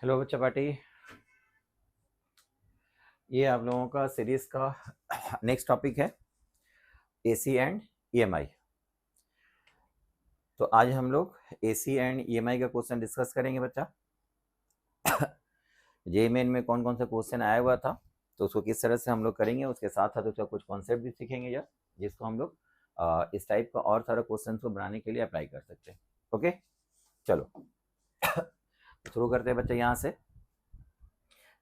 Hello बच्चा party. ये आप लोगों का सीरीज का नेक्स्ट टॉपिक है एसी एंड ईएमआई। तो आज हम लोग एसी एंड ईएमआई का क्वेश्चन डिस्कस करेंगे बच्चा। जे मेन में कौन कौन सा क्वेश्चन आया हुआ था तो उसको किस तरह से हम लोग करेंगे, उसके साथ साथ उसका कुछ कॉन्सेप्ट भी सीखेंगे यार, जिसको हम लोग इस टाइप का और सारा क्वेश्चन को बनाने के लिए अप्लाई कर सकते हैं। ओके चलो शुरू करते हैं बच्चा। यहाँ से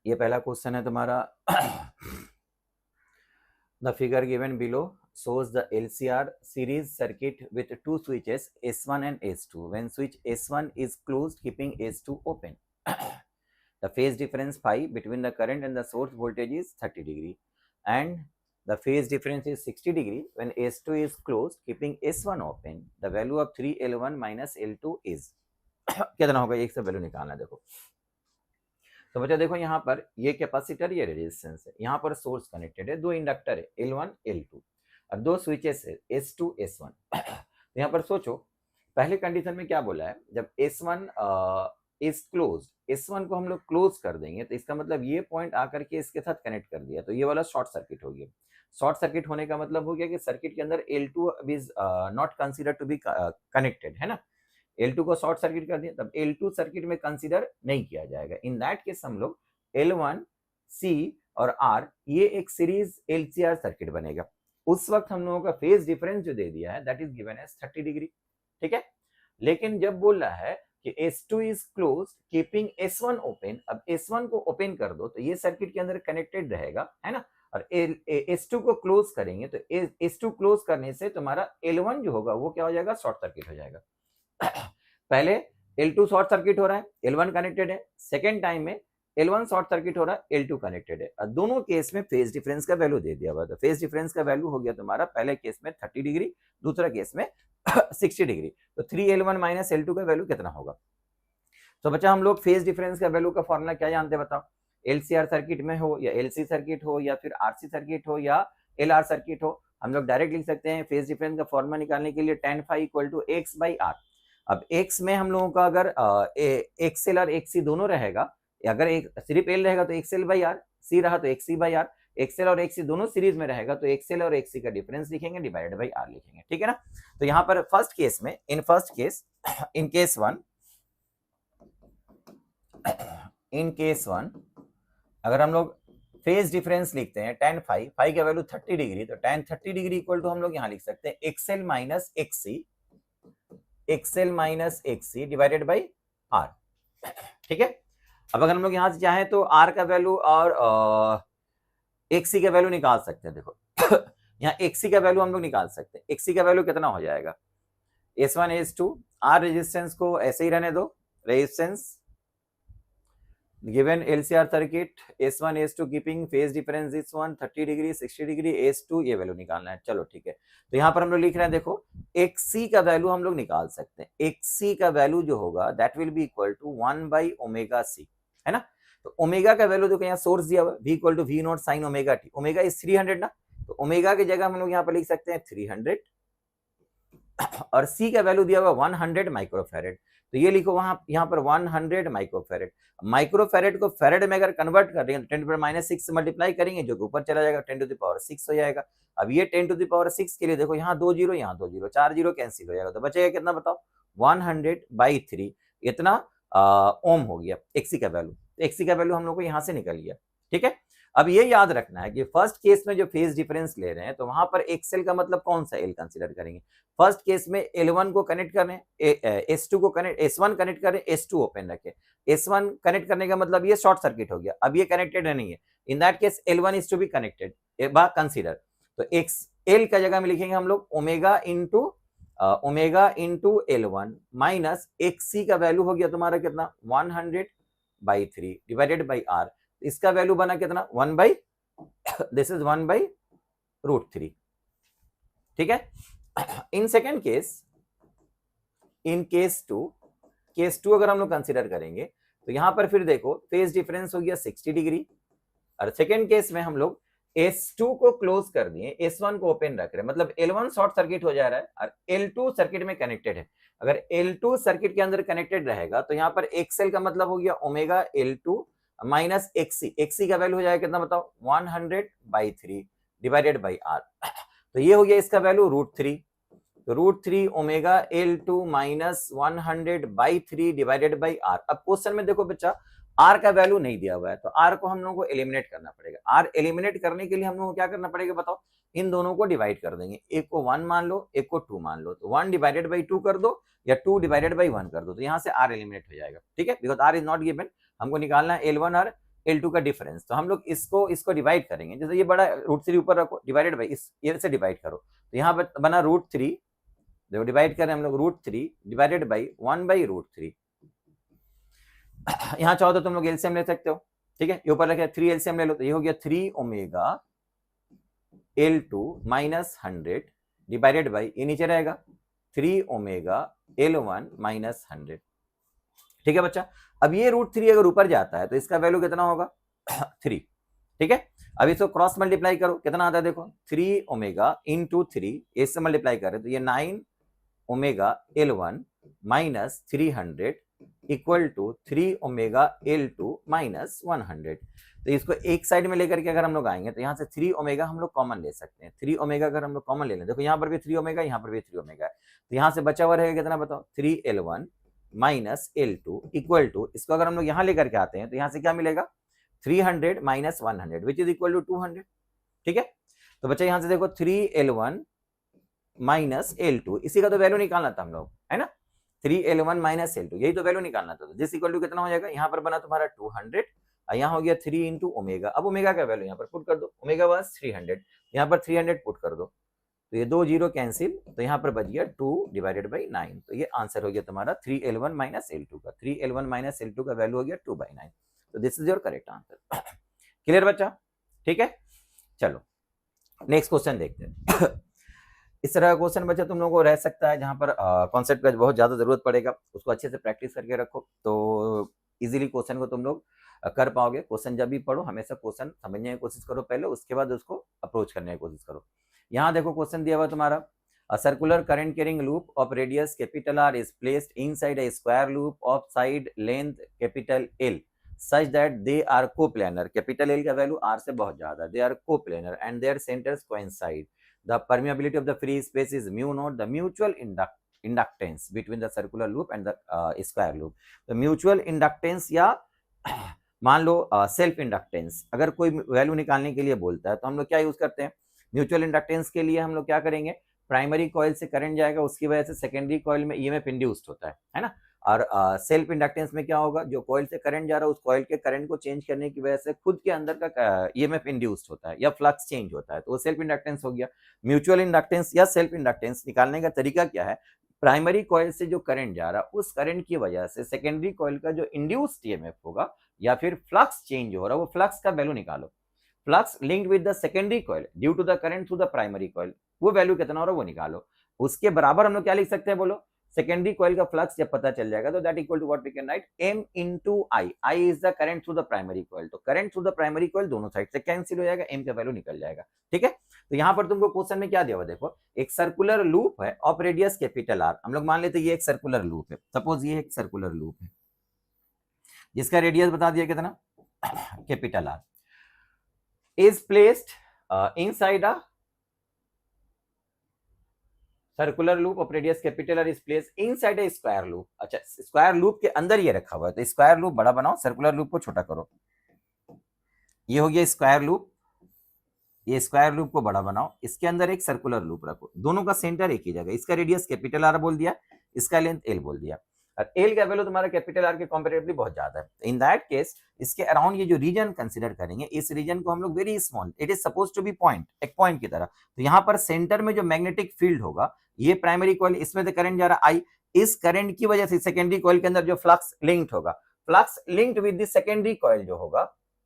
ये पहला क्वेश्चन है तुम्हारा। The figure given below shows the LCR series circuit with two switches S1 and S2. When switch S1 is closed, keeping S2 open. The phase difference phi between the current and the source voltage is 30 degree and the phase difference is 60 degree when S2 is closed, keeping S1 open. The value of 3L1 minus L2 is कितना होगा, एक से value निकालना है। देखो तो बच्चा देखो यहाँ पर ये कैपेसिटर, ये रेजिस्टेंस है, यहाँ पर सोर्स कनेक्टेड है, दो इंडक्टर है L1 L2 और दो स्विचेस है S2 S1। तो यहाँ पर सोचो पहले कंडीशन में क्या बोला है, जब S1 इज क्लोज, S1 को हम लोग क्लोज कर देंगे तो इसका मतलब ये पॉइंट आकर के इसके साथ कनेक्ट कर दिया तो ये वाला शॉर्ट सर्किट हो गया। शॉर्ट सर्किट होने का मतलब हो गया कि सर्किट के अंदर L2 is not consider to be connected, है ना। L2 को शॉर्ट सर्किट कर दिया तब L2 सर्किट में कंसीडर नहीं किया जाएगा। इन दैट केस हम लोग L1 C और R ये एक सीरीज LCR सर्किट बनेगा। उस वक्त हम लोगों का फेज डिफरेंस जो दे दिया है that is given as 30 degree, ठीक है। लेकिन जब बोल रहा है कि S2 is close keeping S1 open, अब S1 को ओपन कर दो तो ये सर्किट के अंदर कनेक्टेड रहेगा, है ना। और S2 को क्लोज करेंगे तो S2 क्लोज करने से तुम्हारा L1 जो होगा वो क्या हो जाएगा, शॉर्ट सर्किट हो जाएगा। पहले L2 शॉर्ट सर्किट हो रहा है, L1 कनेक्टेड है। सेकेंड टाइम में L1 शॉर्ट सर्किट हो रहा है, L2 कनेक्टेड है। और दोनों केस में फेज डिफरेंस का वैल्यू दे दिया हुआ था। फेज डिफरेंस का वैल्यू हो गया तुम्हारा पहले केस में 30 डिग्री, दूसरा केस में 60 डिग्री। तो 3L1 माइनस L2 का वैल्यू कितना होगा। तो बच्चा हम लोग फेज डिफरेंस का वैल्यू का फॉर्मूला क्या जानते हैं बताओ। LCR सर्किट में हो या LC सर्किट हो या फिर RC सर्किट हो या LR सर्किट हो, हम लोग डायरेक्ट लिख सकते हैं फेज डिफरेंस का फॉर्मूला निकालने के लिए tan phi equal to x by R. अब x में हम लोगों का अगर XL और XC दोनों रहेगा, अगर एक सिर्फ L रहेगा तो XL बाई आर, C रहा तो XC बाई आर, XL और XC दोनों सीरीज में रहेगा तो XL और XC का डिफरेंस लिखेंगे डिवाइडेड बाई आर लिखेंगे, ठीक है ना। तो यहाँ पर फर्स्ट केस में इन केस वन अगर हम लोग फेज डिफरेंस लिखते हैं tan फाई, फाई का वैल्यू 30 डिग्री, तो tan 30 डिग्री इक्वल टू हम लोग यहाँ लिख सकते हैं XL minus XC divided by R, ठीक है। अब अगर हम लोग यहाँ से चाहें तो R का वैल्यू और XC का वैल्यू निकाल सकते हैं। देखो यहाँ XC का वैल्यू हम लोग निकाल सकते हैं। XC का वैल्यू कितना हो जाएगा, S1 S2 R रेजिस्टेंस को ऐसे ही रहने दो, resistance given LCR circuit S1 S2 keeping phase difference is 1 30 degree 60 degree S2 ये वैल्यू निकालना है। चलो ठीक है, तो यहाँ पर हम लोग लिख रहे हैं, देखो XC का वैल्यू हम लोग निकाल सकते हैं। XC का वैल्यू जो होगा that will be equal to 1 by omega C, है ना। तो ओमेगा का वैल्यू देखो यहाँ सोर्स दिया हुआ है, V equal to V not sine omega T, omega is 300 ना, तो ओमेगा की जगह हम लोग यहाँ पर लिख सकते हैं 300 और C का वैल्यू दिया हुआ 100 माइक्रोफेरेड, तो ये लिखो वहां यहाँ पर 100 माइक्रोफेरेड। माइक्रोफेरेड को फेरेड में अगर कन्वर्ट कर देंगे तो 10 टू पावर माइनस 6 से मल्टीप्लाई करेंगे जो कि ऊपर चला जाएगा 10 टू द पावर 6 हो जाएगा। अब ये 10 टू द पावर 6 के लिए देखो यहाँ 2 जीरो, यहाँ 2 जीरो, 4 जीरो कैंसिल हो जाएगा, तो बचेगा कितना बताओ 100/3 इतना ओम हो गया XC का वैल्यू। तो XC का वैल्यू हम लोग को यहाँ से निकल गया, ठीक है। अब ये याद रखना है कि फर्स्ट केस में जो फेज डिफरेंस ले रहे हैं तो वहां पर XL का मतलब कौन सा L कंसीडर करेंगे। फर्स्ट केस में L1 को कनेक्ट करें, S2 को कनेक्ट, S1 कनेक्ट करें, S2 ओपन रखें। S1 कनेक्ट करने का मतलब ये शॉर्ट सर्किट हो गया, अब ये कनेक्टेड नहीं है, in that case L1 is to be connected consider. तो XL का जगह में लिखेंगे हम लोग omega into L1 minus XC का वैल्यू हो गया तुम्हारा कितना 100/3 डिवाइडेड बाई R, इसका वैल्यू बना कितना 1 दिस इज 1/√3, ठीक है। In second case, in case two अगर हम लोग कंसीडर करेंगे तो यहां पर फिर देखो फेज डिफरेंस हो गया 60 डिग्री और सेकेंड केस में हम लोग S2 को क्लोज कर दिए, S1 को ओपन रख रहे हैं, मतलब L1 शॉर्ट सर्किट हो जा रहा है और L2 सर्किट में कनेक्टेड है। अगर L2 सर्किट के अंदर कनेक्टेड रहेगा तो यहाँ पर XL का मतलब हो गया omega L2 minus XC। XC का वैल्यू हो जाएगा कितना बताओ, 100/3 डिवाइडेड बाई R। तो ये हो गया इसका वैल्यू √3। तो √3 omega L2 minus 100/3 divided by R। अब क्वेश्चन में देखो बच्चा, R का वैल्यू नहीं दिया हुआ है, तो R को हम लोगों को एलिमिनेट करना पड़ेगा। R एलिमिनेट करने के लिए हम लोगों को क्या करना पड़ेगा बताओ, इन दोनों को डिवाइड कर देंगे, एक को 1 मान लो, एक को 2 मान लो, तो 1 डिवाइडेड बाई 2 कर दो या 2 डिवाइडेड बाई 1 कर दो, तो यहाँ से R एलिमिनेट हो जाएगा। ठीक है, because R is not given, हमको निकालना है L1 और L2 का डिफरेंस। तो हम लोग इसको डिवाइड करेंगे, जैसे ये बड़ा √3 ऊपर रखो, डिवाइडेड बाई इस ये से डिवाइड करो, तो यहाँ पर बना √3, देखो डिवाइड करें हम लोग √3 डिवाइडेड बाई 1/√3। यहाँ चाहो तो तुम लोग एलसीएम ले सकते हो। ठीक है, ये ऊपर रखे 3 एलसीएम ले लो, तो ये हो गया 3 omega L2 minus 100 divided by, ये नीचे रहेगा 3 ओमेगा L1 माइनस 100। ठीक है बच्चा, अब ये √3 अगर ऊपर जाता है तो इसका वैल्यू कितना होगा 3। ठीक है, अब इसको क्रॉस मल्टीप्लाई करो, कितना आता है देखो, 3 ओमेगा इंटू 3, इससे मल्टीप्लाई करें तो ये 9 omega L1 minus 300 equal to 3 omega L2 minus 100। तो इसको एक साइड में लेकर के अगर हम लोग आएंगे तो यहाँ से 3 ओमेगा हम लोग कॉमन ले सकते हैं। 3 ओमेगा अगर हम लोग कॉमन ले लें, देखो यहाँ पर भी 3 ओमेगा, यहाँ पर भी 3 ओमेगा है, तो यहाँ से बचा हुआ रहेगा कितना बताओ, 3L1 minus L2 equal to, इसको अगर हम लोग यहाँ लेकर के आते हैं तो यहाँ से क्या मिलेगा, 300 minus 100 which is equal to 200। ठीक है, तो बच्चा यहाँ से देखो 3L1 माइनस L2, इसी का तो वैल्यू निकालना था हम लोग, है ना, 3L1 माइनस L2, यही तो वैल्यू निकालना था। जिस इक्वल टू कितना हो जाएगा, यहाँ पर बना तुम्हारा 200 और यहाँ हो गया 3 इंटू ओमेगा। अब ओमेगा का वैल्यू यहाँ पर पुट कर दो, ओमेगा वाज 300, यहाँ पर 300 पुट कर दो, तो ये 2 0 कैंसिल, तो यहाँ पर बच गया 2 डिवाइडेड बाई 9। तो ये आंसर हो गया तुम्हारा 3L1 माइनस L2 का। 3L1 माइनस L2 का वैल्यू हो गया 2/9। तो this is your correct answer. Clear बच्चा? ठीक है, चलो नेक्स्ट क्वेश्चन देखते हैं। इस तरह का क्वेश्चन बच्चा तुम लोगों को रह सकता है जहां पर कॉन्सेप्ट का बहुत ज्यादा जरूरत पड़ेगा, उसको अच्छे से प्रैक्टिस करके रखो तो इजीली क्वेश्चन को तुम लोग कर पाओगे। क्वेश्चन जब भी पढ़ो हमेशा क्वेश्चन समझने की कोशिश करो पहले, उसके बाद उसको अप्रोच करने की कोशिश करो। यहाँ देखो क्वेश्चन दिया हुआ तुम्हारा, a circular current carrying loop of radius capital R is placed inside a square loop of side length capital L such that they are coplanar। capital L का वैल्यू R से बहुत ज्यादा, they are coplanar and their centers coincide। the permeability of the free space is mu naught। the mutual inductance between the circular loop and the square loop। तो mutual inductance या मान low self inductance अगर कोई value निकालने के लिए बोलता है तो हम लोग क्या यूज करते हैं, म्यूचुअल इंडक्टेंस के लिए हम लोग क्या करेंगे, प्राइमरी कॉइल से करंट जाएगा, उसकी वजह से सेकेंडरी कॉइल में ईएमएफ इंड्यूस्ड होता है ना। और सेल्फ इंडक्टेंस में क्या होगा, जो कॉइल से करंट जा रहा है उस कॉइल के करंट को चेंज करने की वजह से खुद के अंदर का ईएमएफ इंड्यूस्ड होता है या फ्लक्स चेंज होता है, तो वो सेल्फ इंडक्टेंस हो गया। म्यूचुअल इंडक्टेंस या सेल्फ इंडक्टेंस निकालने का तरीका क्या है, प्राइमरी कॉइल से जो करंट जा रहा है उस करंट की वजह से सेकेंडरी कॉइल का जो इंड्यूस्ड ईएमएफ होगा या फिर फ्लक्स चेंज हो रहा है, वो फ्लक्स का वैल्यू निकालो। Flux linked with the secondary coil due to the current through the primary coil, वो वैल्यू कितना हो रहा है वो निकालो। उसके बराबर हम लोग क्या लिख सकते हैं बोलो, सेकेंडरी कॉइल का फ्लक्स जब पता चल जाएगा तो that equal to what we can write, m into I। I is the current through the primary coil, तो current through the primary coil दोनों साइड से कैंसिल हो जाएगा, m का वैल्यू निकल जाएगा। ठीक है, तो यहाँ पर तुमको क्वेश्चन में क्या दिया हुआ देखो, एक सर्कुलर लूप है ऑफ रेडियस कैपिटल R। हम लोग मान लेते ये एक सर्कुलर लूप है, सपोज ये एक सर्कुलर लूप है जिसका रेडियस बता दिया कितना capital R, is placed inside a circular loop of radius capital R is placed inside a square loop। अच्छा, स्क्वायर लूप के अंदर ये रखा हुआ है, तो स्क्वायर लूप बड़ा बनाओ, सर्कुलर लूप को छोटा करो। ये हो गया स्क्वायर लूप, ये स्क्वायर लूप को बड़ा बनाओ, इसके अंदर एक सर्कुलर लूप रखो, दोनों का सेंटर एक ही जगह, इसका रेडियस कैपिटल R बोल दिया, इसका लेंथ L बोल दिया, और एल का वैल्यू तुम्हारा कैपिटल आर के कंपैरेटिवली बहुत ज्यादा है। इन दैट केस इसके अराउंड ये जो रीजन कंसीडर करेंगे, इस रीजन को हम लोग very small, it is suppose to be point, एक पॉइंट की तरह। तो यहाँ पर सेंटर में जो मैग्नेटिक फील्ड होगा, ये प्राइमरी कॉइल, इसमें से करंट जा रहा आई, इस करंट की वजह से सेकेंडरी कॉइल के अंदर जो फ्लक्स लिंक्ड होगा, flux linked with the secondary coil जो होगा,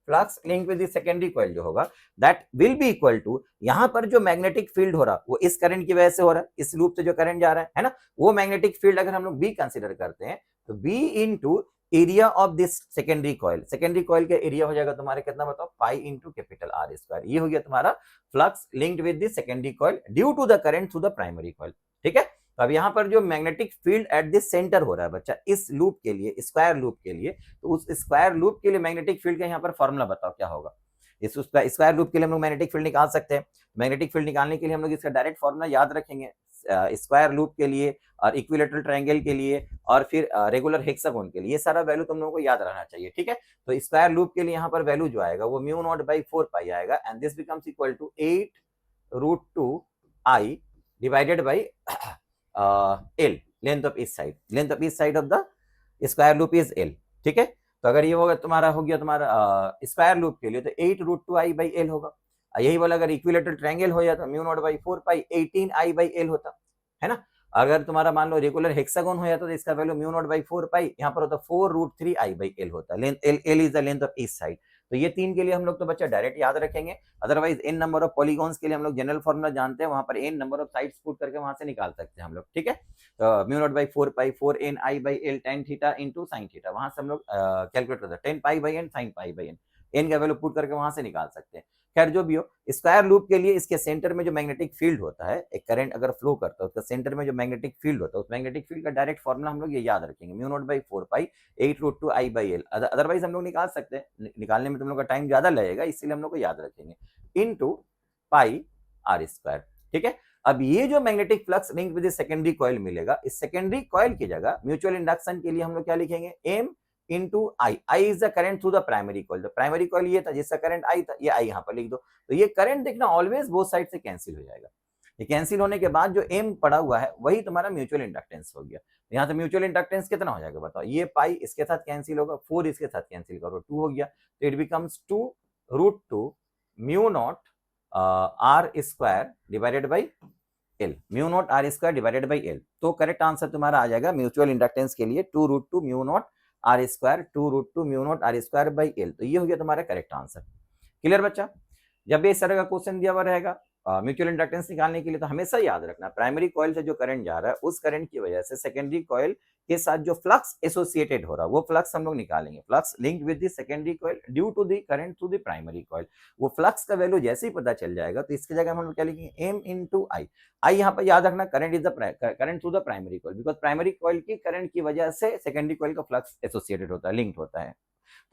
flux link with the secondary coil जो होगा, that will be equal to, यहां पर जो मैग्नेटिक फील्ड हो रहा वो इस करंट की वजह से हो रहा है, इस लूप से जो करंट जा रहा है ना, वो मैग्नेटिक फील्ड अगर हम लोग बी कंसीडर करते हैं तो B into area of this secondary coil का एरिया हो जाएगा तुम्हारे कितना बताओ, pi into capital R square. ये हो गया तुम्हारा flux linked with the secondary coil due to the current through the primary coil. ठीक है, तो अब यहाँ पर जो magnetic field at this centre हो रहा है बच्चा इस लूप के लिए, स्क्वायर लूप के लिए, तो उस स्क्वायर लूप के लिए मैग्नेटिक फील्ड का यहाँ पर फॉर्मूला बताओ क्या होगा। इस स्क्वायर लूप के लिए हम लोग मैग्नेटिक फील्ड निकाल सकते हैं। मैग्नेटिक फील्ड निकालने के लिए हम लोग इसका डायरेक्ट फॉर्मूला याद रखेंगे। स्क्वायर लूप के लिए और इक्विलेटरल ट्रायंगल के लिए और फिर रेगुलर हेक्सागोन के लिए, ये सारा वैल्यू तुम लोगों को याद रहना चाहिए। ठीक है, तो स्क्वायर लूप के लिए यहाँ पर वैल्यू जो आएगा वो म्यू नॉट बाई 4 पाई आएगा and this becomes equal to 8√2 I divided by L, length of each side, length of each side of the square loop is L. ठीक है, तो अगर ये होगा तुम्हारा हो गया तुम्हारा स्क्वायर लूप के लिए तो 8√2 आई बाई एल होगा। यही वाला अगर इक्विलेटरल ट्रायंगल हो जाता mu naught by 4 pi 18 I by L होता है ना। अगर तुम्हारा मान लो रेगुलर हेक्सागोन हो जाता तो इसका वैल्यू म्यू नॉट बाई 4 पाई यहाँ पर होता 4√3 आई बाई एल होता। L is the length of each side. तो ये तीन के लिए हम लोग तो बच्चा डायरेक्ट याद रखेंगे, otherwise n number of polygons के लिए हम लोग जनरल फॉर्मूला जानते हैं, वहां पर n number of sides put करके वहां से निकाल सकते हैं हम लोग। ठीक है, तो mu naught by 4 pi 4n I by L tan theta into sine theta, वहां से हम लोग कैलकुलेट करते हैं 10 pi by n sine pi by n, n का वैल्यू पुट करके वहां से निकाल सकते हैं। खैर जो भी हो, स्क्वायर लूप के लिए इसके सेंटर में जो मैग्नेटिक फील्ड होता है, एक करंट अगर फ्लो करता है उसका सेंटर में जो मैग्नेटिक फील्ड होता है, उस मैग्नेटिक फील्ड का डायरेक्ट फॉर्मूला हम लोग ये याद रखेंगे, mu naught by 4 pi 8√2 I by L. Otherwise हम लोग निकाल सकते हैं, निकालने में तुम लोग का टाइम ज्यादा लगेगा, इसलिए हम लोग को याद रखेंगे इनटू पाई आर स्क्वायर। ठीक है, अब ये जो magnetic flux link with secondary coil मिलेगा, इस सेकेंडरी कॉइल की जगह म्यूचुअल इंडक्शन के लिए हम लोग क्या लिखेंगे, M into I. I is the current through the primary coil, primary coil ये था जिसका करंट आई था, ये आई यहाँ पर लिख दो। तो ये करंट देखना ऑलवेज बोथ साइड से कैंसिल हो जाएगा। ये कैंसिल होने के बाद जो एम पड़ा हुआ है वही तुम्हारा म्यूचुअल इंडक्टेंस हो गया। यहाँ से म्यूचुअल इंडक्टेंस कितना हो जाएगा बताओ, ये पाई इसके साथ कैंसिल होगा, 4 इसके साथ कैंसिल करो, 2 हो गया, तो it becomes 2√2 mu naught r square divided by L, mu naught r square divided by L. तो करेक्ट आंसर तुम्हारा आ जाएगा म्यूचुअल इंडक्टेंस के लिए 2√2 mu naught r square, 2√2 mu naught r square by L. तो ये हो गया तुम्हारा करेक्ट आंसर। क्लियर बच्चा, जब भी इस तरह का क्वेश्चन दिया हुआ रहेगा म्यूचुअल इंडक्टेंस निकालने के लिए तो हमेशा याद रखना प्राइमरी कॉइल से जो करंट जा रहा है उस करंट की वजह से सेकेंडरी कॉइल के साथ जो फ्लक्स एसोसिएटेड हो रहा है वो फ्लक्स हम लोग निकालेंगे, flux linked with the secondary coil due to the current through the primary coil. वो फ्लक्स का वैल्यू जैसे ही पता चल जाएगा तो इसकी जगह हम लोग क्या लिखेंगे, एम इंटू आई। आई यहाँ पर याद रखना current is the current through the primary coil, because primary coil की करंट की वजह से सेकेंडरी कॉइल का फ्लक्स एसोसिएटेड होता है, लिंक्ड होता है।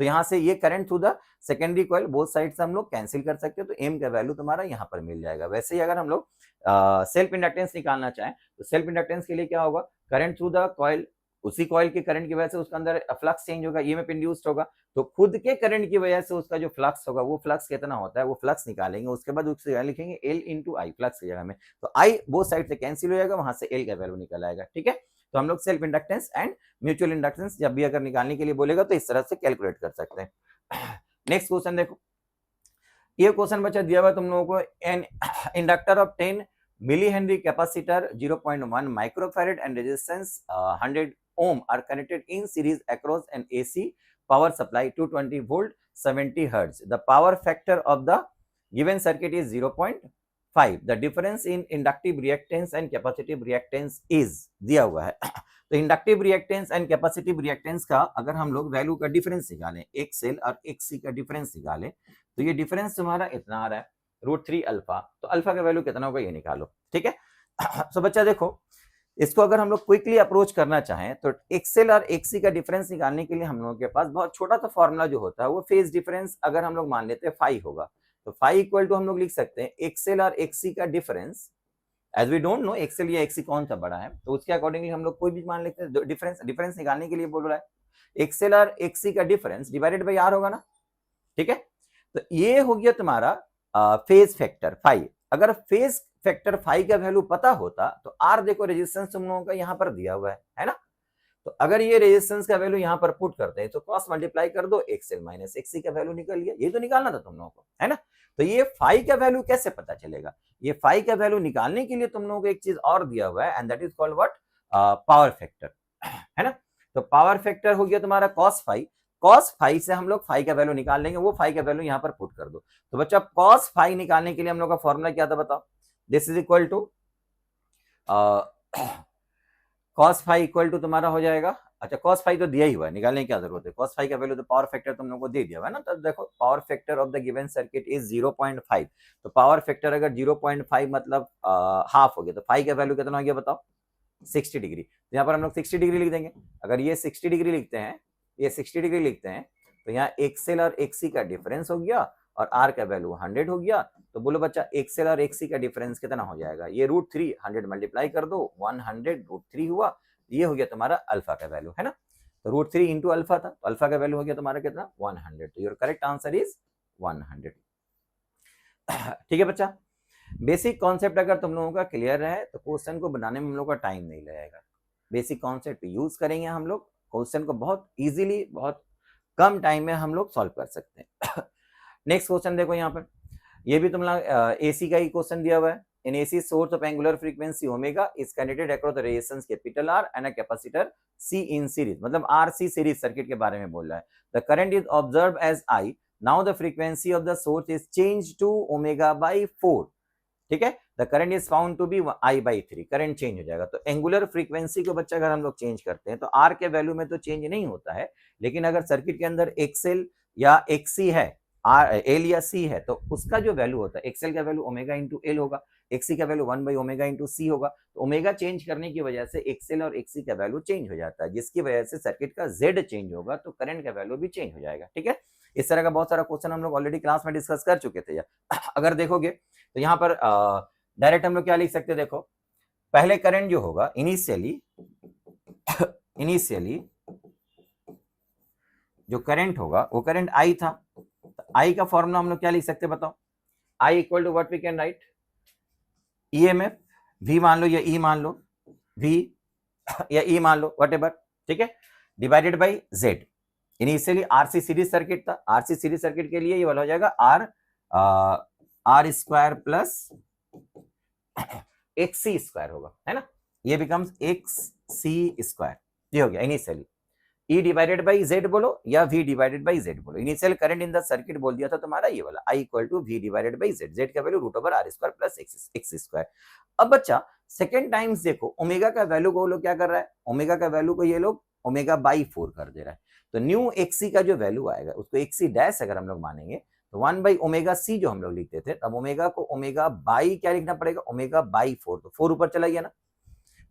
तो यहाँ से ये current through the secondary coil both side से हम लोग कैंसिल कर सकते हैं, तो एम का वैल्यू तुम्हारा यहाँ पर मिल जाएगा। वैसे ही अगर हम लोग सेल्फ इंडक्टेंस निकालना चाहें तो सेल्फ इंडक्टेंस के लिए क्या होगा, करंट थ्रू द कॉइल, उसी कॉइल के करंट की वजह से उसके अंदर फ्लक्स चेंज होगा, ईएमएफ इंड्यूस्ड होगा, तो खुद के करंट की वजह से उसका जो फ्लक्स होगा वो फ्लक्स कितना होता है वो फ्लक्स निकालेंगे, उसके बाद उससे लिखेंगे एल इंटू आई फ्लक्स की जगह में, तो आई बोथ साइड से कैंसिल हो जाएगा, वहां से एल का वैल्यू निकल आएगा। ठीक है, तो हम लोग self inductance and mutual inductance जब भी अगर निकालने के लिए बोलेगा तो इस तरह से कैलकुलेट कर सकते हैं। नेक्स्ट क्वेश्चन देखो, ये क्वेश्चन बच्चा दिया हुआ तुम लोगों को, an inductor of 10 milli henry capacitor 0.1 microfarad and resistance 100 ohm are connected in series across an AC power supply 220 volt 70 hertz. The power factor of the given circuit is 0.5. The difference in inductive reactance and capacitive reactance is दिया हुआ है। तो inductive reactance and capacitive reactance का अगर हम लोग value का difference निकालें, एक सेल और एक सी का डिफरेंस निकालें, तो ये डिफरेंस तुम्हारा इतना आ रहा है √3 अल्फा, तो अल्फा का वैल्यू कितना होगा ये निकालो। ठीक है, तो बच्चा देखो इसको अगर हम लोग क्विकली अप्रोच करना चाहें तो एक्सेल और एक्सी का डिफरेंस निकालने के लिए हम लोगों के पास बहुत छोटा सा फॉर्मूला जो होता है वो फेज डिफरेंस अगर हम लोग मान लेते हैं फाई होगा, तो फाई इक्वल टू हम लोग लिख सकते हैं एक्सेल और एक्सी का डिफरेंस, as we don't know XL या एक्सी कौन सा बड़ा है, तो उसके अकॉर्डिंगली हम लोग कोई भी मान लेते हैं। डिफरेंस निकालने के लिए बोल रहा है, एक्सेल और एक्सी का डिफरेंस डिवाइडेड बाई आर होगा ना। ठीक है, तो ये हो गया तुम्हारा फेज फैक्टर फाई। अगर फेज फैक्टर फाई का वैल्यू पता होता तो आर देखो रेजिस्टेंस तुम लोगों का यहाँ पर दिया हुआ है ना, तो अगर ये रेजिस्टेंस का वैल्यू यहाँ पर पुट करते हैं तो क्रॉस मल्टीप्लाई कर दो, एक्सएल माइनस एक्सी का वैल्यू निकल गया, ये तो निकालना था तुम लोगों को, है ना। तो ये फाई का वैल्यू कैसे पता चलेगा, ये फाई का वैल्यू निकालने के लिए तुम लोगों को एक चीज और दिया हुआ है and that is called what, power factor, है ना। तो पावर फैक्टर हो गया तुम्हारा कॉस फाई, कॉस फाई से हम लोग फाई का वैल्यू निकाल लेंगे, वो फाई का वैल्यू यहाँ पर पुट कर दो। तो बच्चा कॉस फाई निकालने के लिए हम लोग का फॉर्मूला क्या था बताओ, this is equal to cos phi equal to तुम्हारा हो जाएगा अच्छा cos फाई तो दिया ही हुआ है, निकालने की क्या जरूरत है, cos फाई का वैल्यू तो पावर फैक्टर तुम लोगों को दे दिया हुआ है ना। तो देखो power factor of the given circuit is 0.5, तो पावर फैक्टर अगर 0.5 मतलब हाफ हो गया, तो फाई का वैल्यू कितना हो गया बताओ, 60 डिग्री। तो यहाँ पर हम लोग 60 डिग्री लिख देंगे। अगर ये 60 डिग्री लिखते हैं, ये 60 डिग्री लिखते हैं, तो यहाँ एक्सएल और एक्सी का डिफरेंस हो गया और आर का वैल्यू 100 हो गया। तो बोलो बच्चा एक्सएल और एक्सी का डिफरेंस कितना हो जाएगा, ये √3 100 मल्टीप्लाई कर दो, 100 √3 हुआ, ये हो गया तुम्हारा अल्फा का वैल्यू, है ना। तो √3 इंटू अल्फा था, तो अल्फा का वैल्यू हो गया तुम्हारा कितना 100। तो योर करेक्ट आंसर इज 100। ठीक है बच्चा, बेसिक कॉन्सेप्ट अगर तुम लोगों का क्लियर है तो क्वेश्चन को बनाने में हम लोग का टाइम नहीं लगेगा। बेसिक कॉन्सेप्ट यूज करेंगे हम लोग, क्वेश्चन को बहुत इजीली बहुत कम टाइम में हम लोग सॉल्व कर सकते हैं। नेक्स्ट क्वेश्चन देखो यहाँ पर, ये भी तुम लोग एसी का ही क्वेश्चन दिया हुआ है। In AC source of angular frequency omega is connected across the resistance capital R and a capacitor C in series, मतलब आरसी सीरीज सर्किट के बारे में बोल रहा है। The current is observe as I, now the frequency of the source is change to omega by 4, ठीक है। The current is found to be I/3, current change हो जाएगा। तो एंगुलर फ्रीक्वेंसी को बच्चा अगर हम लोग चेंज करते हैं तो आर के वैल्यू में तो चेंज नहीं होता है, लेकिन अगर सर्किट के अंदर एक्सएल या एक्सी है, आर एल या सी है, तो उसका जो वैल्यू होता है, एक्सएल का वैल्यू ओमेगा इंटू एल होगा, एक्सी का वैल्यू 1/ओमेगा इंटू सी होगा। तो ओमेगा चेंज करने की वजह से एक्सएल और एक्सी का वैल्यू चेंज हो जाता है, जिसकी वजह से सर्किट का जेड चेंज होगा, तो करंट का वैल्यू भी चेंज हो जाएगा, ठीक है। इस तरह का बहुत सारा क्वेश्चन हम लोग ऑलरेडी क्लास में डिस्कस कर चुके थे। अगर देखोगे तो यहाँ पर डायरेक्ट हम लोग क्या लिख सकते हैं, देखो पहले करंट जो होगा इनिशियली जो करंट होगा वो करंट आई था। तो आई का फॉर्मूला हम लोग क्या लिख सकते हैं बताओ, I equal to what we can write, EMF V मान लो या ई मान लो, वी या ई मान लो व्हाटएवर, ठीक है, divided by Z. Initially RC series circuit था, आरसी सीरीज सर्किट के लिए ये वाला हो जाएगा R square plus XC square होगा, है ना, ये बिकम्स एक्सी स्क्वायर, ये हो गया initially. E divided by Z बोलो या V डिवाइडेड बाई जेड बोलो, initial current in the circuit बोल दिया था तुम्हारा ये वाला, I equal to V divided by Z, Z का value √r square plus X square. अब बच्चा सेकंड टाइम्स देखो ओमेगा का वैल्यू को लोग क्या कर रहा है, ओमेगा का वैल्यू को ये लोग ओमेगा बाई 4 कर दे रहा है। तो न्यू एक्सी का जो वैल्यू आएगा उसको एक्सी डैश अगर हम लोग मानेंगे तो 1/ओमेगा सी जो हम लोग लिखते थे, तब ओमेगा को ओमेगा बाई क्या लिखना पड़ेगा, ओमेगा बाई 4, तो 4 ऊपर चला गया ना।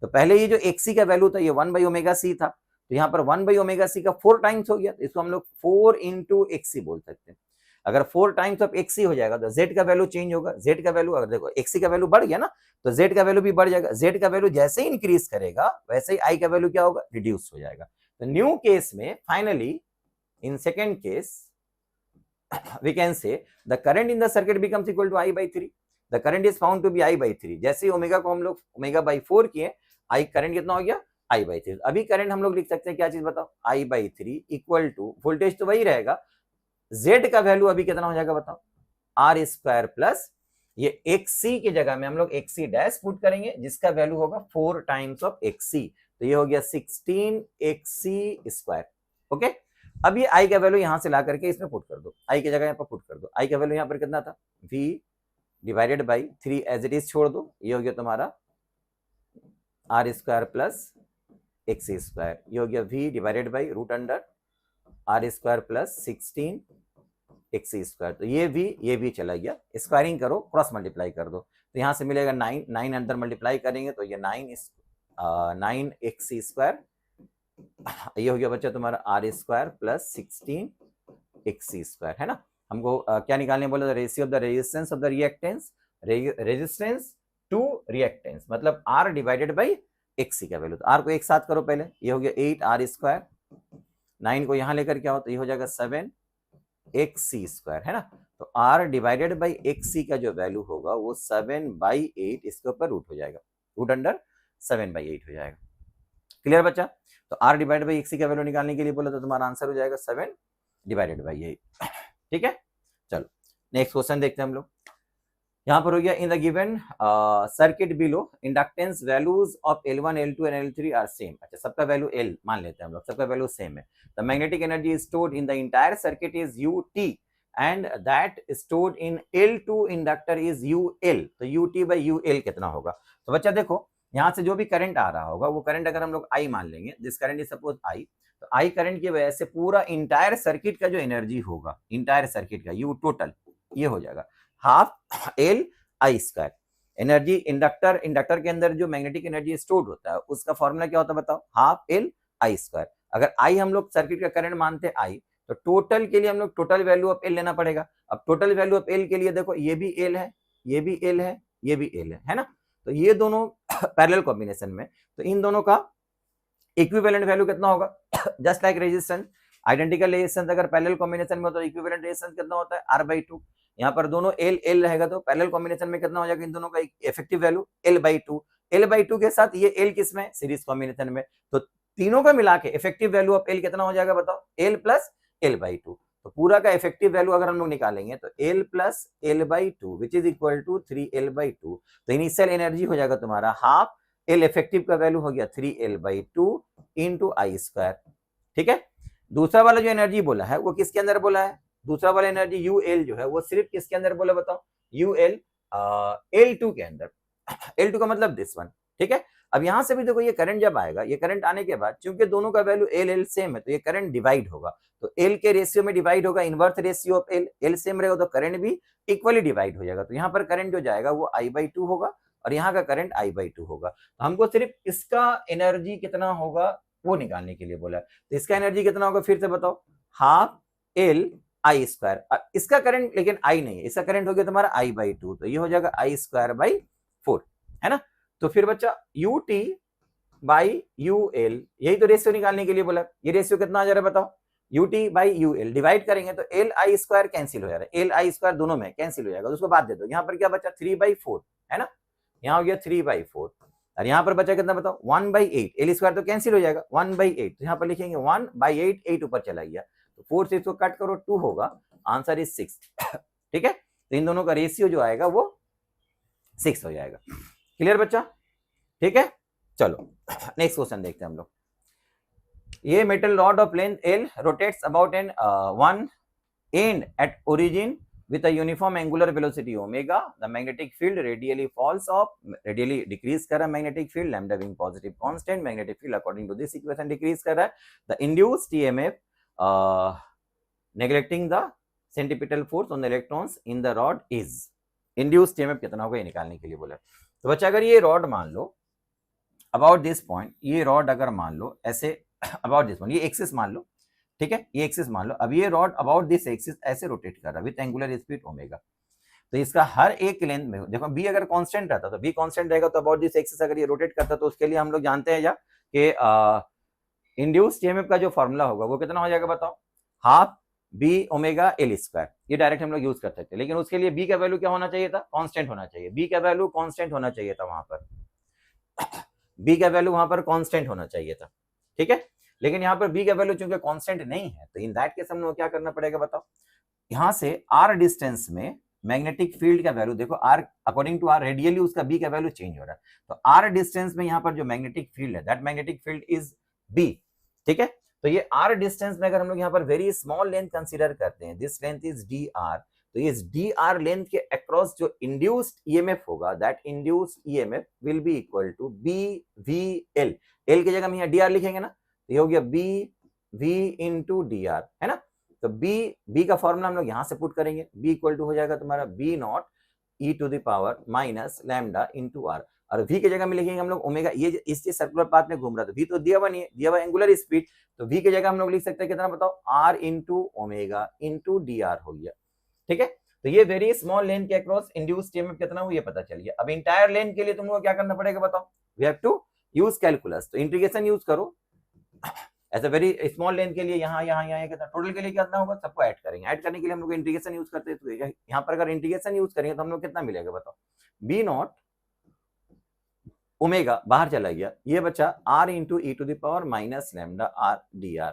तो पहले ये जो एक्सी का वैल्यू था ये 1/ओमेगा सी था, तो यहाँ पर 1/ओमेगा सी का 4 टाइम्स हो गया, तो इसको हम लोग 4 इंटू एक्सी बोल सकते हैं। अगर 4 टाइम्स ऑफ एक्सी हो जाएगा तो जेड का वैल्यू चेंज होगा, जेड का वैल्यू अगर देखो एक्सी का वैल्यू बढ़ गया ना, तो जेड का वैल्यू भी बढ़ जाएगा, जेड का वैल्यू जैसे ही इंक्रीज करेगा वैसे ही आई का वैल्यू क्या होगा, रिड्यूस हो जाएगा। तो न्यू केस में finally in second case we can say the current in the circuit becomes equal to I/3, the current is found to be I/3। जैसे ही ओमेगा को हम लोग ओमेगा बाई 4 किए, आई करंट कितना हो गया I/3। अभी करंट हम लोग लिख सकते हैं क्या चीज बताओ, I/3 इक्वल टू वोल्टेज तो वही रहेगा, जेड का वैल्यू अभी कितना हो जाएगा बताओ, आर स्क्वायर प्लस ये एक्सी की जगह में हम लोग एक्सी डैश पुट करेंगे जिसका वैल्यू होगा 4 टाइम्स ऑफ एक्सी, तो ये हो गया 16 एक्सी स्क्वायर, ओके। अब ये आई का वैल्यू यहां से ला करके इसमें पुट कर दो, आई की जगह यहाँ पर पुट कर दो, आई का वैल्यू यहाँ पर कितना था, v divided by 3 as it is छोड़ दो, ये हो गया तुम्हारा R square plus X square, ये हो गया v डिवाइडेड बाई √अंडर r square plus 16 X square. तो ये v चला गया, स्क्वायरिंग करो क्रॉस मल्टीप्लाई कर दो, तो यहाँ से मिलेगा 9 अंदर मल्टीप्लाई करेंगे तो ये 9 एक्स स्क्वायर, ये हो गया बच्चा तुम्हारा R square plus 16 XC square, है ना। हमको क्या निकालने बोला, ratio of the resistance of the reactance, resistance to reactance, मतलब आर डिवाइडेड बाई एक्सी का वैल्यू। तो आर को एक साथ करो पहले, ये हो गया 8 आर स्क्वायर, 9 को यहां लेकर क्या हो तो ये हो जाएगा 7 एक्सी स्क्वायर, है ना। तो आर डिवाइडेड बाई एक्सी का जो वैल्यू होगा वो 7/8 इसके ऊपर रूट हो जाएगा, √7/8 हो जाएगा। क्लियर बच्चा। तो आर डिवाइड बाई एक्सी का वैल्यू निकालने के लिए बोला तो तुम्हारा आंसर हो जाएगा 7/8। ठीक है, चलो नेक्स्ट क्वेश्चन देखते हैं हम लोग। यहाँ पर हो गया, in the given circuit below inductance values of L1, L2 and L3 are same. अच्छा, सबका वैल्यू L मान लेते हैं हम लोग, सबका वैल्यू सेम है। The magnetic energy stored in the entire circuit is UT and that stored in L2 inductor is UL। तो UT बाई UL कितना होगा? तो बच्चा देखो यहाँ से जो भी करंट आ रहा होगा वो करंट अगर हम लोग आई मान लेंगे, this current is suppose I, तो आई करंट की वजह से पूरा इंटायर सर्किट का जो एनर्जी होगा, इंटायर सर्किट का यू टोटल, ये हो जाएगा half L I square. Energy inductor के अंदर जो मैग्नेटिक एनर्जी स्टोर्ड होता है उसका फॉर्मूला क्या होता है बताओ, हाफ एल आई स्क्वायर। अगर आई हम लोग सर्किट का करंट मानते आई, तो टोटल के लिए हम लोग टोटल वैल्यू ऑफ एल लेना पड़ेगा। अब टोटल वैल्यू ऑफ एल के लिए देखो, ये भी एल है, ये भी एल है, ये भी एल है ना, तो ये दोनों पैरेलल कॉम्बिनेशन में, तो इन दोनों का इक्विवेलेंट वैल्यू कितना होगा, just like resistance, identical resistance अगर पैरेलल कॉम्बिनेशन में हो तो इक्विवेलेंट रेजिस्टेंस कितना होता है, R/2। यहाँ पर दोनों एल एल रहेगा तो पैरेलल कॉम्बिनेशन में कितना हो जाएगा, इन दोनों का इफेक्टिव वैल्यू L/2। L/2 के साथ ये L किस में, सीरीज कॉम्बिनेशन में, तो तीनों का मिला के इफेक्टिव वैल्यू ऑफ L कितना हो जाएगा बताओ, L प्लस L/2। तो पूरा का इफेक्टिव वैल्यू अगर हम लोग निकालेंगे तो L plus L/2 which is equal to 3L/2। तो इनिशियल एनर्जी हो जाएगा तुम्हारा हाफ L इफेक्टिव का वैल्यू हो गया 3L/2 इंटू आई स्क्वायर। ठीक है, दूसरा वाला जो एनर्जी बोला है वो किसके अंदर बोला है, दूसरा वाला एनर्जी UL जो है वो सिर्फ किसके अंदर बोला बताओ, UL L2 के अंदर। L2 का मतलब दिस वन। ठीक है, अब यहां से भी देखो, ये करंट जब आएगा, ये करंट आने के बाद चूंकि दोनों का वैल्यू L सेम है, तो ये करंट डिवाइड होगा, तो L के रेशियो में डिवाइड होगा, inverse ratio of L same रहेगा तो करंट भी इक्वली डिवाइड हो जाएगा। तो यहाँ पर करंट जो जाएगा वो I/2 होगा और यहाँ का करंट I/2 होगा। तो हमको सिर्फ इसका एनर्जी कितना होगा वो निकालने के लिए बोला है। तो इसका एनर्जी कितना होगा फिर से बताओ, हाफ एल आई स्क्वायर। इसका करंट लेकिन आई नहीं है, इसका करंट हो गया तुम्हारा I/2, तो ये हो जाएगा I²/4 है ना। तो फिर बच्चा UT/UL, यही तो रेशियो निकालने के लिए बोला। ये रेशियो कितना आ जा रहा है बताओ, UT/UL डिवाइड करेंगे तो Li² कैंसिल हो जा रहा है, Li² दोनों में कैंसिल हो जाएगा, तो उसको बात दे दो। यहाँ पर क्या बचा 3/4 है ना, यहाँ हो गया 3/4 और यहाँ पर बचा कितना बताओ 1/8। L² तो कैंसिल हो जाएगा 1/8, तो यहाँ पर लिखेंगे 1/8, 8 ऊपर चला गया, तो 4 से इसको कट करो 2 होगा, आंसर इज 6। ठीक है, तो इन दोनों का रेशियो जो आएगा वो 6 हो जाएगा। क्लियर बच्चा, ठीक है। चलो नेक्स्ट क्वेश्चन देखते हैं हम लोग। ये metal rod of length L rotates about an one and at origin with a uniform angular velocity omega. The magnetic field radially falls off, radially decrease कर रहा है magnetic field, lambda being positive constant, magnetic field according to this equation decrease कर रहा है। The induced EMF neglecting the centripetal force on the electrons in the rod is, induced EMF कितना होगा ये निकालने के लिए बोला। तो बच्चा अगर ये रॉड मान लो अबाउट दिस पॉइंट, ये रॉड अगर मान लो ऐसे अबाउट दिस पॉइंट, ये एक्सिस मान लो, ठीक है, ये एक्सिस मान लो। अब ये रॉड अबाउट दिस एक्सिस ऐसे रोटेट कर रहा है विद एंगुलर स्पीड ओमेगा, तो इसका हर एक लेंथ में देखो बी अगर कांस्टेंट रहता तो बी कांस्टेंट रहेगा, तो अबाउट दिस एक्सिस अगर ये रोटेट करता तो उसके लिए हम लोग जानते हैं कि इंड्यूस्ड ईएमएफ का जो फॉर्मूला होगा वो कितना हो जाएगा बताओ, half B omega L square. ये डायरेक्ट हम लोग यूज कर सकते हैं, लेकिन उसके लिए बी का वैल्यू क्या होना चाहिए था, कांस्टेंट होना चाहिए। बी का वैल्यू कांस्टेंट होना चाहिए था वहां पर, बी का वैल्यू वहां पर कांस्टेंट होना चाहिए था, ठीक है। लेकिन यहाँ पर बी का वैल्यू चूंकि कांस्टेंट नहीं है, तो इन दैट केस हम लोग क्या करना पड़ेगा बताओ, यहाँ से आर डिस्टेंस में मैग्नेटिक फील्ड का वैल्यू देखो, R according to R radially उसका बी का वैल्यू चेंज हो रहा है, तो आर डिस्टेंस में यहाँ पर जो मैग्नेटिक फील्ड है that magnetic field is B, ठीक है। तो ये आर डिस्टेंस में अगर हम लोग यहाँ पर वेरी स्मॉल लेंथ कंसीडर करते हैं, this length is d r, तो इस डी आर लेंथ के अक्रॉस जो इंड्यूस्ड ईएमएफ होगा that induced EMF will be equal to B we L, L की जगह हम यहाँ डी आर लिखेंगे ना, तो ये हो गया B v into D r, है ना। तो बी का फॉर्मूला हम लोग यहां से पुट करेंगे, बी इक्वल टू हो जाएगा तुम्हारा B naught e to the power minus lambda into r, और वी की जगह में लिखेंगे हम लोग ओमेगा, ये इस सर्कुलर पाथ में घूम रहा था, वी तो दिया हुआ नहीं है, दिया हुआ एंगुलर स्पीड, तो वी की जगह हम लोग लिख सकते हैं कितना बताओ, r into omega into D r हो गया, ठीक है। तो ये वेरी स्मॉल लेंथ के अक्रॉस इंड्यूस्ड ईएमएफ कितना हो ये पता चल गया। अब इंटायर लेंथ के लिए तुमको क्या करना पड़ेगा बताओ, we have to use calculus, तो इंटीग्रेशन यूज करो। ऐसा वेरी स्मॉल लेंथ के लिए यहाँ कितना, टोटल के लिए कितना होगा, सबको ऐड करेंगे, ऐड करने के लिए हम लोग इंटीग्रेशन यूज करते हैं, तो यहाँ पर अगर इंटीग्रेशन यूज करेंगे तो हम लोग कितना मिलेगा बताओ, बी नॉट ओमेगा बाहर चला गया, ये बचा r into e to the power minus lambda r d are,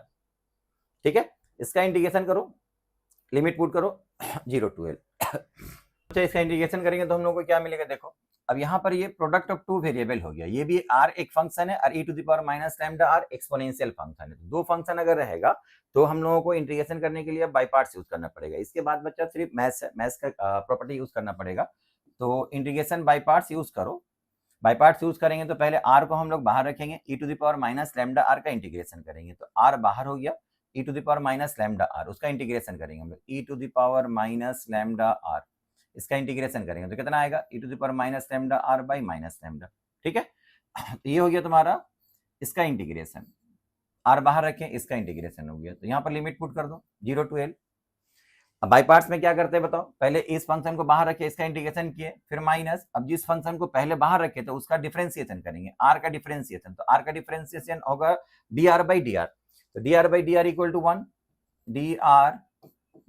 ठीक है। इसका इंटीग्रेशन करो, लिमिट पुट करो 0 to L। अच्छा इसका इंटीग्रेशन करेंगे तो हम लोग को क्या मिलेगा देखो, अब यहाँ पर ये प्रोडक्ट ऑफ टू वेरिएबल हो गया, ये भी r एक फंक्शन है और e to the power minus lambda r exponential function है, तो दो फंक्शन अगर रहेगा तो हम लोगों को इंटीग्रेशन करने के लिए बाय पार्ट्स यूज करना पड़ेगा। इसके बाद बच्चा सिर्फ मैथ्स का प्रॉपर्टी यूज करना पड़ेगा, तो इंटीग्रेशन बाय पार्ट्स यूज करो, बाई पार्ट्स यूज करेंगे तो पहले r को हम लोग बाहर रखेंगे, e to the power minus lambda r का इंटीग्रेशन करेंगे, तो r बाहर हो गया, e to the power minus lambda r उसका इंटीग्रेशन करेंगे हम लोग, e to the power minus lambda r इसका इंटीग्रेशन करेंगे तो कितना आएगा, e to the power minus lambda r by minus lambda. ठीक है, तो ये हो गया तुम्हारा इसका इंटीग्रेशन, r बाहर रखें, इसका इंटीग्रेशन हो गया, तो यहाँ पर लिमिट पुट कर दो 0 to l। अब बाई पार्ट्स में क्या करते हैं बताओ, पहले इस फंक्शन को बाहर रखे, इसका इंटीग्रेशन किए, फिर माइनस, अब जिस फंक्शन को पहले बाहर रखे तो उसका डिफरेंशिएशन करेंगे, r का डिफरेंशिएशन, तो r का डिफरेंशिएशन होगा dr बाई dr, तो dr by dr equal to 1, dr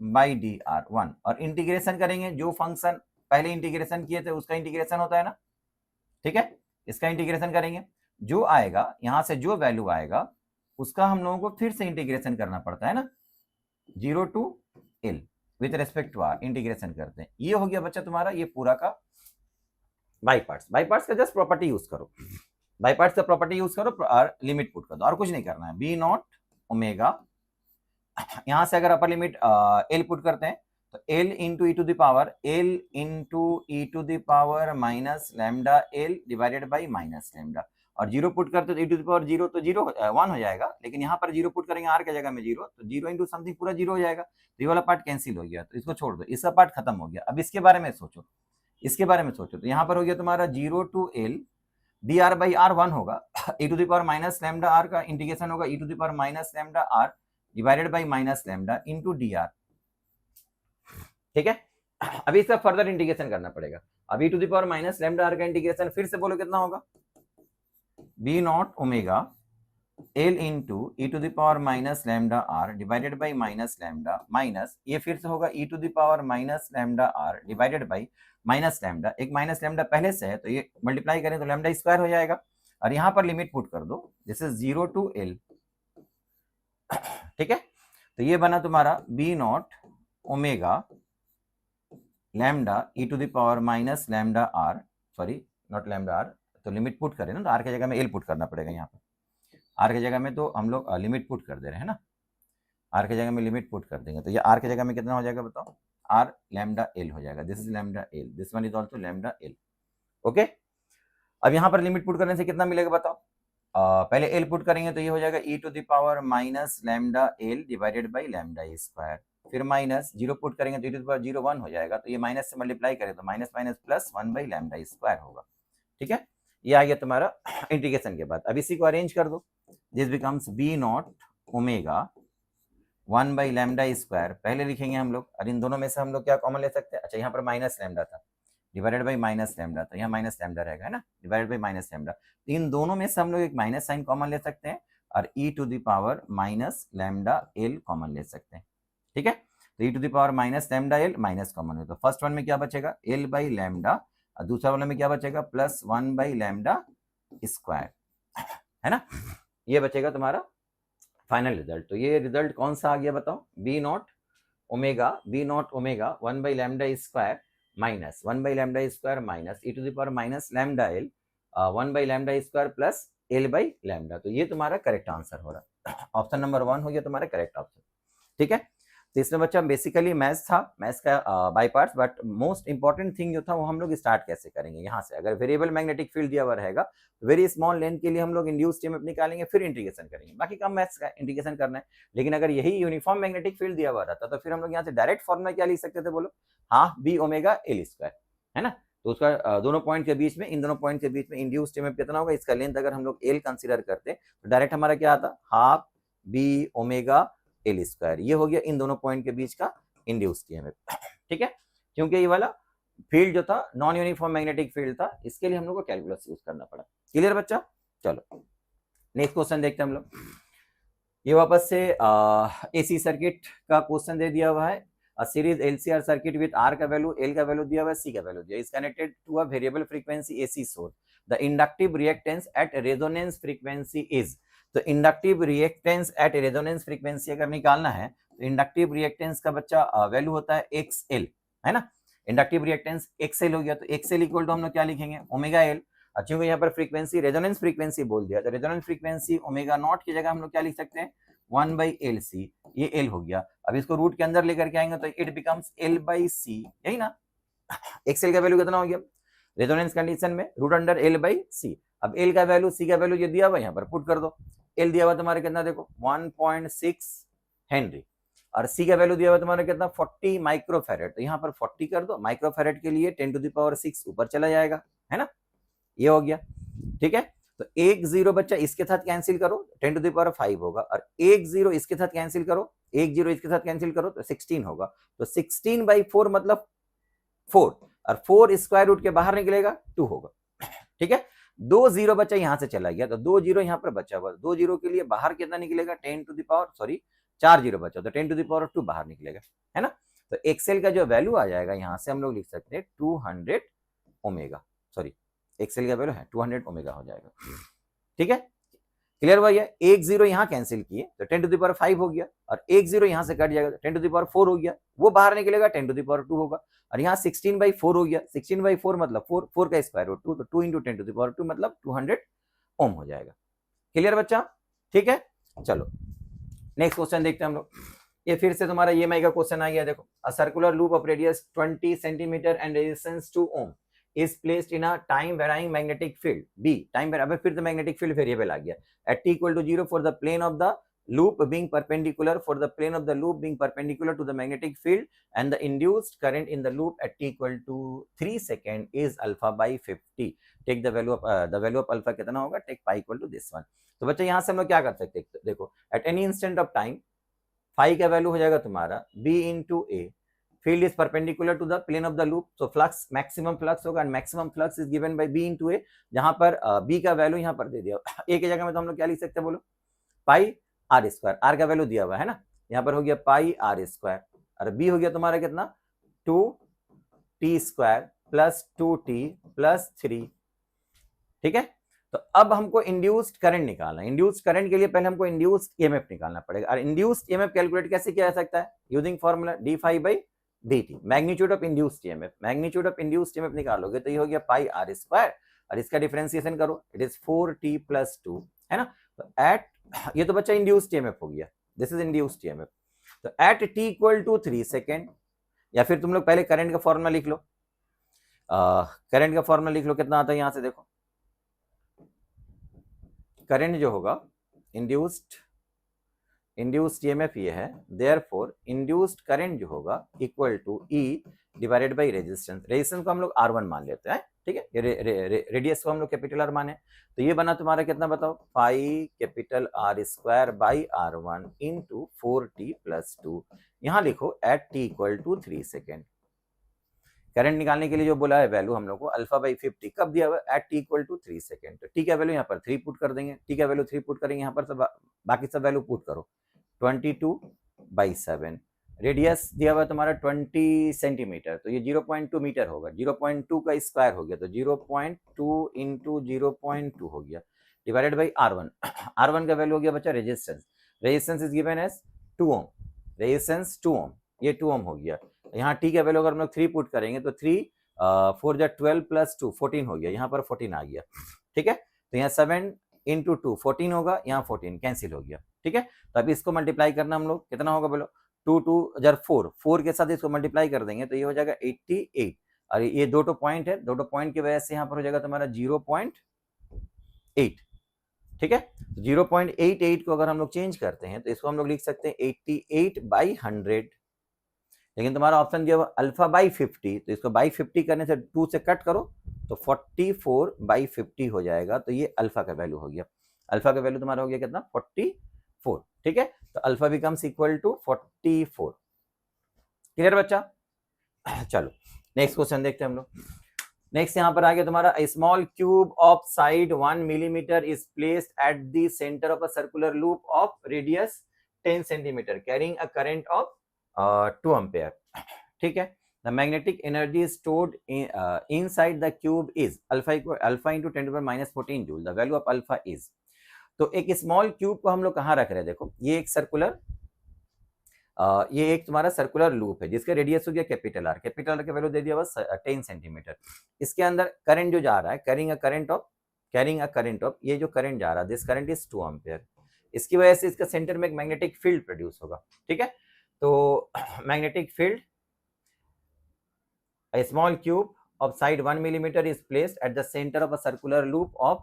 by dr 1, और इंटीग्रेशन करेंगे, जो फंक्शन पहले इंटीग्रेशन किए थे उसका इंटीग्रेशन होता है ना, ठीक है, इसका इंटीग्रेशन करेंगे, जो आएगा यहां से जो वैल्यू आएगा उसका हम लोगों को फिर से इंटीग्रेशन करना पड़ता है ना, 0 to l with respect to r integration करते हैं। ये हो गया बच्चा तुम्हारा ये पूरा का बाई पार्ट्स। बाई पार्ट्स का जस्ट प्रॉपर्टी यूज करो, बाई पार्ट्स का प्रॉपर्टी यूज करो और लिमिट पुट कर दो, और कुछ नहीं करना है, बी नॉट ओमेगा, यहां से अगर अपर लिमिट एल पुट करते हैं तो L into e to the power L into e to the power minus lambda L divided by minus lambda, और जीरो पुट करते तो e to the power zero तो जीरो 1 हो जाएगा, लेकिन यहाँ पर जीरो पुट करेंगे आर के जगह में जीरो, तो जीरो इंटू समथिंग पूरा जीरो हो जाएगा, तो ये वाला पार्ट कैंसिल हो गया, तो इसको छोड़ दो, इसका पार्ट खत्म हो गया। अब इसके बारे में सोचो, इसके बारे में सोचो, तो यहाँ पर हो गया तुम्हारा 0 to l D R by R 1 होगा, e to the power minus lambda R का इंटीग्रेशन होगा e to the power minus lambda R divided by minus lambda into D R. ठीक है, अभी इसका फर्दर इंटीग्रेशन करना पड़ेगा, अब e to the power minus lambda R का इंटीग्रेशन फिर से बोलो कितना होगा, B naught omega L into e to the power minus lambda R divided by minus lambda minus, ये फिर से होगा e to the power minus lambda R divided by minus lambda, एक माइनस लैम्डा पहले से है तो ये मल्टीप्लाई करें तो लैम्डा स्क्वायर हो जाएगा, और यहाँ पर लिमिट पुट कर दो, दिस इज 0 to l। ठीक है, तो ये बना तुम्हारा B naught omega lambda e to the power minus lambda r, sorry not lambda r, तो लिमिट पुट करें ना तो आर की जगह में एल पुट करना पड़ेगा, यहाँ पर आर की जगह में तो हम लोग लिमिट पुट कर दे रहे हैं ना, आर की जगह में लिमिट पुट कर देंगे, तो ये आर की जगह में कितना हो जाएगा बताओ, आर लैम्डा एल हो जाएगा, this is lambda L, this one is also lambda L. Okay, अब यहाँ पर लिमिट पुट करने से कितना मिलेगा बताओ, पहले एल पुट करेंगे तो ये हो जाएगा e to the power minus lambda L divided by lambda square, फिर माइनस जीरो पुट करेंगे तो ई टू द पावर 0 1 हो जाएगा, तो ये माइनस से मल्टीप्लाई करें तो minus minus plus 1 by lambda square होगा। ठीक है, ये आ गया तुम्हारा इंटीग्रेशन के बाद। अब इसी को अरेंज कर दो, this becomes B naught omega 1 by lambda square, पहले लिखेंगे हम लोग, और इन दोनों में से हम लोग क्या कॉमन ले सकते हैं, अच्छा यहाँ पर माइनस लैम्डा था डिवाइडेड बाई माइनस लैम्डा, तो यहाँ माइनस लैम्डा रहेगा है ना, डिवाइडेड बाई माइनस लैम्डा, तो इन दोनों में से हम लोग एक माइनस साइन कॉमन ले सकते हैं और e to the power minus lambda L common ले सकते हैं। ठीक है, तो e to the power minus lambda L minus common हो, तो फर्स्ट वन में क्या बचेगा एल बाई लैम्डा, और दूसरा वाले में क्या बचेगा प्लस 1 बाई लैम्डा स्क्वायर, है ना, ये बचेगा तुम्हारा फाइनल रिजल्ट। तो ये रिजल्ट कौन सा आ गया बताओ, B naught omega 1 by lambda square minus 1 by lambda square minus e to the power minus lambda L 1 by lambda square plus L by lambda, तो ये तुम्हारा करेक्ट आंसर हो रहा है, ऑप्शन नंबर 1 हो गया तुम्हारा करेक्ट ऑप्शन। ठीक है, तो इसमें बच्चा बेसिकली मैथ्स था, मैथ्स का by parts, but most important thing जो था वो हम लोग स्टार्ट कैसे करेंगे, यहाँ से अगर वेरिएबल मैग्नेटिक फील्ड दिया हुआ रहेगा वेरी स्मॉल लेंथ के लिए हम लोग इंड्यूस ईएमएफ निकालेंगे, फिर इंटीग्रेशन करेंगे, बाकी कम मैथ्स का इंटीग्रेशन करना है। लेकिन अगर यही यूनिफॉर्म मैग्नेटिक फील्ड दिया हुआ रहता तो फिर हम लोग यहाँ से डायरेक्ट फॉर्मूला क्या लिख सकते थे बोलो, half B omega L square, है ना, तो उसका दोनों पॉइंट के बीच में, इन दोनों पॉइंट के बीच में इंड्यूस्ड ईएमएफ कितना होगा, इसका लेंथ अगर हम लोग एल कंसीडर करते तो डायरेक्ट हमारा क्या आता, half B omega L square, ये हो गया इन दोनों पॉइंट के बीच का इंड्यूस्ड ईएमएफ। ठीक है, क्योंकि ये वाला फील्ड जो था नॉन यूनिफॉर्म मैग्नेटिक फील्ड था, इसके लिए हम लोग को कैलकुलस यूज करना पड़ा। क्लियर बच्चा, चलो नेक्स्ट क्वेश्चन देखते हैं हम लोग। ये वापस से एसी सर्किट का क्वेश्चन दे दिया हुआ है, series LCR circuit with R का वैल्यू, एल का वैल्यू दिया हुआ है, सी का वैल्यू दिया, is connected to a variable frequency AC source, the inductive reactance at resonance frequency is, तो inductive reactance at resonance frequency अगर निकालना है तो इंडक्टिव रिएक्टेंस का बच्चा वैल्यू होता है XL, है ना, इंडक्टिव रिएक्टेंस XL हो गया, तो XL इक्वल टू हम लोग क्या लिखेंगे ओमेगा एल, क्योंकि यहाँ पर फ्रीक्वेंसी रेजोनेंस फ्रीक्वेंसी बोल दिया, तो रेजोनेंस फ्रीक्वेंसी ओमेगा नॉट की जगह हम लोग क्या लिख सकते हैं 1 बाई एल सी, ये एल हो गया, अब इसको रूट के अंदर लेकर के आएंगे तो इट बिकम्स एल बाई सी, यही ना, XL का वैल्यू कितना हो गया, रेजोनेंस कंडीशन में रूट अंडर एल बाई सी। अब एल का वैल्यू सी का वैल्यू जो दिया हुआ यहाँ पर पुट कर दो। एल दिया हुआ तुम्हारा कितना देखो 1.6 हेनरी और सी का वैल्यू दिया हुआ तुम्हारा कितना 40 माइक्रोफेरेड। तो यहाँ पर 40 कर दो, माइक्रोफेरेड के लिए 10⁶ ऊपर चला जाएगा, है ना, ये हो गया। ठीक है, तो एक जीरो बच्चा इसके साथ कैंसिल करो 10⁵ होगा और एक जीरो इसके साथ कैंसिल करो, एक जीरो इसके साथ कैंसिल करो तो 16 होगा। तो 16/4 मतलब 4 और 4 स्क्वायर रूट के बाहर निकलेगा 2 होगा। ठीक है, 2 जीरो बच्चा यहां से चला गया तो 2 जीरो यहां पर बचा हुआ, 2 जीरो के लिए बाहर कितना निकलेगा 4 जीरो बचा तो 10⁻² बाहर निकलेगा, है ना। तो एक्सेल का जो वैल्यू आ जाएगा यहां से हम लोग लिख सकते हैं 200 ओमेगा, सॉरी एक्सेल का वैल्यू है 200 ओमेगा हो जाएगा। ठीक है, क्लियर हुआ। ये एक जीरो यहां कैंसिल किए तो 10⁵ हो गया और एक जीरो यहां से कट जाएगा तो 10⁴ हो गया, वो बाहर निकलेगा 10⁻² होगा और यहाँ 16/4 हो गया, 16/4 मतलब 4, 4 का स्क्वायर रूट 2, तो 2 × 10⁻² मतलब 200 ओम हो जाएगा। क्लियर बच्चा, ठीक है। चलो नेक्स्ट क्वेश्चन देखते हैं हम लोग। ये फिर से तुम्हारा EMI का क्वेश्चन आ गया, देखो a circular loop of radius 20 centimetre and resistance 2 ohm is placed in a time varying magnetic field B, time अब फिर तो magnetic field वेरिएबल आ गया, at t = 0 for the plane of the loop being perpendicular, for the plane of the loop being perpendicular to the magnetic field, and the induced current in the loop at t = 3 second is alpha by 50. take the value of alpha कितना होगा, take pi = this one। तो बच्चे यहाँ से हम लोग क्या कर सकते हैं, देखो at any instant of time phi का वैल्यू हो जाएगा तुम्हारा B into A, field is perpendicular to the plane of the loop, so flux maximum flux होगा and maximum flux is given by B into A, जहां पर B का value यहाँ पर दे दिया A की जगह में, तो हम लोग क्या लिख सकते हैं बोलो, पाई आर स्क्वायर, आर का वैल्यू दिया हुआ है ना, यहाँ पर हो गया पाई आर स्क्वायर और B हो गया तुम्हारा कितना 2t² + 2t + 3। ठीक है, तो अब हमको इंड्यूस्ड करंट निकालना है। इंड्यूस्ड करंट के लिए पहले हमको इंड्यूस्ड ईएमएफ निकालना पड़ेगा और इंड्यूस्ड ईएमएफ कैलकुलेट कैसे किया जा सकता है, using formula d∅/dt, magnitude of induced EMF. Magnitude of induced EMF निकालोगे तो ये हो गया पाई आर स्क्वायर और इसका डिफरेंशिएशन करो, इट इज 4t + 2, है ना। तो एट, ये तो बच्चा इंड्यूस्ड ईएमएफ हो गया, दिस इज इंड्यूस्ड ईएमएफ। तो एट t = 3 सेकेंड, या फिर तुम लोग पहले करंट का फॉर्मूला लिख लो, करंट का फॉर्मूला लिख लो, कितना आता है यहां से देखो, करंट जो होगा इंड्यूस्ड ईएमएफ ये है, देयरफॉर इंड्यूस्ड करंट जो होगा equal to E divided by resistance. Resistance को हम लोग R1 मान लेते हैं, ठीक है, रेडियस को हम लोग कैपिटल R माने, तो ये बना तुम्हारा कितना बताओ, pi capital R square by R1 into 4t + 2। यहाँ लिखो एट t = 3 सेकेंड। करंट निकालने के लिए जो बोला है वैल्यू हम लोग को α/50 कब दिया हुआ, एट t = 3 सेकेंड। तो टी का वैल्यू यहाँ पर 3 पुट कर देंगे, टी का वैल्यू 3 पुट करेंगे, यहाँ पर सब बाकी सब वैल्यू पुट करो, 22/7। रेडियस दिया हुआ तुम्हारा 20 सेंटीमीटर, तो ये 0.2 मीटर होगा, 0.2 का स्क्वायर हो गया, तो 0.2 × 0.2 हो गया, डिवाइडेड बाई R1। R1 का वैल्यू हो गया बच्चा resistance, resistance is given as 2 ohm, resistance 2 ohm, ये 2 ओम हो गया। यहाँ टी का वैल्यू अगर हम लोग 3 पुट करेंगे तो 3 4 = 12 + 2 14 हो गया, यहाँ पर 14 आ गया। ठीक है, तो यहाँ 7 × 2 14 होगा, यहाँ 14 कैंसिल हो गया। ठीक है, तो अभी इसको मल्टीप्लाई करना हम लोग, कितना होगा बोलो, 2 2 = 4, 4 के साथ इसको मल्टीप्लाई कर देंगे तो ये हो जाएगा 88। और ये दो पॉइंट है, दो पॉइंट की वजह से यहाँ पर हो जाएगा तुम्हारा 0.8। ठीक है, 0.88 को अगर हम लोग चेंज करते हैं तो इसको हम लोग लिख सकते हैं 88/100। लेकिन तुम्हारा ऑप्शन दिया हुआ α/50, तो इसको बाई 50 करने से 2 से कट करो तो 44/50 हो जाएगा, तो ये अल्फा का वैल्यू हो गया। अल्फा का वैल्यू तुम्हारा हो गया कितना, 44। ठीक है, तो alpha becomes equal to 44। Clear बच्चा, चलो नेक्स्ट क्वेश्चन देखते हैं हम लोग। नेक्स्ट यहाँ पर आ गया तुम्हारा, small cube of side 1 millimetre is placed at the centre of a circular loop of radius 10 centimetre carrying a current of 2 ampere. ठीक है, the magnetic energy stored inside the cube is alpha into 10⁻⁻14 joule, the value of alpha is। तो एक small cube को हम लोग कहाँ रख रहे हैं, देखो ये एक सर्कुलर, ये एक तुम्हारा सर्कुलर लूप है जिसका रेडियस हो गया कैपिटल R, कैपिटल R का वैल्यू दे दिया बस 10 सेंटीमीटर। इसके अंदर करंट जो जा रहा है, कैरिंग अ करंट ऑफ, ये जो करंट जा रहा है, दिस करंट इज 2 एम्पेयर। इसकी वजह से इसका सेंटर में एक मैग्नेटिक फील्ड प्रोड्यूस होगा। ठीक है, तो magnetic field, a small cube of side 1 millimeter is placed at the center of a circular loop of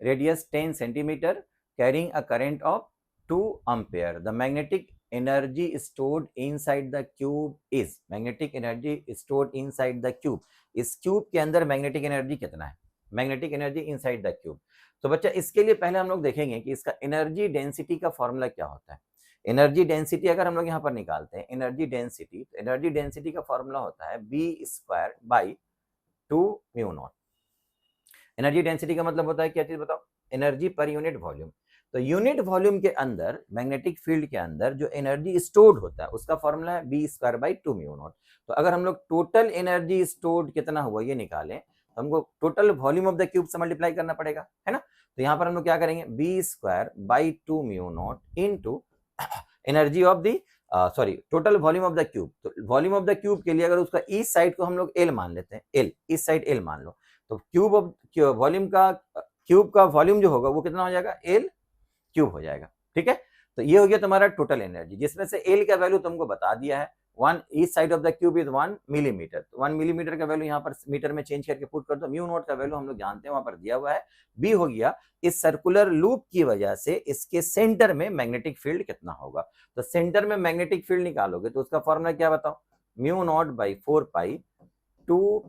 radius 10 centimeter carrying a current of 2 ampere. The magnetic energy stored inside the cube is, magnetic energy stored inside the cube, इस cube के अंदर magnetic energy कितना है, magnetic energy inside the cube. तो बच्चा इसके लिए पहले हम लोग देखेंगे कि इसका एनर्जी डेंसिटी का फॉर्मूला क्या होता है। एनर्जी डेंसिटी अगर हम लोग यहाँ पर निकालते हैं एनर्जी डेंसिटी, तो एनर्जी डेंसिटी का फॉर्मूला होता है b²/2μ0। एनर्जी डेंसिटी का मतलब होता है क्या चीज बताओ, एनर्जी पर यूनिट वॉल्यूम। तो यूनिट वॉल्यूम के अंदर मैग्नेटिक फील्ड के अंदर जो एनर्जी स्टोर्ड होता है उसका फॉर्मूला है b²/2μ0। तो अगर हम लोग टोटल एनर्जी स्टोर्ड कितना हुआ ये निकालें तो हमको total volume of the cube से मल्टीप्लाई करना पड़ेगा, है ना। तो यहाँ पर हम लोग क्या करेंगे b²/2μ0 into energy of the sorry total volume of the cube. तो वॉल्यूम ऑफ द क्यूब के लिए अगर उसका ईस्ट साइड को हम लोग एल मान लेते हैं, एल ईस्ट साइड एल मान लो, तो क्यूब ऑफ वॉल्यूम का क्यूब का वॉल्यूम जो होगा वो कितना हो जाएगा, एल क्यूब हो जाएगा, ठीक है। तो ये हो गया तुम्हारा टोटल एनर्जी, जिसमें से एल का वैल्यू तुमको बता दिया है, 1 each side of the cube is 1 millimetre. तो 1 मिलीमीटर का वैल्यू यहाँ पर मीटर में चेंज करके पुट कर दो। म्यू नॉट का वैल्यू हम लोग जानते हैं वहां पर दिया हुआ है, बी हो गया इस सर्कुलर लूप की वजह से इसके सेंटर में मैग्नेटिक फील्ड कितना होगा। तो सेंटर में मैग्नेटिक फील्ड निकालोगे तो उसका फॉर्मूला क्या बताओ, mu naught by 4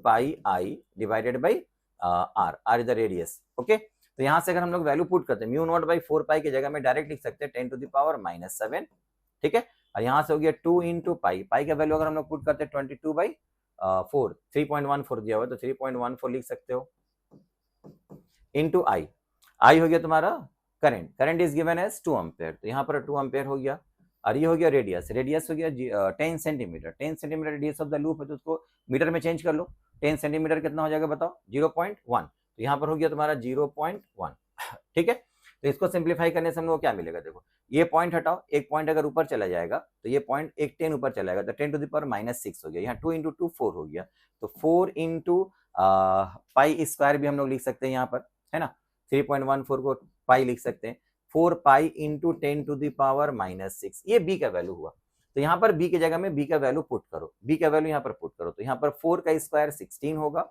pi I divided by R, R is the radius, okay. तो यहां से अगर हम लोग वैल्यू पुट करते हैं म्यू नॉट बाई 4 पाई की जगह में डायरेक्ट लिख सकते हैं 10⁻⁻⁷, ठीक है। और यहां से हो गया 2 इंटू पाई, पाई का वैल्यू अगर हम लोग पुट करते हैं 22/4, 3.14 दिया हुआ तो 3.14 लिख सकते हो, इंटू आई, आई हो गया तुम्हारा current, current is given as 2 ampere, तो यहाँ पर 2 एम्पेयर हो गया। और ये हो गया रेडियस, रेडियस हो गया 10 centimetre, 10 centimetre radius of the loop है तो उसको मीटर में चेंज कर लो। 10 सेंटीमीटर कितना हो जाएगा बताओ, 0.1, तो यहाँ पर हो गया तुम्हारा 0.1, ठीक है। तो इसको सिंप्लीफाई करने से हम लोग क्या मिलेगा, देखो ये पॉइंट हटाओ, एक पॉइंट अगर ऊपर चला जाएगा तो ये पॉइंट एक 10 ऊपर चला जाएगा तो 10⁻⁻6 हो गया, यहाँ 2 इंटू 2 4 हो गया, तो 4 इंटू पाई स्क्वायर भी हम लोग लिख सकते हैं यहाँ पर, है ना। 3.14 को पाई लिख सकते हैं, 4 पाई इंटू 10⁻⁻6, ये बी का वैल्यू हुआ। तो यहाँ पर बी की जगह में बी का वैल्यू पुट करो, बी का वैल्यू यहाँ पर पुट करो, तो यहाँ पर 4 का स्क्वायर 16 होगा,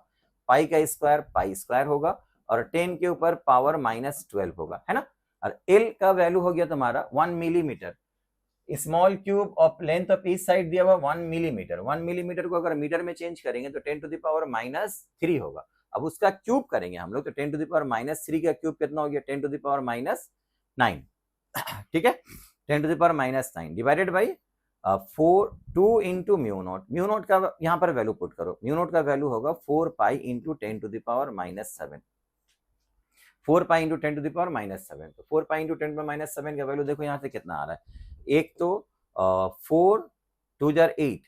पाई का स्क्वायर पाई स्क्वायर होगा, और 10 के ऊपर पावर -12 होगा, है ना। और एल का वैल्यू हो गया तुम्हारा 1 millimetre, small cube of length of each side दिया हुआ 1 मिलीमीटर, 1 मिलीमीटर को अगर मीटर में चेंज करेंगे तो 10⁻³ होगा। अब उसका क्यूब करेंगे हम लोग तो 10⁻³ का क्यूब कितना हो गया, 10⁻⁹, ठीक है, 10⁻⁹ divided by 2 into mu naught, mu naught का यहाँ पर वैल्यू पुट करो, म्यू नॉट का वैल्यू होगा 4 पाई इंटू 10⁻⁷, 4 पाई इंटू 10⁻⁷, तो 4 पाई इंटू 10⁻⁷ का वैल्यू देखो यहाँ से कितना आ रहा है, एक तो 4 2 जार 8,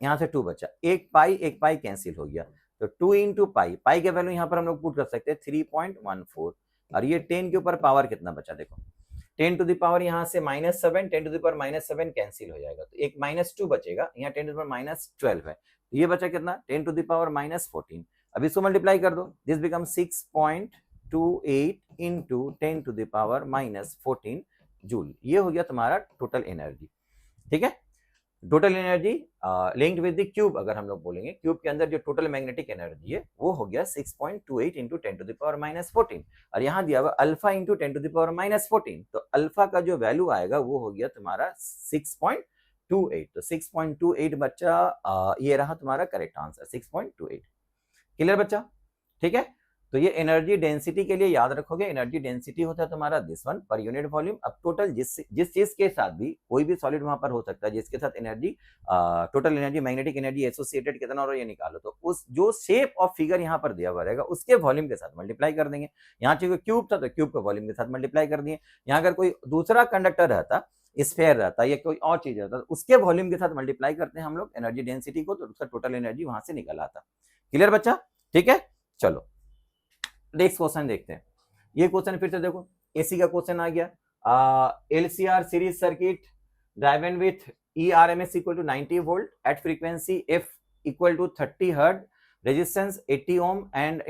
यहाँ से 2 बचा, एक पाई कैंसिल हो गया, तो 2 इंटू पाई, पाई का वैल्यू यहाँ पर हम लोग पुट कर सकते हैं 3.14, और ये 10 के ऊपर पावर कितना बचा देखो, 10 टू द पावर यहाँ से -7, 10⁻⁷ कैंसिल हो जाएगा, तो एक -2 बचेगा, यहाँ 10⁻12 है, तो ये बचा कितना 10⁻14। अब इसको मल्टीप्लाई कर दो, दिस बिकम 6.28 इंटू 10⁻⁻14 जूल, ये हो गया तुम्हारा टोटल एनर्जी, ठीक है। Total energy linked with the cube, अगर हम लोग बोलेंगे क्यूब के अंदर जो टोटल मैग्नेटिक एनर्जी है वो हो गया 6.28 इंटू 10⁻⁻14, और यहाँ दिया हुआ अल्फा इंटू 10⁻⁻14, तो अल्फा का जो वैल्यू आएगा वो हो गया तुम्हारा 6.28, तो 6.28 बच्चा ये रहा तुम्हारा करेक्ट आंसर 6.28। क्लियर बच्चा, ठीक है। तो ये एनर्जी डेंसिटी के लिए याद रखोगे, एनर्जी डेंसिटी होता है तुम्हारा this one per unit volume. अब टोटल जिस चीज के साथ भी कोई भी सॉलिड वहां पर हो सकता है जिसके साथ energy total energy magnetic energy associated कितना हो, ये निकालो, तो उस जो शेप ऑफ फिगर यहाँ पर दिया हुआ रहेगा उसके वॉल्यूम के साथ मल्टीप्लाई कर देंगे। यहाँ चाहिए क्यूब था तो क्यूब के वॉल्यूम के साथ मल्टीप्लाई कर दिए, यहाँ अगर कोई दूसरा कंडक्टर रहता, स्फेयर रहता या कोई और चीज रहता, तो उसके वॉल्यूम के साथ मल्टीप्लाई करते हैं हम लोग एनर्जी डेंसिटी को, तो उसका टोटल एनर्जी वहां से निकल आता। क्लियर बच्चा, ठीक है। चलो नेक्स्ट क्वेश्चन देखते हैं। ये क्वेश्चन फिर से देखो, एसी का क्वेश्चन आ गया, LCR series circuit driven with ERMS equal to 90 volt at frequency F equal to 30 hertz, resistance 80 ohm and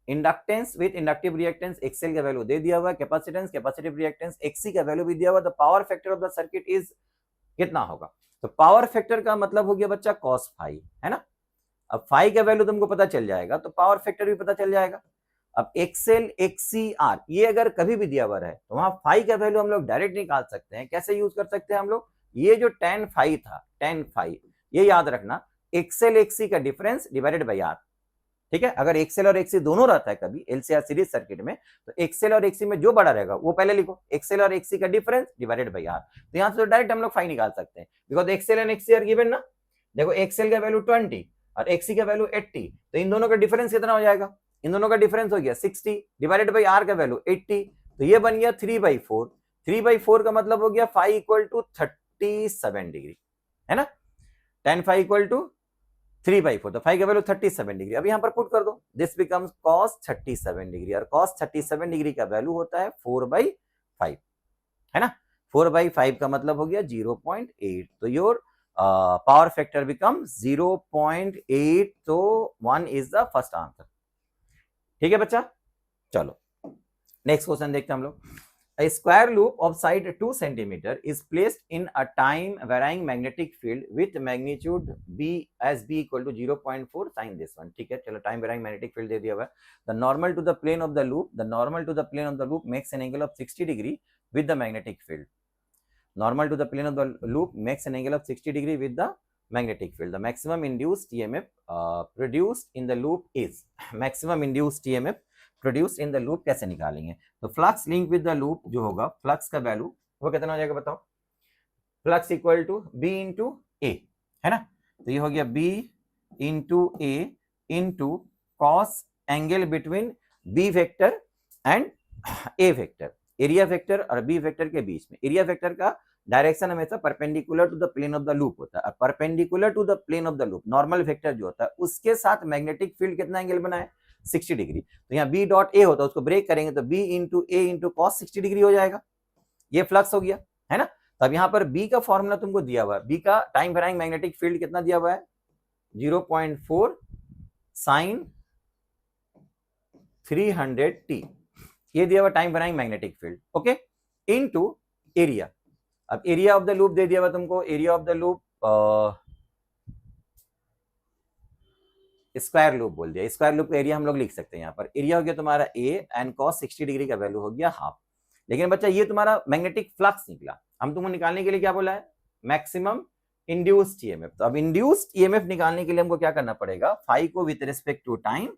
inductance with inductive reactance XL का वैल्यू दे दिया हुआ, कैपेसिटेंस कैपेसिटिव रिएक्टेंस XC का वैल्यू भी दिया हुआ, the power factor of the circuit is कितना होगा। तो पावर फैक्टर का मतलब हो गया बच्चा cos फाई, है ना। अब फाई का वैल्यू तुमको पता चल जाएगा तो पावर फैक्टर भी पता चल जाएगा। अब एक्सएल एक्सीआर ये अगर कभी भी दिया हुआ है तो वहां फाई का वैल्यू हम लोग डायरेक्ट निकाल सकते हैं। कैसे यूज कर सकते हैं हम लोग, ये जो tan फाई था, tan फाई, ये याद रखना, एक्सएल एक्सी का डिफरेंस डिवाइडेड बाई आर, ठीक है। अगर एक्सएल और एक्सी दोनों रहता है कभी एलसीआर सीरीज सर्किट में, तो एक्सएल और एक्सी में जो बड़ा रहेगा वो पहले लिखो, एक्सएल और एक्सी का डिफरेंस डिवाइडेड बाई आर। तो यहां से तो डायरेक्ट हम लोग फाई निकाल सकते हैं, because XL and XC are given ना। देखो एक्सएल का वैल्यू 20 और एक्सी का वैल्यू 80, तो इन दोनों का डिफरेंस कितना हो जाएगा, इन दोनों का डिफरेंस हो गया 60 डिवाइडेड बाई आर का वैल्यू 80, तो ये बन गया 3/4। 3/4 का मतलब हो गया फाई इक्वल टू 37 डिग्री, है ना। tan फाई इक्वल टू 3/4, तो फाई का वैल्यू 37 डिग्री। अब यहां पर पुट कर दो, दिस बिकम्स cos 37 डिग्री, और cos 37 डिग्री का वैल्यू होता है 4/5, है ना। 4/5 का मतलब हो गया 0.8, तो योर पावर फैक्टर बिकम 0.8, तो 1 इज द फर्स्ट आंसर। ठीक है बच्चा, चलो नेक्स्ट क्वेश्चन देखते हैं हम लोग। A square loop of side 2 centimeter is placed in a time varying magnetic field with magnitude b as b equal to 0.4 sin this one, ठीक है। चलो टाइम varying magnetic field दे दिया हुआ है। The normal to the plane of the loop, the normal to the plane of the loop makes an angle of 60 degree with the magnetic field. Normal to the plane of the loop makes an angle of 60 degree with the magnetic field. The maximum induced EMF produced in the loop is, maximum induced EMF produce in the loop कैसे निकालेंगे। तो flux link with the loop जो होगा, flux का value वो कितना हो जाएगा बताओ, flux equal to B into A, है ना। तो ये हो गया B into A into cos angle between B vector and A vector, area vector और बी वेक्टर के बीच में। एरिया वेक्टर का डायरेक्शन हमेशा perpendicular to the plane of the loop होता है, perpendicular to the plane of the loop normal vector जो होता है उसके साथ मैग्नेटिक फील्ड कितना एंगल बनाए, 60 डिग्री। तो यहाँ बी डॉट ए होता है, उसको ब्रेक करेंगे तो B into A into cos 60 degree हो जाएगा, ये फ्लक्स हो गया, है ना। तो अब यहाँ पर बी का फॉर्मूला तुमको दिया हुआ है, बी का टाइम वेराइंग मैग्नेटिक फील्ड कितना दिया हुआ है, 0.4 साइन 300t, ये दिया हुआ time varying magnetic field, okay, into area. अब एरिया ऑफ द लूप दे दिया हुआ तुमको, area of the loop square loop बोल दिया, स्क्वायर लूप का एरिया हम लोग लिख सकते हैं। यहाँ पर एरिया हो गया तुम्हारा ए एंड cos 60 डिग्री का वैल्यू हो गया हाफ। लेकिन बच्चा ये तुम्हारा मैग्नेटिक फ्लक्स निकला, हम तुमको निकालने के लिए क्या बोला है, मैक्सिमम इंड्यूस्ड ईएमएफ। तो अब इंड्यूस्ड ईएमएफ निकालने के लिए हमको क्या करना पड़ेगा, फाई को with respect to time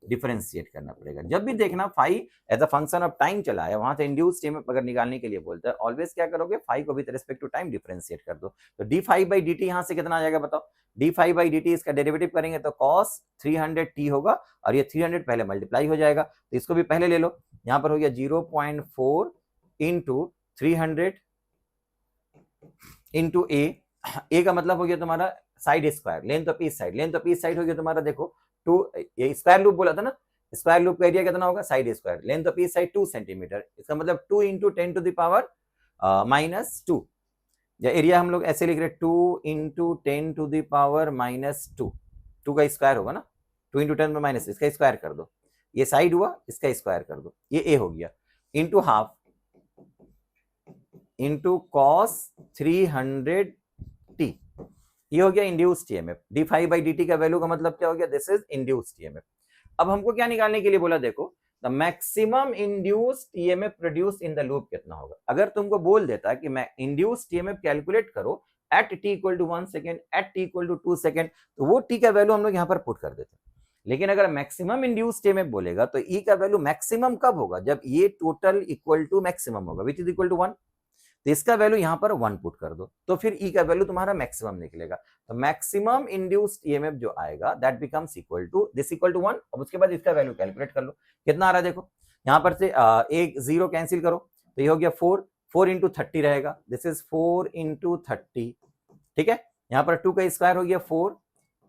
differentiate करना पड़ेगा। जब भी देखना phi as a function of time चला है, वहां से इंड्यूस्ड ईएमएफ अगर निकालने के लिए बोलते हैं, ऑलवेज क्या करोगे, फाई को with respect to time differentiate कर दो। तो d phi by D t यहाँ से कितना आ जाएगा बताओ, d phi by D t इसका डेरिवेटिव करेंगे तो cos 300t होगा, और ये 300 पहले मल्टीप्लाई हो जाएगा, तो इसको भी पहले ले लो। यहाँ पर हो गया 0.4 इंटू 300 इंटू ए का मतलब हो गया तुम्हारा side square, length of each side, length of each side हो गया तुम्हारा, देखो 2, ये स्क्वायर लूप बोला था ना, स्क्वायर लूप का एरिया कितना होगा, side square, length of each side 2 centimetre, इसका मतलब 2 इंटू 10 टू द पावर -2, या एरिया हम लोग ऐसे लिख रहे हैं 2 इंटू 10 टू द पावर -2, 2 का स्क्वायर होगा ना, 2 इंटू 10 में माइनस, इसका स्क्वायर कर दो, ये साइड हुआ, इसका स्क्वायर कर दो, ये ए हो गया, into half into cos 300t, ये हो गया induced EMF. D phi by D t का वैल्यू का मतलब क्या हो गया, दिस इज इंड्यूस्ड ईएमएफ। अब हमको क्या निकालने के लिए बोला, देखो the maximum induced EMF produced in the loop कितना होगा। अगर तुमको बोल देता कि मैं इंड्यूस्ड ईएमएफ कैलकुलेट करो at t equal to 1 second, at t equal to 2 second, तो वो t का वैल्यू हम लोग यहाँ पर पुट कर देते। लेकिन अगर मैक्सिमम इंड्यूस्ड ईएमएफ बोलेगा तो e का वैल्यू मैक्सिमम कब होगा, जब ये टोटल इक्वल टू मैक्सिमम होगा, विच इज इक्वल टू 1, तो इसका वैल्यू यहाँ पर 1 पुट कर दो, तो फिर ई का वैल्यू तुम्हारा मैक्सिमम निकलेगा। तो मैक्सिमम इंड्यूस्ड ईएमएफ जो आएगा that becomes equal to this equal to 1। अब उसके बाद इसका वैल्यू कैलकुलेट कर लो, कितना आ रहा है देखो, यहाँ पर से एक जीरो कैंसिल करो, तो ये हो गया 4 इंटू 30 रहेगा, दिस इज 4 इंटू 30, ठीक है। यहाँ पर 2 का स्क्वायर हो गया 4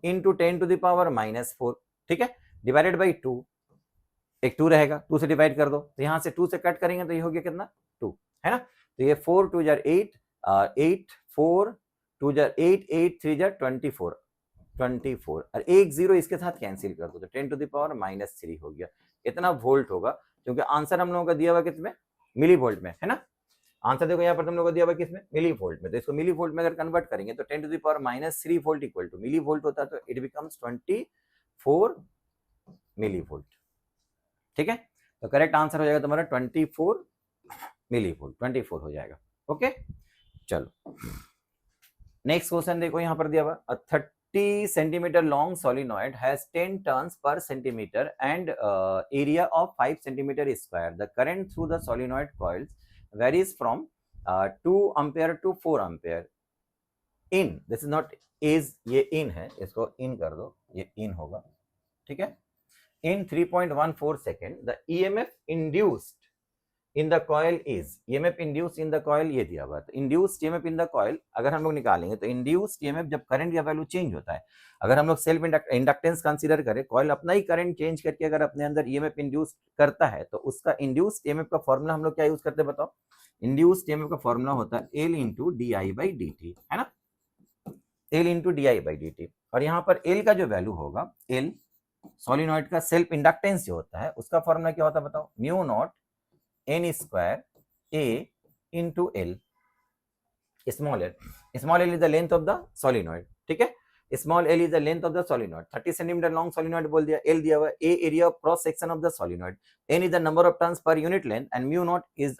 इंटू 10 टू द पावर -4, ठीक है, डिवाइडेड बाई 2, एक 2 रहेगा, 2 से डिवाइड कर दो, तो यहाँ से 2 से कट करेंगे तो ये हो गया कितना 2, है ना। तो ये 4 2 जार 8, 8 4 2 जार 8, 8 3 जार 24, 24 और एक जीरो इसके साथ कैंसिल कर दो, तो 10 टू द पावर -3 हो गया। इतना वोल्ट होगा, क्योंकि आंसर हम लोगों का दिया हुआ किसमें, मिली वोल्ट में, है ना। आंसर देखो यहाँ पर तुम लोग को दिया हुआ किसमें, मिली वोल्ट में, तो इसको मिली वोल्ट में अगर कन्वर्ट करेंगे तो 10 to the power -3 volt equal to milli volt होता है, तो इट बिकम्स 24 मिली वोल्ट। ठीक है, तो करेक्ट आंसर हो जाएगा तुम्हारा 24 मिली वोल्ट, 24 हो जाएगा। ओके, चलो नेक्स्ट क्वेश्चन देखो यहाँ पर दिया हुआ, 30 centimeter long solenoid has 10 turns per centimeter and area of 5 centimeter square. The current through the solenoid coils varies from 2 ampere to 4 ampere. In, this is not is, ये in है, इसको in कर दो, ये in होगा, ठीक है। In 3.14 second, the EMF induced in the coil is, EMF induced in the coil ये दिया हुआ है, तो induced EMF in the coil अगर हम लोग निकालेंगे तो induced EMF जब करंट का वैल्यू चेंज होता है, अगर हम लोग सेल्फ इंडक्टेंस कंसीडर करें, कॉइल अपना ही करंट चेंज करके अगर अपने अंदर EMF इंड्यूस करता है, तो उसका इंड्यूस्ड EMF का फॉर्मूला हम लोग क्या यूज करते हैं बताओ, इंड्यूस्ड EMF का फॉर्मूला होता है L इंटू di/dt, है ना, L इंटू di/dt। और यहाँ पर L का जो वैल्यू होगा, L सोलिनॉइड का सेल्फ इंडक्टेंस जो होता है उसका फॉर्मूला क्या होता है बताओ, mu not n square a into L, small l is the length of the solenoid, ठीक है, small l is the length of the solenoid, 30 centimeter long solenoid बोल दिया, L दिया हुआ, a area of cross section of the solenoid, n is the number of turns per unit length and mu naught is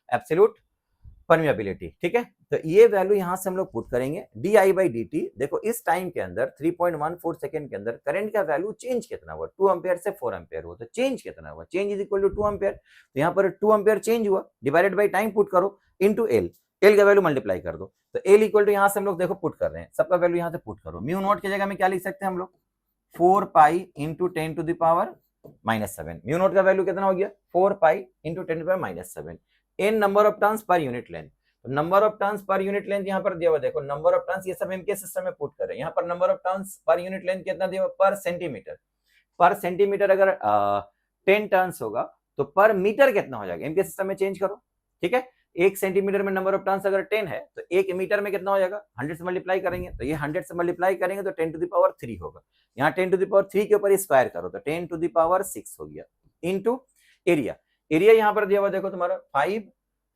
absolute permeability, ठीक है। तो ये value यहां से हम लोग पुट करेंगे di/dt। देखो इस टाइम के अंदर 3.14 सेकंड के अंदर करंट का वैल्यू चेंज कितना हुआ, 2 एम्पियर से 4 एम्पियर हुआ, तो चेंज कितना हुआ, change is equal to 2 ampere, तो यहाँ पर 2 एम्पियर चेंज हुआ, डिवाइडेड बाय टाइम पुट करो इनटू L, L का वैल्यू मल्टीप्लाई कर दो, तो L इक्वल टू यहाँ से हम लोग देखो पुट कर रहे हैं, सबका वैल्यू यहाँ से पुट करो, म्यू नॉट की जगह में क्या लिख सकते हैं हम लोग, 4 pi into 10 to the power -7, mu naught का वैल्यू कितना हो गया, 4 pi into 10 to the power -7, n number of turns per unit length, number of turns per unit length यहाँ पर दिया हुआ, देखो नंबर ऑफ टर्न्स ये सब इनके सिस्टम में पुट करें, यहाँ पर number of turns per unit length कितना दिया हुआ, पर सेंटीमीटर अगर 10 टर्न्स होगा तो पर मीटर कितना हो जाएगा, इनके सिस्टम में चेंज करो, ठीक है। 1 सेंटीमीटर में नंबर ऑफ टर्न्स अगर 10 है तो 1 मीटर में कितना हो जाएगा, 100 से मल्टीप्लाई करेंगे, तो ये 100 से मल्टीप्लाई करेंगे तो 10 to the power 3 होगा, यहाँ 10 to the power 3 के ऊपर स्क्वायर करो तो 10 to the power 6 हो गया, इनटू एरिया, एरिया यहाँ पर दिया हुआ देखो तुम्हारा 5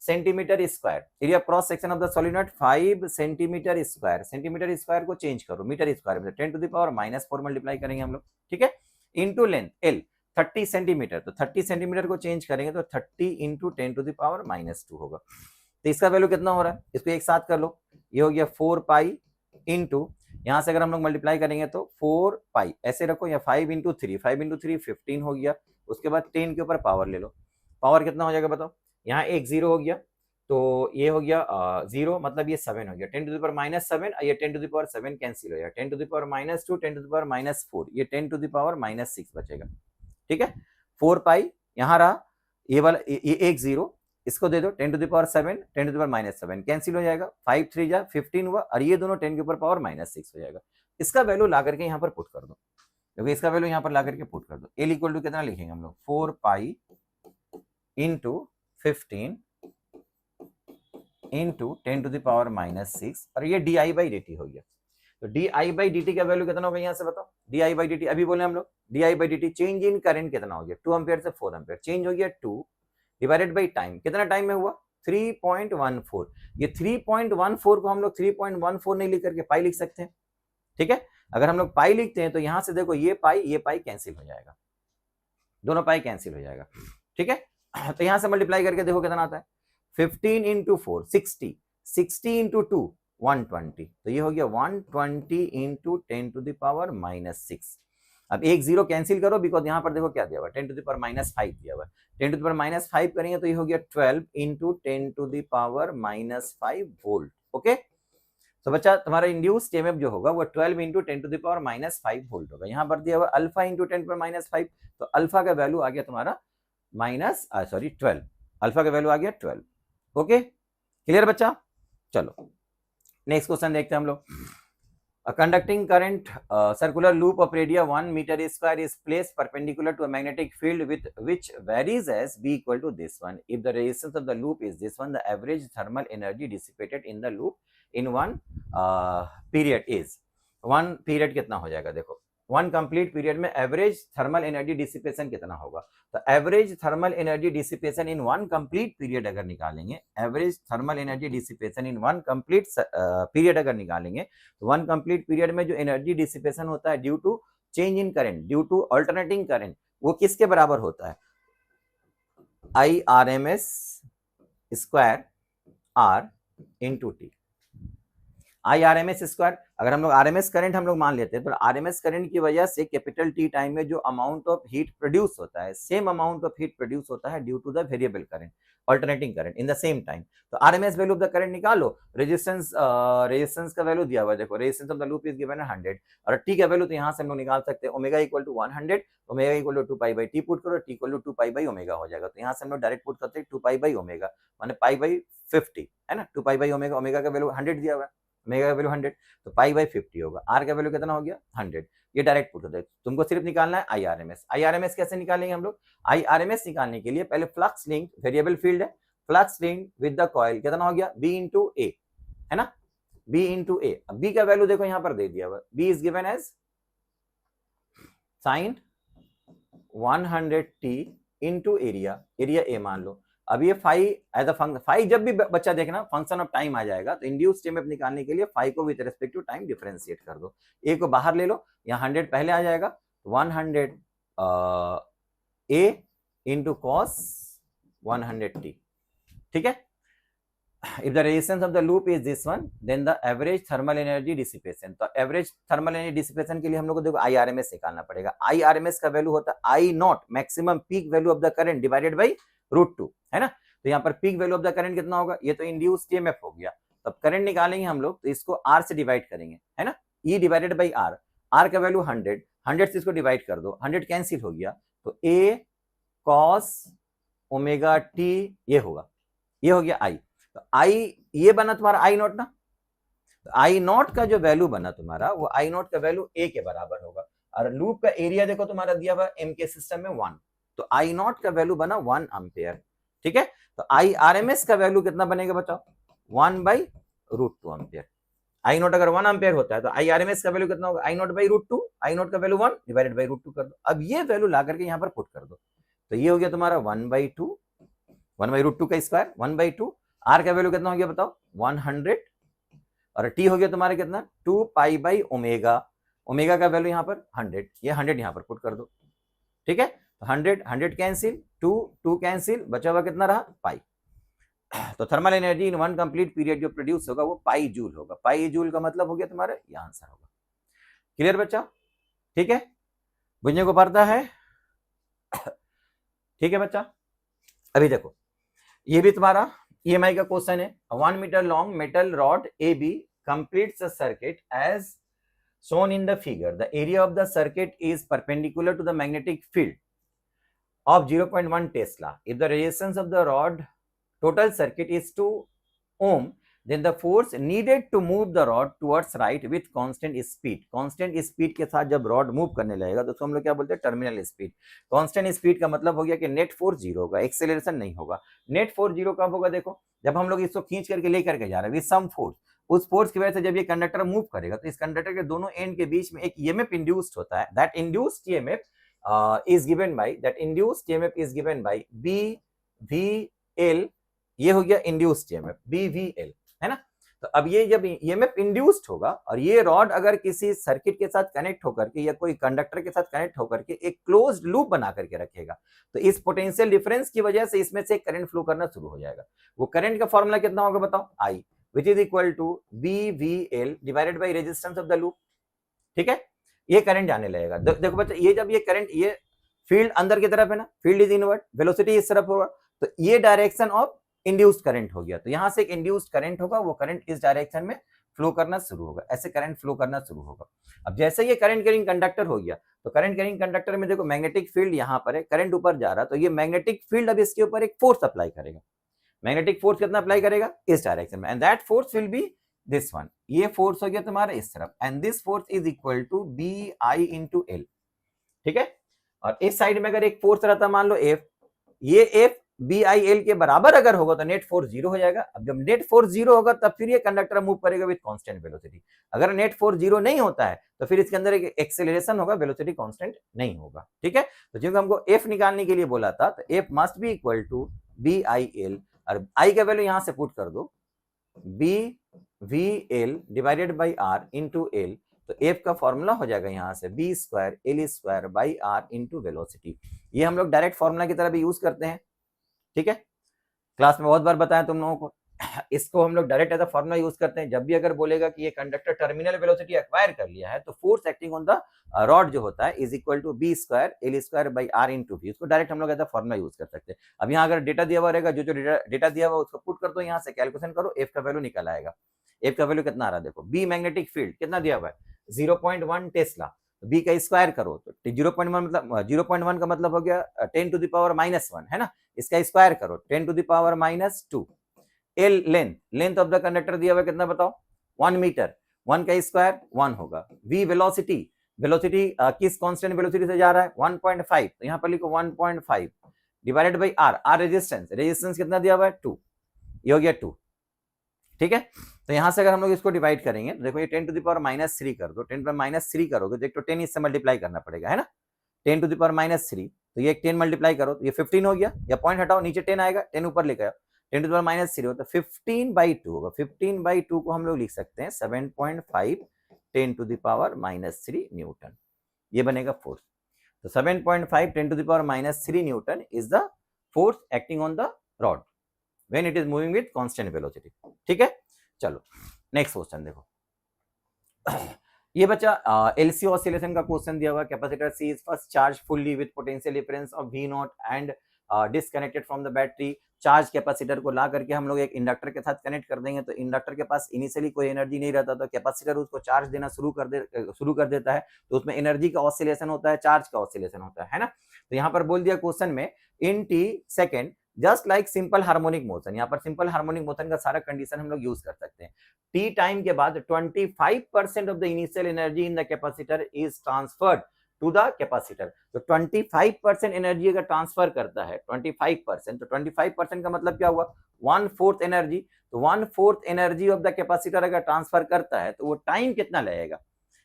centimetre square, area cross section of the solenoid 5 centimetre square, centimetre square को चेंज करो मीटर स्क्वायर में, 10 to the power -4 मल्टीप्लाई करेंगे हम लोग, ठीक है, इनटू लेंथ L 30 सेंटीमीटर, तो 30 सेंटीमीटर को चेंज करेंगे तो 30 इंटू 10 to the power -2 होगा, तो इसका वैल्यू कितना हो रहा है, इसको एक साथ कर लो, ये हो गया 4 पाई इंटू, यहाँ से अगर हम लोग मल्टीप्लाई करेंगे तो 4 पाई ऐसे रखो, या 5 इंटू 3, 5 इंटू 3 15 हो गया, उसके बाद 10 के ऊपर पावर ले लो, पावर कितना हो जाएगा बताओ, यहाँ एक 0 हो गया, तो ये हो गया 0, मतलब ये 7 हो गया, 10 to the power -7, ये 10 to the power 7 कैंसिल हो जाएगा, 10 to the power -2, 10 to the power -4, ये 10 to the power -6 बचेगा, ठीक है, 4 पाई यहाँ रहा, ये वाला ये एक 0, इसको दे दो 10 to the power 7, 10 to the power -7 cancel हो जाएगा, 5 3 जा 15 हुआ, और ये दोनों 10 के ऊपर पावर -6 हो जाएगा, इसका वैल्यू ला करके यहाँ पर पुट कर दो, क्योंकि इसका वैल्यू यहाँ पर ला करके पुट कर दो, L इक्वल टू कितना लिखेंगे हम लोग, 4 pi into 15 into 10 to the power -6, और ये di/dt हो गया, तो di/dt का वैल्यू कितना होगा यहाँ से बताओ, di/dt अभी बोले हम लोग, di/dt चेंज इन करंट कितना हो गया, 2 एम्पियर से 4 एम्पियर चेंज हो गया, 2 डिवाइडेड बाई टाइम, कितना टाइम में हुआ 3.14, ये 3.14 को हम लोग 3.14 नहीं लिख करके पाई लिख सकते हैं, ठीक है, अगर हम लोग पाई लिखते हैं तो यहाँ से देखो ये पाई कैंसिल हो जाएगा, दोनों पाई कैंसिल हो जाएगा, ठीक है, तो यहाँ से मल्टीप्लाई करके देखो कितना आता है, 15 इंटू 4 60, 60 इंटू 2 120, तो ये हो गया 120 इंटू 10 to the power -6, अब एक 0 कैंसिल करो, बिकॉज यहाँ पर देखो क्या दिया हुआ, 10 to the power -5 दिया हुआ, 10 to the power -5 करेंगे तो ये हो गया 12 into 10 to the power -5 volt, okay. तो बच्चा तुम्हारा इंड्यूस्ड EMF जो होगा वो 12 into 10 to the power -5 volt होगा, यहाँ पर दिया हुआ alpha into 10 to the power -5, तो अल्फा का वैल्यू आ गया तुम्हारा 12, अल्फा का वैल्यू आ गया 12, ओके, क्लियर बच्चा। चलो नेक्स्ट क्वेश्चन देखते हैं हम लोग, A conducting current circular loop of radius 1 meter square is placed perpendicular to a magnetic field with which varies as B equal to this one. If the resistance of the loop is this one, the average thermal energy dissipated in the loop in one period is, one period कितना हो जाएगा देखो, one complete period में average thermal energy dissipation कितना होगा। तो average thermal energy dissipation in one complete period अगर निकालेंगे, average thermal energy dissipation in one complete period अगर निकालेंगे, तो वन कंप्लीट पीरियड में जो एनर्जी डिसिपेशन होता है due to change in current, due to alternating current, वो किसके बराबर होता है, I R M S square R into T. I R M S square, अगर हम लोग आर एम एस करंट हम लोग मान लेते हैं, तो आर एम एस करंट की वजह से कैपिटल टी टाइम में जो अमाउंट ऑफ हीट प्रोड्यूस होता है, same amount of heat produce होता है due to the variable current, alternating current in the same time. तो R M S value of the current निकालो, रेजिस्टेंस का value दिया हुआ है, देखो resistance of the loop is given है 100 और टी का वैल्यू तो यहाँ से हम लोग निकाल सकते हैं, omega equal to 100, omega equal to 2 pi by T put करो, T equal to 2 pi by omega हो जाएगा। तो यहाँ से हम लोग डायरेक्ट पुट करते हैं 2 पाई बाई ओमेगा माने पाई बाई 50 है ना, 2 पाई बाई ओमेगा, ओमेगा का वैल्यू 100 दिया हुआ है, ओमेगा का वैल्यू 100, तो पाई बाई 50 होगा। आर का वैल्यू कितना हो गया 100, ये डायरेक्ट पुट करते, तुमको सिर्फ निकालना है आईआरएमएस। आईआरएमएस कैसे निकालेंगे हम लोग, आईआरएमएस निकालने के लिए पहले फ्लक्स लिंक, वेरिएबल फील्ड है, flux link with the coil कितना हो गया बी इंटू ए, है ना, बी इंटू ए। अब बी का वैल्यू देखो यहाँ पर दे दिया हुआ, B is given as sine 100t into area, area A मान लो। अब ये phi as a function, phi जब भी बच्चा देखना फंक्शन ऑफ टाइम आ जाएगा, तो इंड्यूस्ड ईएमएफ निकालने के लिए फाई को with respect to time differentiate कर दो, ए को बाहर ले लो, यहाँ 100 पहले आ जाएगा, 100 ए इंटू कॉस 100t, ठीक है। If the resistance of the loop is this one, then the average thermal energy dissipation, तो average thermal energy dissipation के लिए हम लोग को देखो IRMS निकालना पड़ेगा। IRMS का वैल्यू होता है I not maximum peak value of the current divided by √2, है ना। तो यहाँ पर peak value of the current कितना होगा, ये तो इंड्यूस्ड ईएमएफ हो गया, तब करंट निकालेंगे हम लोग तो इसको R से डिवाइड करेंगे, है ना, E divided by R, R का वैल्यू 100, 100 से इसको डिवाइड कर दो, 100 कैंसिल हो गया, तो A cos ओमेगा t ये होगा, ये हो गया I। तो आई ये बना तुम्हारा आई नॉट ना, तो आई नॉट का जो वैल्यू बना तुम्हारा वो आई नॉट का वैल्यू ए के बराबर होगा, और लूप का एरिया देखो तुम्हारा दिया हुआ एम के सिस्टम में 1, तो आई नॉट का वैल्यू बना 1 एम्पियर, ठीक है। तो आई आर एम एस का वैल्यू कितना बनेगा बताओ, 1 बाई √2 एम्पियर। आई नॉट अगर 1 एम्पियर होता है तो आई आर एम एस का वैल्यू कितना होगा, आई नॉट बाई √2, आई नॉट का वैल्यू 1 डिवाइडेड बाई √2 कर दो। अब ये वैल्यू ला करके यहाँ पर पुट कर दो, तो ये हो गया तुम्हारा 1/2, 1/√2 का स्क्वायर 1/2, आर का वैल्यू कितना हो गया बताओ 100, और टी हो गया तुम्हारा कितना 2 पाई बाई ओमेगा, ओमेगा का वैल्यू यहाँ पर 100, ये 100 यहाँ पर पुट कर दो, ठीक है। तो 100 कैंसिल, 2 कैंसिल, बचा हुआ कितना रहा पाई। तो thermal energy in one complete period जो प्रोड्यूस होगा वो पाई जूल होगा, पाई जूल का मतलब हो गया तुम्हारा ये आंसर होगा। क्लियर बच्चा, ठीक है, बुझने को पड़ता है, ठीक है बच्चा। अभी देखो ये भी तुम्हारा EMI का क्वेश्चन है, 1 metre long metal rod AB completes the circuit as shown in the figure. The area of the circuit is perpendicular to the magnetic field of 0.1 Tesla. If the resistance of the rod total circuit is 2 ohm, then the force needed to move the rod towards right with constant speed. Constant speed के साथ जब rod move करने लगेगा तो उसको हम लोग क्या बोलते हैं, टर्मिनल स्पीड। कांस्टेंट स्पीड का मतलब हो गया कि नेट फोर्स 0 होगा, एक्सेलरेशन नहीं होगा। नेट फोर्स 0 कब होगा, देखो जब हम लोग इसको खींच करके लेकर के जा रहे हैं विद सम फोर्स, उस फोर्स की वजह से जब ये कंडक्टर मूव करेगा तो इस कंडक्टर के दोनों एंड के बीच में एक ईएमएफ इंड्यूस्ड होता है, that induced EMF is given by, that induced EMF is given by BVL, ये हो गया इंड्यूस्ड ईएमएफ BVL, है ना। तो अब ये जब ईएमएफ इंड्यूस्ड होगा और ये रॉड अगर किसी सर्किट के साथ कनेक्ट होकर के या कोई कंडक्टर के साथ कनेक्ट होकर के एक क्लोज्ड लूप बना करके रखेगा, तो इस पोटेंशियल डिफरेंस की वजह से इसमें से करंट फ्लो करना शुरू हो जाएगा। वो करंट का फॉर्मूला कितना होगा बताओ, I which is equal to BVL divided by resistance of the loop, ठीक है। ये करंट जाने लगेगा, देखो बच्चा ये जब ये करंट, ये फील्ड अंदर की तरफ है ना, फील्ड इज इनवर्ट, वेलोसिटी इस तरफ होगा, तो ये डायरेक्शन ऑफ इंड्यूस्ड करंट हो गया, तो यहां से एक इंड्यूस्ड करंट होगा, वो करंट इस डायरेक्शन में फ्लो करना शुरू होगा, ऐसे करंट फ्लो करना शुरू होगा। अब जैसे ये करंट कैरिंग कंडक्टर हो गया, तो करंट कैरिंग कंडक्टर में देखो मैग्नेटिक फील्ड यहां पर है, करंट ऊपर जा रहा, तो ये मैग्नेटिक फील्ड अब इसके ऊपर एक फोर्स अप्लाई करेगा। मैग्नेटिक फोर्स कितना अप्लाई करेगा, इस डायरेक्शन में, and that force will be this one, ये फोर्स हो गया तुम्हारा इस तरफ, and this force is equal to BI into L, ठीक है। और इस साइड में अगर एक फोर्स रहता मान लो F, ये F बी आई एल के बराबर अगर होगा तो नेट फोर्स 0 हो जाएगा। अब जब नेट फोर्स 0 होगा तब फिर ये कंडक्टर मूव करेगा विद कांस्टेंट वेलोसिटी। अगर नेट फोर्स 0 नहीं होता है तो फिर इसके अंदर एक एक्सेलरेशन होगा, वेलोसिटी कांस्टेंट नहीं होगा। ठीक है, तो क्योंकि हमको एफ निकालने के लिए बोला था तो F must be equal to B I L, और आई का वैल्यू यहां से पुट कर दो, B we L divided by R into L. तो एफ का फॉर्मूला हो जाएगा यहां से B square L square by R into velocity. ये हम लोग डायरेक्ट फॉर्मूला की तरह भी यूज करते हैं। ठीक है, क्लास में बहुत बार बताया तुम लोगों को, इसको हम लोग direct as a formula use करते हैं। जब भी अगर बोलेगा कि ये कंडक्टर टर्मिनल वेलोसिटी एक्वायर कर लिया है तो force acting on the rod जो होता है is equal to B square L square by R into V. उसको डायरेक्ट हम लोग एज अ फॉर्मूला यूज कर सकते हैं। अब यहाँ अगर डेटा दिया हुआ रहेगा, जो डेटा दिया हुआ उसको पुट कर दो, यहाँ से कैलकुलेशन करो, एफ का वैल्यू निकल आएगा। एफ का वैल्यू कितना आ रहा है देखो, बी मैग्नेटिक फील्ड कितना दिया हुआ है 0.1 टेस्ला, बी का स्क्वायर करो तो 0.1 मतलब 0.1 का मतलब हो गया 10 टू द पावर -1 है ना, इसका स्क्वायर करो 10 to the power -2। L length of the conductor दिया हुआ कितना बताओ 1 मीटर, 1 का स्क्वायर 1 होगा। वी वेलोसिटी किस कांस्टेंट वेलोसिटी से जा रहा है 1.5, तो यहाँ पर लिखो 1.5 divided by R, R resistance कितना दिया हुआ है 2, ये हो गया 2। ठीक है, तो यहां से अगर हम लोग इसको डिवाइड करेंगे तो देखो ये 10 टू द पावर -3 कर दो, 10 पर -3 करोगे तो एक तो 10 इससे मल्टीप्लाई करना पड़ेगा है ना, 10 टू द पावर -3, तो ये 10 मल्टीप्लाई करो तो ये 15 हो गया, या पॉइंट हटाओ नीचे 10 आएगा, 10 ऊपर लेकर आओ, 10 टू द पावर -3 हो तो 15/2 होगा। 15/2 को हम लोग लिख सकते हैं 7.5 10 टू द पावर -3 न्यूटन, ये बनेगा फोर्स। तो 7.5 10 to the power -3 newton is the force acting on the rod when it is moving with constant velocity। ठीक है, चलो नेक्स्ट क्वेश्चन देखो। ये बच्चा एलसी ऑसिलेशन का क्वेश्चन दिया हुआ, capacitor C is first charge fully with potential difference of V naught and disconnected from the battery. Charge capacitor को ला करके हम लोग एक इंडक्टर के साथ कनेक्ट कर देंगे, तो इंडक्टर के पास इनिशियली कोई एनर्जी नहीं रहता, तो कैपेसिटर उसको चार्ज देना शुरू कर देता है, तो उसमें एनर्जी का ऑसिलेशन होता है, चार्ज का ऑसिलेशन होता है ना। तो यहाँ पर बोल दिया क्वेश्चन में in T second just like simple harmonic motion, यहाँ पर सिंपल हार्मोनिक मोशन का सारा कंडीशन हम लोग यूज कर सकते हैं। टी टाइम के बाद 25% of the initial energy in the capacitor is transferred to the capacitor. तो 25% एनर्जी अगर ट्रांसफर करता है 25%, तो 25% का मतलब क्या हुआ 1/4 एनर्जी। तो 1/4 एनर्जी ऑफ द कैपेसिटर अगर ट्रांसफर करता है तो वो टाइम कितना लगेगा।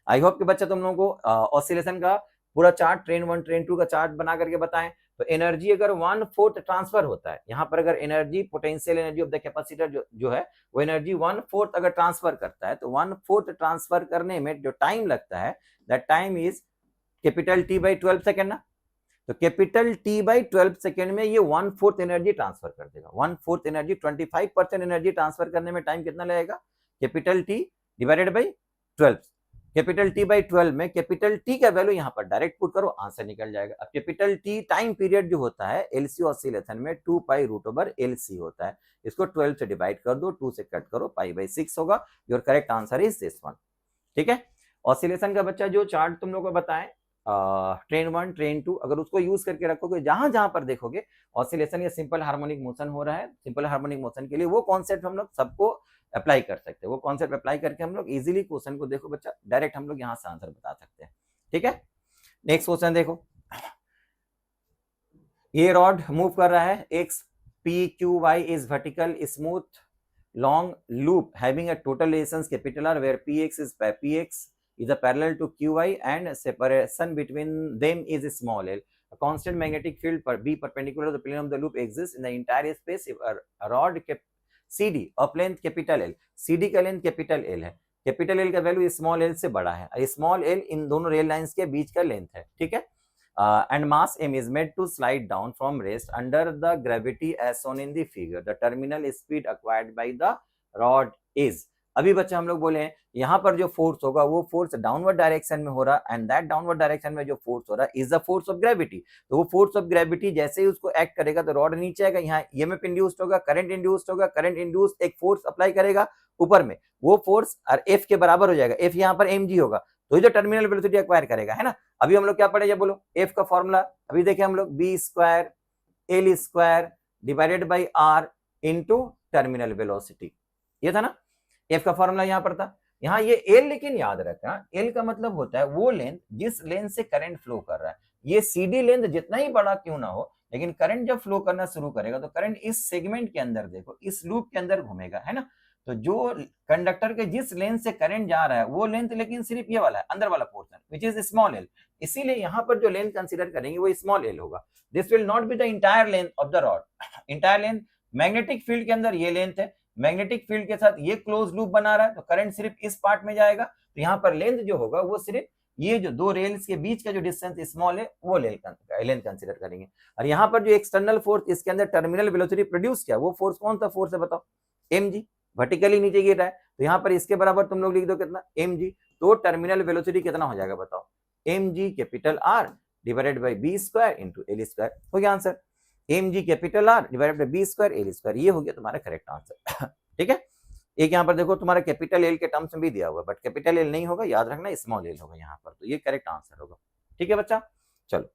आई होप कि बच्चा तुम लोगों को ऑसिलेशन का पूरा चार्ट ट्रेन 1 ट्रेन 2 का चार्ट बना करके बताएं। तो एनर्जी अगर 1/4 ट्रांसफर होता है, यहाँ पर अगर energy potential energy of the capacitor जो है वो एनर्जी 1/4 अगर ट्रांसफर करता है, तो 1/4 ट्रांसफर करने में जो टाइम लगता है that time is capital T/12 second ना। तो कैपिटल T/12 सेकेंड में ये 1/4 एनर्जी ट्रांसफर कर देगा। 1/4 एनर्जी 25% एनर्जी ट्रांसफर करने में टाइम कितना लगेगा, capital T divided by 12। Capital T/12 में कैपिटल T का वैल्यू यहाँ पर डायरेक्ट पुट करो, आंसर निकल जाएगा। अब कैपिटल T टाइम पीरियड जो होता है एलसी ऑसिलेशन में 2π√LC होता है, इसको 12 से डिवाइड कर दो, 2 से कट करो, π/6 होगा। Your correct answer is this one. ठीक है, ऑसिलेशन का बच्चा जो चार्ट तुम लोग को बताएं ट्रेन 1 ट्रेन 2, अगर उसको यूज करके रखोगे, जहां जहां पर देखोगे ऑसिलेशन या सिंपल हार्मोनिक मोशन हो रहा है, सिंपल हार्मोनिक मोशन के लिए वो कॉन्सेप्ट हम लोग सबको अप्लाई कर सकते हैं। वो कॉन्सेप्ट अप्लाई करके हम लोग इजीली क्वेश्चन को देखो बच्चा डायरेक्ट हम लोग यहाँ से आंसर बता सकते हैं। ठीक है, नेक्स्ट क्वेश्चन देखो। ये रॉड मूव कर रहा है, X P Q Y is vertical smooth long loop having a total resistance capital R where px is a parallel to qy and separation between them is small l. A constant magnetic field per b perpendicular to the plane of the loop exists in the entire space if a rod CD of length capital L, CD का length capital L है, capital L का value small l से बड़ा है, small l इन दोनों rail lines के बीच का length है। ठीक है, and mass m is made to slide down from rest under the gravity as shown in the figure. The terminal speed acquired by the rod is, अभी बच्चा हम लोग बोले हैं यहाँ पर जो फोर्स होगा वो फोर्स डाउनवर्ड डायरेक्शन में हो रहा, एंड दैट डाउनवर्ड डायरेक्शन में जो फोर्स हो रहा is the force of gravity. तो वो फोर्स ऑफ ग्रेविटी जैसे ही उसको एक्ट करेगा तो रॉड नीचे आएगा, यहाँ ईएमएफ इंड्यूस्ड होगा, करंट इंड्यूस्ड होगा, करंट इंड्यूस्ड एक फोर्स अप्लाई करेगा ऊपर में, वो फोर्स और एफ के बराबर हो जाएगा, एफ यहाँ पर mg होगा, तो ये जो टर्मिनल वेलोसिटी एक्वायर करेगा है ना। अभी हम लोग क्या पढ़े, जब बोलो एफ का फॉर्मूला, अभी देखे हम लोग B square L square divided by R into terminal velocity, ये था ना। एफ का फॉर्मूला यहाँ पर था, यहाँ ये एल, लेकिन याद रखना एल का मतलब होता है वो लेंथ जिस लेंथ से करंट फ्लो कर रहा है। ये सीडी लेंथ जितना ही बड़ा क्यों ना हो, लेकिन करंट जब फ्लो करना शुरू करेगा तो करंट इस सेगमेंट के अंदर, देखो इस लूप के अंदर घूमेगा, है ना। तो जो कंडक्टर के जिस लेंथ से करंट जा रहा है वो लेंथ लेकिन सिर्फ ये वाला है, अंदर वाला portion, which is small L. इसीलिए यहाँ पर जो लेंथ कंसीडर करेंगे वो स्मॉल एल होगा। This will not be the entire length of the rod. Entire length magnetic field के अंदर ये लेंथ है, मैग्नेटिक फील्ड के साथ ये क्लोज लूप बना रहा है, तो करंट सिर्फ इस पार्ट में जाएगा। तो यहाँ पर लेंथ जो होगा वो सिर्फ ये जो दो रेल्स के बीच का जो डिस्टेंस स्मॉल है वो लेंथ कंसीडर करेंगे। और यहाँ पर जो एक्सटर्नल फोर्स इसके अंदर टर्मिनल वेलोसिटी प्रोड्यूस किया, वो फोर्स कौन सा फोर्स है बताओ, mg, वर्टिकली नीचे गिर रहा है, तो यहाँ पर इसके बराबर तुम लोग लिख दो कितना, mg। तो टर्मिनल वेलोसिटी कितना हो जाएगा बताओ, mg capital R divided by b square into l square. हो गया answer, mg capital R divided by b square l square. ये हो गया तुम्हारा करेक्ट आंसर। ठीक है, एक यहाँ पर देखो तुम्हारा कैपिटल एल के टर्म्स में भी दिया हुआ, बट कैपिटल एल नहीं होगा, याद रखना स्मॉल एल होगा यहाँ पर, तो ये करेक्ट आंसर होगा। ठीक है बच्चा, चलो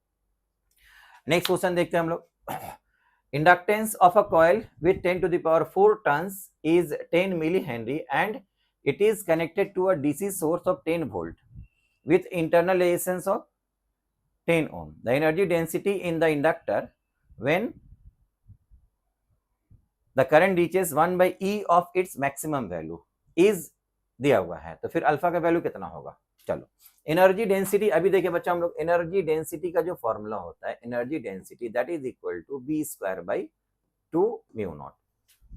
नेक्स्ट क्वेश्चन देखते हैं हम लोग। Inductance of a coil with 10 to the power 4 turns is 10 millihenry and it is connected to a DC source of 10 volt with internal resistance of 10 ohm. The energy density in the inductor when the current reaches 1 by E of its maximum value is दिया हुआ है, तो फिर alpha का value कितना होगा। चलो energy density अभी देखिए बच्चा हम लोग, एनर्जी डेंसिटी का जो फॉर्मूला होता है, energy density that is equal to B square by 2 mu naught,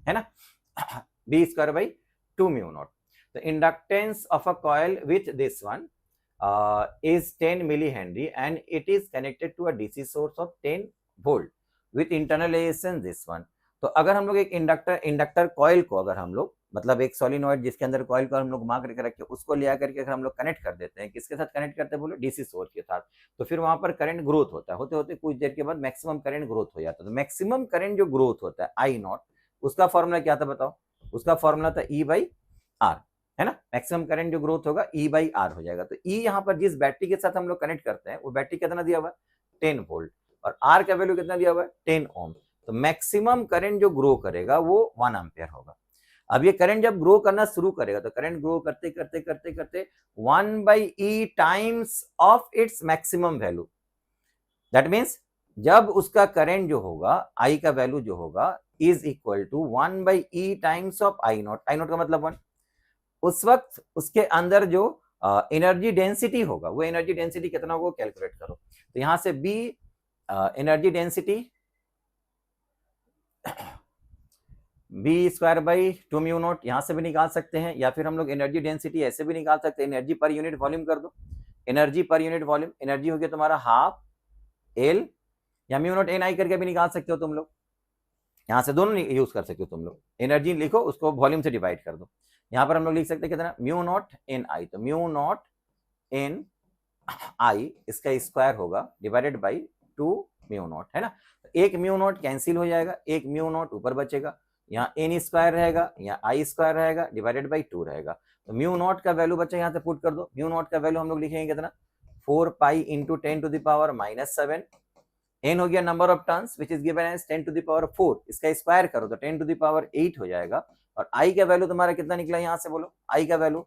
है ना, B square by 2 mu naught. तो inductance of a coil with this one is 10 millihenry and it is connected to a DC source of 10 volt with internal resistance this one। तो अगर हम लोग एक inductor coil को अगर हम लोग, मतलब एक सोलिनॉइड जिसके अंदर कॉइल को हम लोग मार्क करके रखे, उसको ले आकर के अगर हम लोग कनेक्ट कर देते हैं, किसके साथ कनेक्ट करते हैं बोलो, डीसी सोर्स के साथ, तो फिर वहां पर करंट ग्रोथ होता है, होते होते कुछ देर के बाद मैक्सिमम करंट ग्रोथ हो जाता है। तो मैक्सिमम करंट जो ग्रोथ होता है आई नॉट, उसका फॉर्मूला क्या था बताओ, उसका फॉर्मूला था ई बाई आर, है ना, मैक्सिमम करंट जो ग्रोथ होगा ई बाई आर हो जाएगा। तो ई यहाँ पर जिस बैटरी के साथ हम लोग कनेक्ट करते हैं वो बैटरी कितना दिया हुआ है, 10 वोल्ट, और आर का वैल्यू कितना दिया हुआ है, 10 ओम। तो मैक्सिमम करंट जो ग्रो करेगा वो 1 एम्पियर होगा। अब ये करंट जब ग्रो करना शुरू करेगा तो करंट ग्रो करते करते करते करते 1 by E times of its maximum value, that means जब उसका करंट जो होगा आई का वैल्यू जो होगा is equal to 1 by E times of I naught, I naught का मतलब 1, उस वक्त उसके अंदर जो एनर्जी डेंसिटी होगा वो एनर्जी डेंसिटी कितना होगा कैलकुलेट करो। तो यहां से B energy density B square by 2 mu naught, यहां से भी निकाल सकते हैं, या फिर हम लोग एनर्जी डेंसिटी ऐसे भी निकाल सकते हैं, एनर्जी पर यूनिट वॉल्यूम कर दो, energy per unit volume, energy हो गया तुम्हारा हाफ एल, या म्यू नॉट एन आई करके भी निकाल सकते हो तुम लोग, यहां से दोनों यूज कर सकते हो तुम लोग। एनर्जी लिखो उसको वॉल्यूम से डिवाइड कर दो, यहां पर हम लोग लिख सकते हैं कितना, म्यू नॉट एन आई, तो म्यू नॉट एन आई इसका स्क्वायर होगा डिवाइडेड बाई 2 म्यू नॉट, है ना। एक म्यू नॉट कैंसिल हो जाएगा, एक म्यू नॉट ऊपर बचेगा, यहाँ एन स्क्वायर रहेगा, यहाँ आई स्क्वायर रहेगा, डिवाइडेड बाई 2 रहेगा। तो म्यू नॉट का वैल्यू बच्चा यहाँ से पुट कर दो, म्यू नॉट का वैल्यू हम लोग लिखेंगे कितना, 4 pi into 10 to the power -7, N हो गया number of turns which is given as 10 to the power 4, इसका स्क्वायर करो तो 10 टू द पावर 8 हो जाएगा। और आई का वैल्यू तुम्हारा कितना निकला यहाँ से बोलो, आई का वैल्यू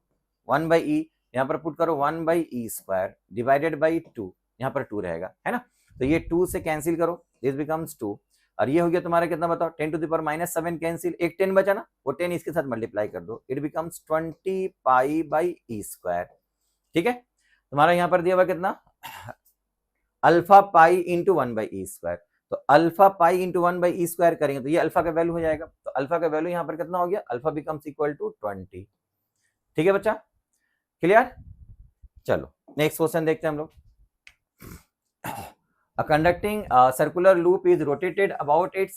1 बाई ई, यहाँ पर पुट करो 1 by e square divided by 2, यहाँ पर 2 रहेगा, है ना। तो ये 2 से कैंसिल करो, दिस बिकम्स 2, और ये हो गया तुम्हारा कितना बताओ, 10 टू द पावर -7 कैंसिल, एक 10 बचा ना, वो 10 इसके साथ मल्टीप्लाई कर दो, it becomes 20 pi by e square. ठीक है, तुम्हारा यहाँ पर दिया हुआ कितना, alpha pi into 1 by e square, तो alpha pi into 1 by e square करेंगे तो ये अल्फा का वैल्यू हो जाएगा, तो अल्फा का वैल्यू यहाँ पर कितना हो गया, अल्फा बिकम्स इक्वल टू 20। ठीक है बच्चा, क्लियर। चलो नेक्स्ट क्वेश्चन देखते हैं हम लोग। A conducting circular loop is rotated about its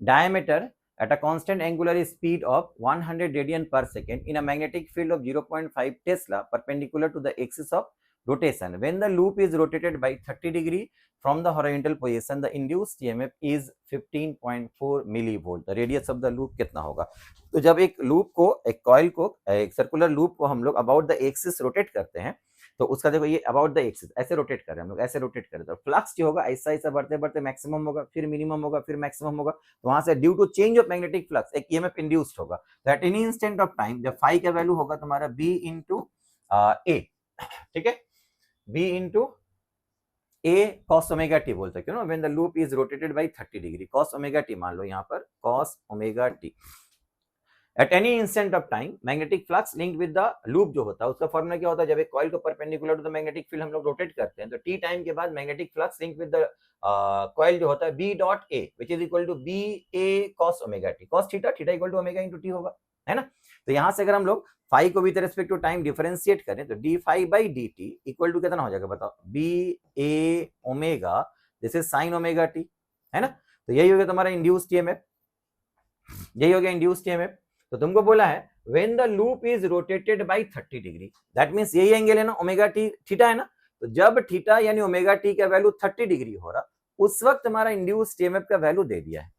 diameter at a constant angular speed of 100 radian per second in a magnetic field of 0.5 Tesla perpendicular to the axis of rotation. When the loop is rotated by 30 degree from the horizontal position, the induced EMF is 15.4 millivolt. The radius of the loop कितना होगा। तो जब एक loop को, एक coil को, एक circular loop को हम लोग अबाउट द एक्सिस रोटेट करते हैं, तो उसका देखो ये अबाउट द एक्सिस ऐसे रोटेट कर रहे हैं हम लोग, ऐसे रोटेट कर रहे हैं, तो फ्लक्स जो होगा ऐसा ऐसा बढ़ते बढ़ते मैक्सिमम होगा, फिर मिनिमम होगा, फिर मैक्सिमम होगा, तो वहां से due to change of magnetic flux एक ईएमएफ इंड्यूस्ड होगा। That in instant of time जब फाई का वैल्यू होगा तुम्हारा बी इंटू ए, ठीक है, B into A cos omega T बोल सकते हो ना, when the loop is rotated by 30 degree, cos omega T मान लो यहाँ पर cos omega T. At any instant of time magnetic flux linked with the loop जो होता है उसका फॉर्मूला क्या होता है, जब एक कॉइल को perpendicular to the magnetic field हम लोग रोटेट करते हैं तो टी टाइम के बाद magnetic flux linked with the coil जो होता है B dot A which is equal to B A cos omega T, cos theta, theta equal to omega into T होगा, है ना। तो यहां से अगर हम लोग फाई को with respect to time differentiate करें तो d phi by D t equal to कितना हो जाएगा बताओ, B A omega, this is sine omega T, है ना। तो यही हो गया तुम्हारा इंड्यूस्ड ईएमएफ, यही हो गया इंड्यूस्ड ईएमएफ। तो तुमको बोला है when the loop is rotated by 30 degree, that means यही एंगल है ना ओमेगा टी, थीटा है ना, तो जब थीटा यानी ओमेगा टी का वैल्यू 30 डिग्री हो रहा उस वक्त हमारा इंड्यूस्ड ईएमएफ का वैल्यू दे दिया है।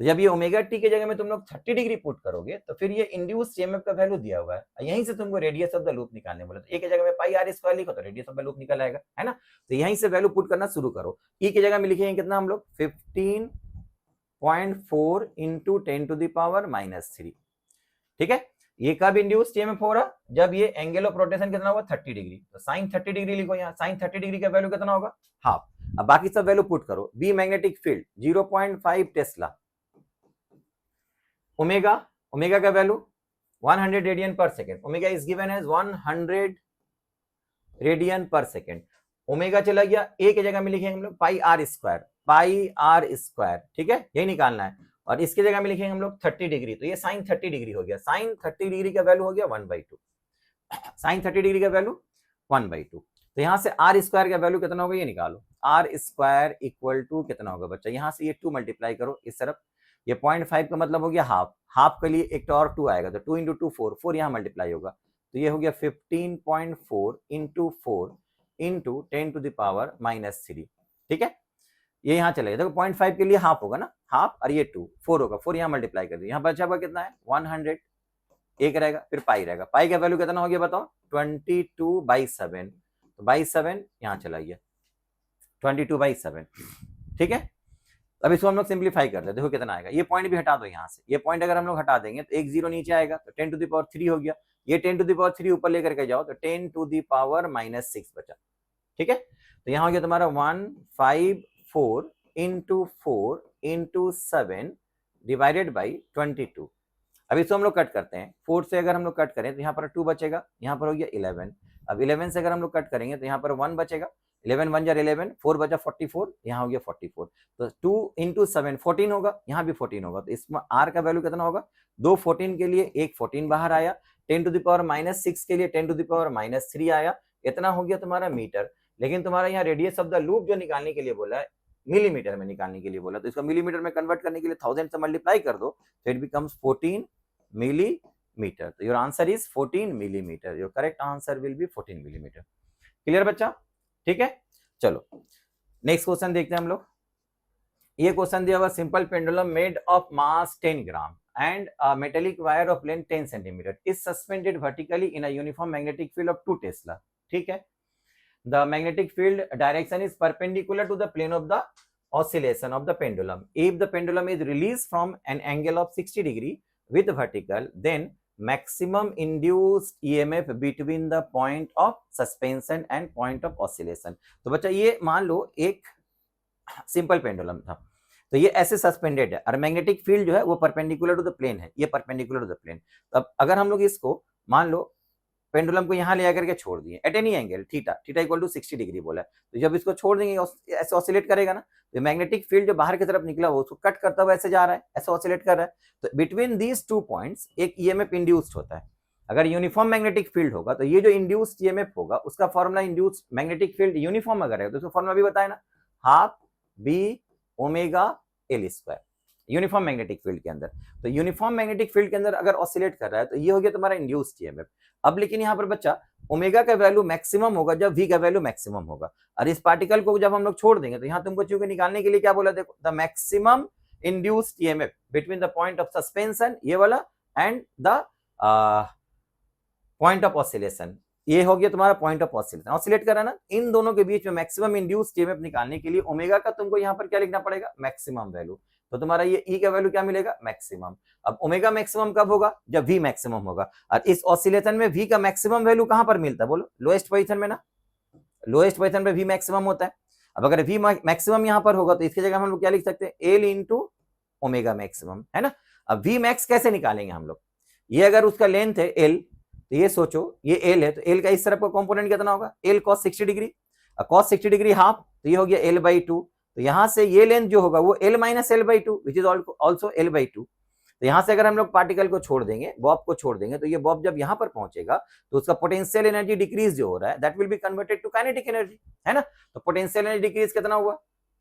तो जब ये ओमेगा टी की जगह में तुम लोग 30 डिग्री पुट करोगे तो फिर ये इंड्यूस्ड ईएमएफ का वैल्यू दिया हुआ है, यहीं से तुमको रेडियस ऑफ द लूप निकालने बोला, तो ए की जगह में पाई आर स्क्वायर लिखो तो रेडियस ऑफ द लूप निकल आएगा, है ना। तो यहीं से वैल्यू पुट करना शुरू करो। ई की जगह में लिखेंगे कितना हम लोग 15.4 इंटू 10 टू द पावर -3, ठीक है। ये कब इंड्यूस्ड ईएमएफ हो रहा, जब ये एंगल ऑफ रोटेशन कितना होगा 30 डिग्री, तो साइन 30 डिग्री लिखो यहाँ, साइन 30 डिग्री का वैल्यू कितना होगा हाफ। अब बाकी सब वैल्यू पुट करो, B magnetic field 0.5 tesla, omega, omega का value 100 radian per second, omega is given as 100 radian per second, omega चला गया, ए की जगह में लिखेंगे हम लोग पाई आर स्क्वायर, ठीक है, यही निकालना है। और इसकी जगह में लिखेंगे हम लोग 30 डिग्री, तो ये साइन 30 डिग्री हो गया, साइन 30 डिग्री का वैल्यू हो गया 1/2, साइन 30 डिग्री का वैल्यू 1/2। तो यहां से आर स्क्वायर का वैल्यू कितना होगा ये निकालो, आर स्क्वायर इक्वल टू कितना होगा बच्चा, यहां से ये 2 मल्टीप्लाई करो इस तरफ, ये 0.5 का मतलब हो गया हाफ, हाफ के लिए एक तो और 2 आएगा, तो 2 इंटू 2 4, 4 यहाँ मल्टीप्लाई होगा, तो ये हो गया 15.4 into 4 into 10 to the power -3, ठीक है। ये यहाँ चलेगा, देखो 0.5 के लिए हाफ होगा ना, हाफ, और ये 2 4 होगा, 4 यहाँ मल्टीप्लाई कर दिया, यहाँ बचा हुआ कितना है 100, एक रहेगा, फिर पाई रहेगा, पाई का वैल्यू कितना हो गया बताओ 22/7, तो 7 यहाँ चला गया 22/7, ठीक है। अब इसको हम लोग सिंप्लीफाई कर ले, देखो कितना आएगा, ये पॉइंट भी हटा दो यहाँ से, ये पॉइंट अगर हम लोग हटा देंगे तो एक जीरो नीचे आएगा, तो 10 टू द पावर 3 हो गया, ये 10 टू द पावर 3 ऊपर लेकर के जाओ तो 10 टू द पावर -6 बचा, ठीक है। तो यहाँ हो गया तुम्हारा 154 इंटू 4 इंटू 7 डिवाइडेड बाई 22। अब इसको हम लोग कट करते हैं, 4 से अगर हम लोग कट करें तो यहाँ पर 2 बचेगा, यहाँ पर हो गया 11, अब 11 से अगर हम लोग कट करेंगे तो यहाँ पर 1 बचेगा, 11 1 जार 11, 4 बचा 44, यहाँ हो गया 44, तो 2 इंटू 7 14 होगा, यहाँ भी 14 होगा, तो इसमें आर का वैल्यू कितना होगा, 2 14 के लिए एक 14 बाहर आया, 10 टू द पावर -6 के लिए 10 टू द पावर -3 आया, इतना हो गया तुम्हारा मीटर। लेकिन तुम्हारा यहाँ रेडियस ऑफ द लूप जो निकालने के लिए बोला है मिलीमीटर में निकालने के लिए बोला, तो इसको मिलीमीटर में कन्वर्ट करने के लिए 1000 से मल्टीप्लाई कर दो, तो इट बिकम्स 14 मिलीमीटर। तो your answer is 14 millimetre, your correct answer will B 14 millimetre. Clear बच्चा, ठीक है। चलो नेक्स्ट क्वेश्चन देखते हैं हम लोग। ये क्वेश्चन दिया हुआ, simple pendulum made of mass 10 gram and a metallic wire of length 10 centimeter is suspended vertically in a uniform magnetic field of 2 Tesla, ठीक है। The magnetic field direction is perpendicular to the plane of the oscillation of the pendulum. If the pendulum is released from an angle of 60 degree with vertical, then maximum induced EMF between the point of suspension and point of oscillation. तो बच्चा ये मान लो एक simple pendulum था, तो ये ऐसे suspended है और मैग्नेटिक फील्ड जो है वो परपेंडिकुलर टू द प्लेन है, ये परपेंडिकुलर टू द प्लेन। अब अगर हम लोग इसको मान लो पेंडुलम को यहाँ ले आकर के छोड़ दिए at any angle theta, theta equal to 60 degree बोला है, तो जब इसको छोड़ देंगे ऐसे ऑसिलेट करेगा ना, तो मैग्नेटिक फील्ड जो बाहर की तरफ निकला वो उसको कट करता हुआ ऐसे जा रहा है, ऐसे ऑसिलेट कर रहा है, तो बिटवीन दीज 2 पॉइंट्स एक ईएमएफ इंड्यूस्ड होता है। अगर यूनिफॉर्म मैग्नेटिक फील्ड होगा तो ये जो इंड्यूस्ड ईएमएफ होगा उसका formula, induced magnetic field uniform अगर है तो उसका फॉर्मूला भी बताया ना, half B omega L square, uniform magnetic field के अंदर। तो यूनिफॉर्म मैग्नेटिक फील्ड के अंदर अगर ऑसिलेट कर रहा है तो ये हो गया तुम्हारा इंड्यूस्ड ईएमएफ। अब लेकिन यहाँ पर बच्चा ओमेगा का वैल्यू मैक्सिमम होगा जब वी का वैल्यू मैक्सिमम होगा, और इस पार्टिकल को जब हम लोग छोड़ देंगे तो यहाँ तुमको चूंकि निकालने के लिए क्या बोला, देखो the maximum induced EMF between the point of suspension ये वाला and the point of oscillation, ये हो गया तुम्हारा पॉइंट ऑफ ऑसिलेशन, ऑसिलेट कर रहा है ना, इन दोनों के बीच में मैक्सिमम इंड्यूस्ड ईएमएफ निकालने के लिए ओमेगा का तुमको यहाँ पर क्या लिखना पड़ेगा, मैक्सिमम वैल्यू। तो तुम्हारा ये ई का वैल्यू क्या मिलेगा, मैक्सिमम। अब ओमेगा मैक्सिमम कब होगा, जब वी मैक्सिमम होगा, और इस ऑसिलेशन में वी का मैक्सिमम वैल्यू कहां पर मिलता है बोलो, लोएस्ट पोजीशन में ना, लोएस्ट पोजीशन पे वी मैक्सिमम होता है। अब अगर v मैक्सिमम यहाँ पर होगा तो इसकी जगह हम लोग क्या लिख सकते हैं, l इंटू ओमेगा मैक्सिमम, है ना। अब v मैक्स कैसे निकालेंगे हम लोग, ये अगर उसका लेंथ है l, तो ये सोचो ये l है, तो l का इस तरफ का कंपोनेंट कितना होगा, l cos 60 degree, cos 60 degree half, तो ये हो गया l बाई 2, तो यहां से ये लेंथ जो होगा वो l minus l by 2 which is also l by 2। तो यहां से अगर हम लोग पार्टिकल को छोड़ देंगे, बॉब को छोड़ देंगे, तो ये बॉब जब यहां पर पहुंचेगा तो उसका पोटेंशियल एनर्जी डिक्रीज जो हो रहा है that will be converted to kinetic energy, है ना। तो पोटेंशियल एनर्जी डिक्रीज कितना हुआ,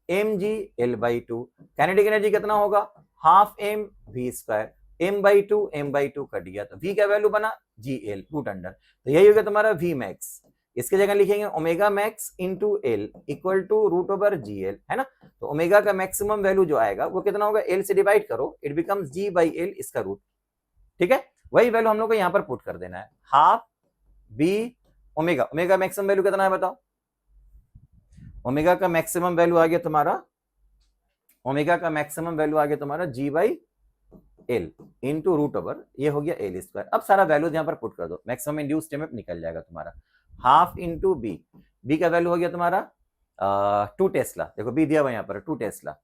mg l by 2, kinetic energy कितना होगा, half m v square, m by 2 cut गया, तो v का वैल्यू बना gl रूट अंडर, तो यही हो गया तुम्हारा v मैक्स। इसके जगह लिखेंगे omega max into L equal to root over G L, है ना। तो ओमेगा का मैक्सिमम वैल्यू जो आएगा वो कितना होगा, एल से डिवाइड करो, it becomes G by L इसका रूट, ठीक है। वही वैल्यू हम लोग को यहाँ पर पुट कर देना है, half B omega, omega maximum value कितना है बताओ, ओमेगा का मैक्सिमम वैल्यू आ गया तुम्हारा, ओमेगा का मैक्सिमम वैल्यू आ गया तुम्हारा G by L into root over, ये हो गया एल स्क्वायर। अब सारा वैल्यू यहाँ पर पुट कर दो, मैक्सिमम इंड्यूस्ड ईएमएफ निकल जाएगा तुम्हारा, हाफ इंटू बी, बी का वैल्यू हो गया तुम्हारा 2 टेस्ला, देखो बी दिया हुआ यहाँ पर 2 टेस्ला,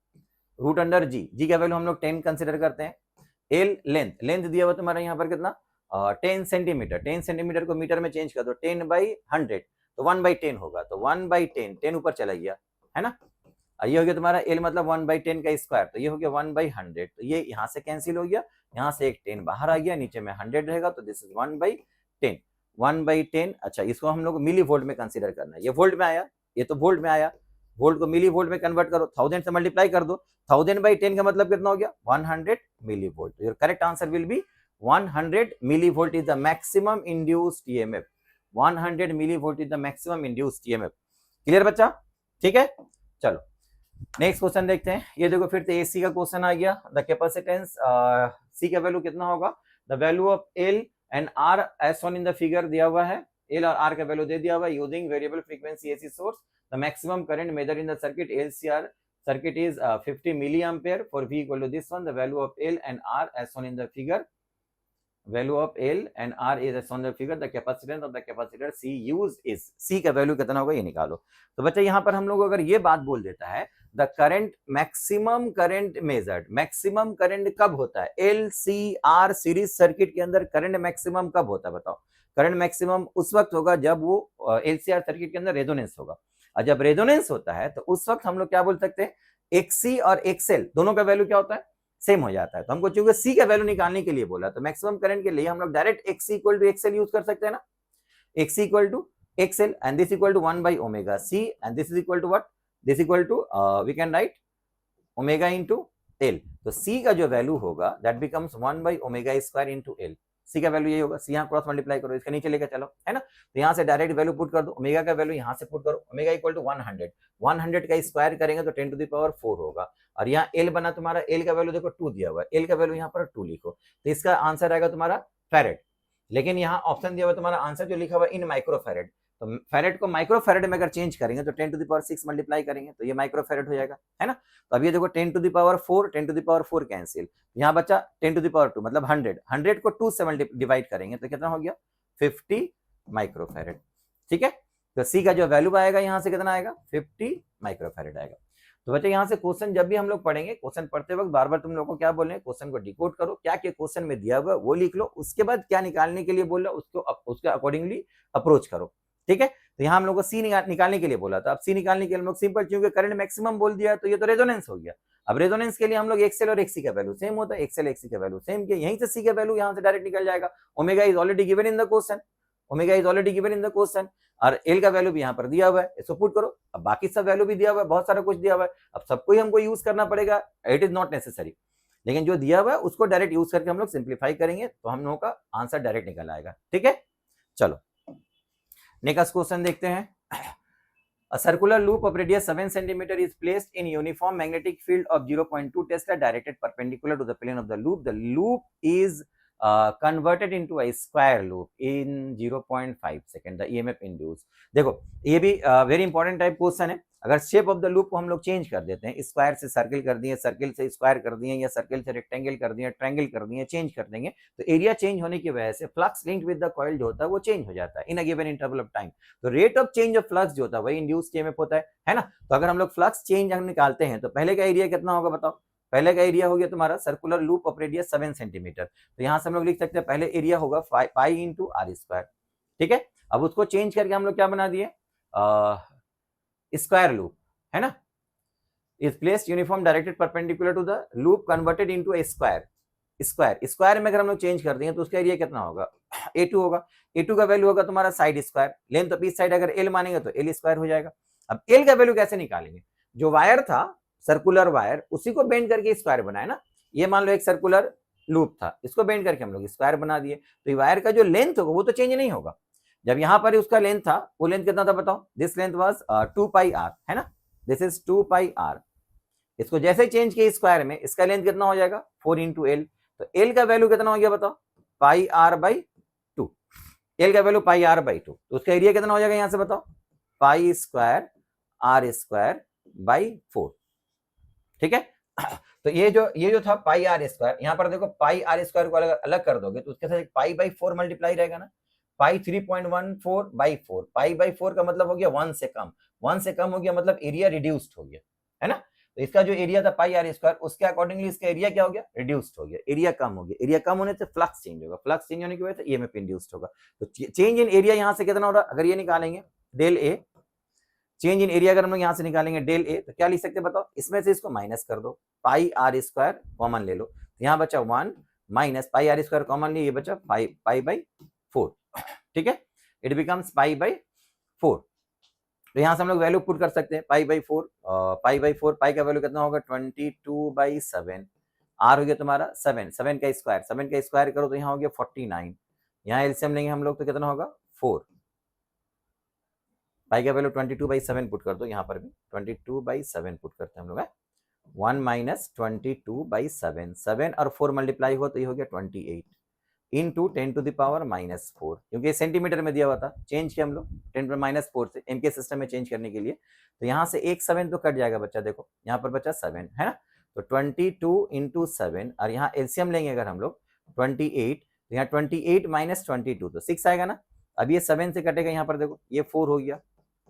रूट अंडर जी, जी का वैल्यू हम लोग 10 कंसिडर करते हैं, एल लेंथ, लेंथ दिया हुआ तुम्हारा यहाँ पर कितना 10 सेंटीमीटर, 10 सेंटीमीटर को मीटर में चेंज कर दो, 10 बाई 100, तो 1 बाई 10 होगा, तो 1 बाई 10, 10 ऊपर चला गया, है ना। ये हो गया तुम्हारा एल मतलब 1 बाई 10 का स्क्वायर, तो ये हो गया 1 बाई 100, तो ये यहाँ से कैंसिल हो गया, यहाँ से एक 10 बाहर आ गया, नीचे में 100 रहेगा, तो दिस इज 1 बाई 10, 1 बाई 10। अच्छा इसको हम लोग मिली वोल्ट में कंसीडर करना है, ये वोल्ट में आया, ये तो वोल्ट में आया, वोल्ट को मिली वोल्ट में कन्वर्ट करो, 1000 से मल्टीप्लाई कर दो, 1000 बाई 10 का मतलब कितना हो गया 100 milli volt. Your correct answer will be 100 milli volt is the maximum induced EMF, 100 milli volt is the maximum induced EMF. Clear बच्चा, ठीक है। चलो नेक्स्ट क्वेश्चन देखते हैं, ये देखो फिर से एसी का क्वेश्चन आ गया, द कैपेसिटेंस सी का वैल्यू कितना होगा, the value of L and R as shown in the figure दिया हुआ है, एल और आर का वैल्यू दे दिया हुआ है, using variable frequency AC source, the maximum current measure in the circuit LCR circuit is 50 milliampere for V equal to this one, the value of L and R as shown in the figure, value of L and R is as shown in the figure, the capacitance of the capacitor C used is, C का value कितना होगा ये निकालो। तो बच्चा यहाँ पर हम लोग अगर ये बात बोल देता है the current maximum current measured, maximum current कब होता है, L C R series circuit के अंदर करंट मैक्सिमम कब होता है बताओ, करंट मैक्सिमम उस वक्त होगा जब वो एलसीआर सर्किट के अंदर रेजोनेंस होगा, और जब रेजोनेंस होता है तो उस वक्त हम लोग क्या बोल सकते हैं, एक्सी और एक्सएल दोनों का वैल्यू क्या होता है, सेम हो जाता है। तो हमको चूंकि सी का वैल्यू निकालने के लिए बोला, तो मैक्सिमम करंट के लिए हम लोग direct XC equal to XL use कर सकते हैं ना, XC equal to XL and this equal to 1 by omega C and this is equal to what, this equal to we can write omega into L, तो C का जो value होगा that becomes 1 by omega square into L, C का value ये होगा, सी यहाँ cross multiply करो, इसके नीचे लेकर चलो, है ना। तो यहाँ से डायरेक्ट वैल्यू पुट कर दो, ओमेगा का वैल्यू यहाँ से पुट करो, ओमेगा इक्वल टू 100, 100 का स्क्वायर करेंगे तो 10 टू द पावर 4 होगा, और यहाँ एल बना तुम्हारा, एल का वैल्यू देखो 2 दिया हुआ है, एल का वैल्यू यहाँ पर 2 लिखो, तो इसका आंसर आएगा तुम्हारा फैरेड, लेकिन यहाँ ऑप्शन दिया हुआ तुम्हारा आंसर जो लिखा हुआ इन माइक्रो फैरेड, तो फैरेड को माइक्रो फैरेड में अगर चेंज करेंगे तो 10 टू द पावर 6 मल्टीप्लाई करेंगे तो ये माइक्रो फैरेड हो जाएगा, है ना। तो अब ये देखो 10 to the power 4, 10 to the power 4 cancel, यहाँ बच्चा 10 टू द पावर 2 मतलब 100, 100 को 2 से डिवाइड करेंगे तो कितना हो गया 50 माइक्रो फैरेड, ठीक है। तो सी का जो वैल्यू आएगा यहाँ से कितना आएगा 50 माइक्रो फैरेड आएगा। तो बच्चे यहाँ से क्वेश्चन जब भी हम लोग पढ़ेंगे, क्वेश्चन पढ़ते वक्त बार बार तुम लोगों को क्या बोल रहे हैं, क्वेश्चन को डिकोड करो, क्या क्या क्वेश्चन में दिया हुआ वो लिख लो, उसके बाद क्या निकालने के लिए बोल रहा है उसके अकॉर्डिंगली अप्रोच करो, ठीक है। तो यहाँ हम लोग को सी निकालने के लिए बोला, तो अब सी निकालने के लिए हम लोग सिंपल, क्योंकि करंट मैक्सिमम बोल दिया तो ये तो रेजोनेंस हो गया, अब रेजोनेंस के लिए हम लोग एक्सएल और एक्सी का वैल्यू सेम होता है, एक्सएल एक्सी का वैल्यू सेम किया, यहीं से सी का वैल्यू यहाँ से डायरेक्ट निकल जाएगा, omega is already given in the question, omega is already given in the question, और एल का वैल्यू भी यहाँ पर दिया हुआ है, इसको पुट करो, अब बाकी सब वैल्यू भी दिया हुआ है, बहुत सारा कुछ दिया हुआ है, अब सबको ही हमको यूज करना पड़ेगा, इट इज नॉट नेसेसरी, लेकिन जो दिया हुआ है उसको डायरेक्ट यूज करके हम लोग सिंप्लीफाई करेंगे तो हम लोगों का आंसर डायरेक्ट निकल आएगा, ठीक है। चलो नेक्स्ट क्वेश्चन देखते हैं, A circular loop of radius 7 cm is placed in uniform magnetic field of 0.2 Tesla directed perpendicular to the plane of the loop. The loop is converted into a square loop in 0.5 second. The EMF induced. देखो ये भी very important type question है, अगर shape of the loop को हम लोग change कर देते हैं, स्क्वायर से सर्किल कर दिए, सर्किल से स्क्वायर कर दिए, या सर्किल से रेक्टेंगल कर दिए, ट्रायंगल कर दिए, चेंज कर देंगे, तो एरिया चेंज होने की वजह से flux linked with the coil जो होता है वो चेंज हो जाता है in a given interval of time. तो rate of change of flux जो होता है वही इंड्यूस्ड ईएमएफ होता है ना। तो अगर हम लोग फ्लक्स चेंज निकालते हैं तो पहले का एरिया कितना होगा बताओ? पहले का एरिया हो गया तुम्हारा circular loop of radius 7 centimetre, तो यहां से हम लोग लिख सकते हैं पहले एरिया होगा पाई इंटू आर स्क्वायर। ठीक है, अब उसको चेंज करके हम लोग क्या बना दिए, स्क्वायर लूप, है ना, is placed uniform directed perpendicular to the loop converted into a square। Square में अगर हम लोग चेंज कर देंगे तो उसका एरिया कितना होगा, A2 होगा। A2 का वैल्यू होगा तुम्हारा side square, length of each side अगर L मानेंगे तो L स्क्वायर हो जाएगा। अब L का वैल्यू कैसे निकालेंगे, जो वायर था सर्कुलर वायर उसी को बेंड करके स्क्वायर बनाया ना, ये मान लो एक सर्कुलर लूप था, इसको बेंड करके हम लोग स्क्वायर बना दिए, तो वायर का जो लेंथ होगा वो तो चेंज नहीं होगा। जब यहाँ पर उसका लेंथ था, वो लेंथ कितना था बताओ, this length was 2 pi r, है ना, दिस इज 2 पाई r। इसको जैसे चेंज किया स्क्वायर में, इसका लेंथ कितना हो जाएगा 4 इंटू एल, तो एल का वैल्यू कितना हो गया बताओ, पाई आर बाई 2। एल का वैल्यू पाई आर बाई 2, तो उसका एरिया कितना हो जाएगा यहां से बताओ, pi square R square by 4। ठीक है, तो ये जो था पाई आर स्क्वायर, यहाँ पर देखो पाई आर स्क्वायर को अलग अलग कर दोगे तो उसके साथ पाई बाई 4 मल्टीप्लाई रहेगा ना, पाई 3.14 बाई 4, पाई बाई 4 का मतलब हो गया 1 से कम, 1 से कम हो गया मतलब एरिया रिड्यूस्ड हो गया, है ना। तो इसका जो एरिया था पाई आर स्क्वायर, उसके अकॉर्डिंगली इसका एरिया क्या हो गया, रिड्यूस्ड हो गया, एरिया कम हो गया। एरिया कम होने से फ्लक्स चेंज होगा, फ्लक्स चेंज होने की वजह से ईएमएफ इंड्यूस्ड होगा। तो चेंज इन एरिया यहां से कितना हो रहा, अगर ये निकालेंगे del A, change in area अगर हम लोग यहां से निकालेंगे डेल ए, तो क्या लिख सकते हैं बताओ, इसमें से इसको माइनस कर दो, पाई आर स्क्वायर कॉमन ले लो, तो यहाँ बचा 1 minus pi R square common लिए, ये बचा पाई बाई 4। ठीक है, इट बिकम्स पाई बाई 4। तो यहां से हम लोग वैल्यू पुट कर सकते हैं, पाई बाई 4, पाई बाई 4, पाई का वैल्यू कितना होगा 22/7, आर हो गया तुम्हारा 7, 7 का स्क्वायर, 7 का स्क्वायर करो तो यहाँ हो गया 49, यहाँ एलसीएम लेंगे हम लोग तो कितना होगा 4, पाई का वैल्यू 22/7 पुट कर दो, यहाँ पर भी 22/7 पुट करते हैं हम लोग, 1 माइनस 22/7, 7 और 4 मल्टीप्लाई हुआ तो ये हो गया 28 इंटू 10 टू द पावर -4, क्योंकि सेंटीमीटर में दिया हुआ था, चेंज किया हम लोग 10⁻⁴ से एम के सिस्टम में चेंज करने के लिए, तो यहाँ से एक 7 तो कट जाएगा बच्चा, देखो यहाँ पर बचा 7, है ना, तो 22 इंटू 7, और यहाँ एलसीएम लेंगे अगर हम लोग 28, तो यहाँ 28 माइनस 22 तो 6 आएगा ना। अब ये 7 से कटेगा, यहाँ पर देखो ये 4 हो गया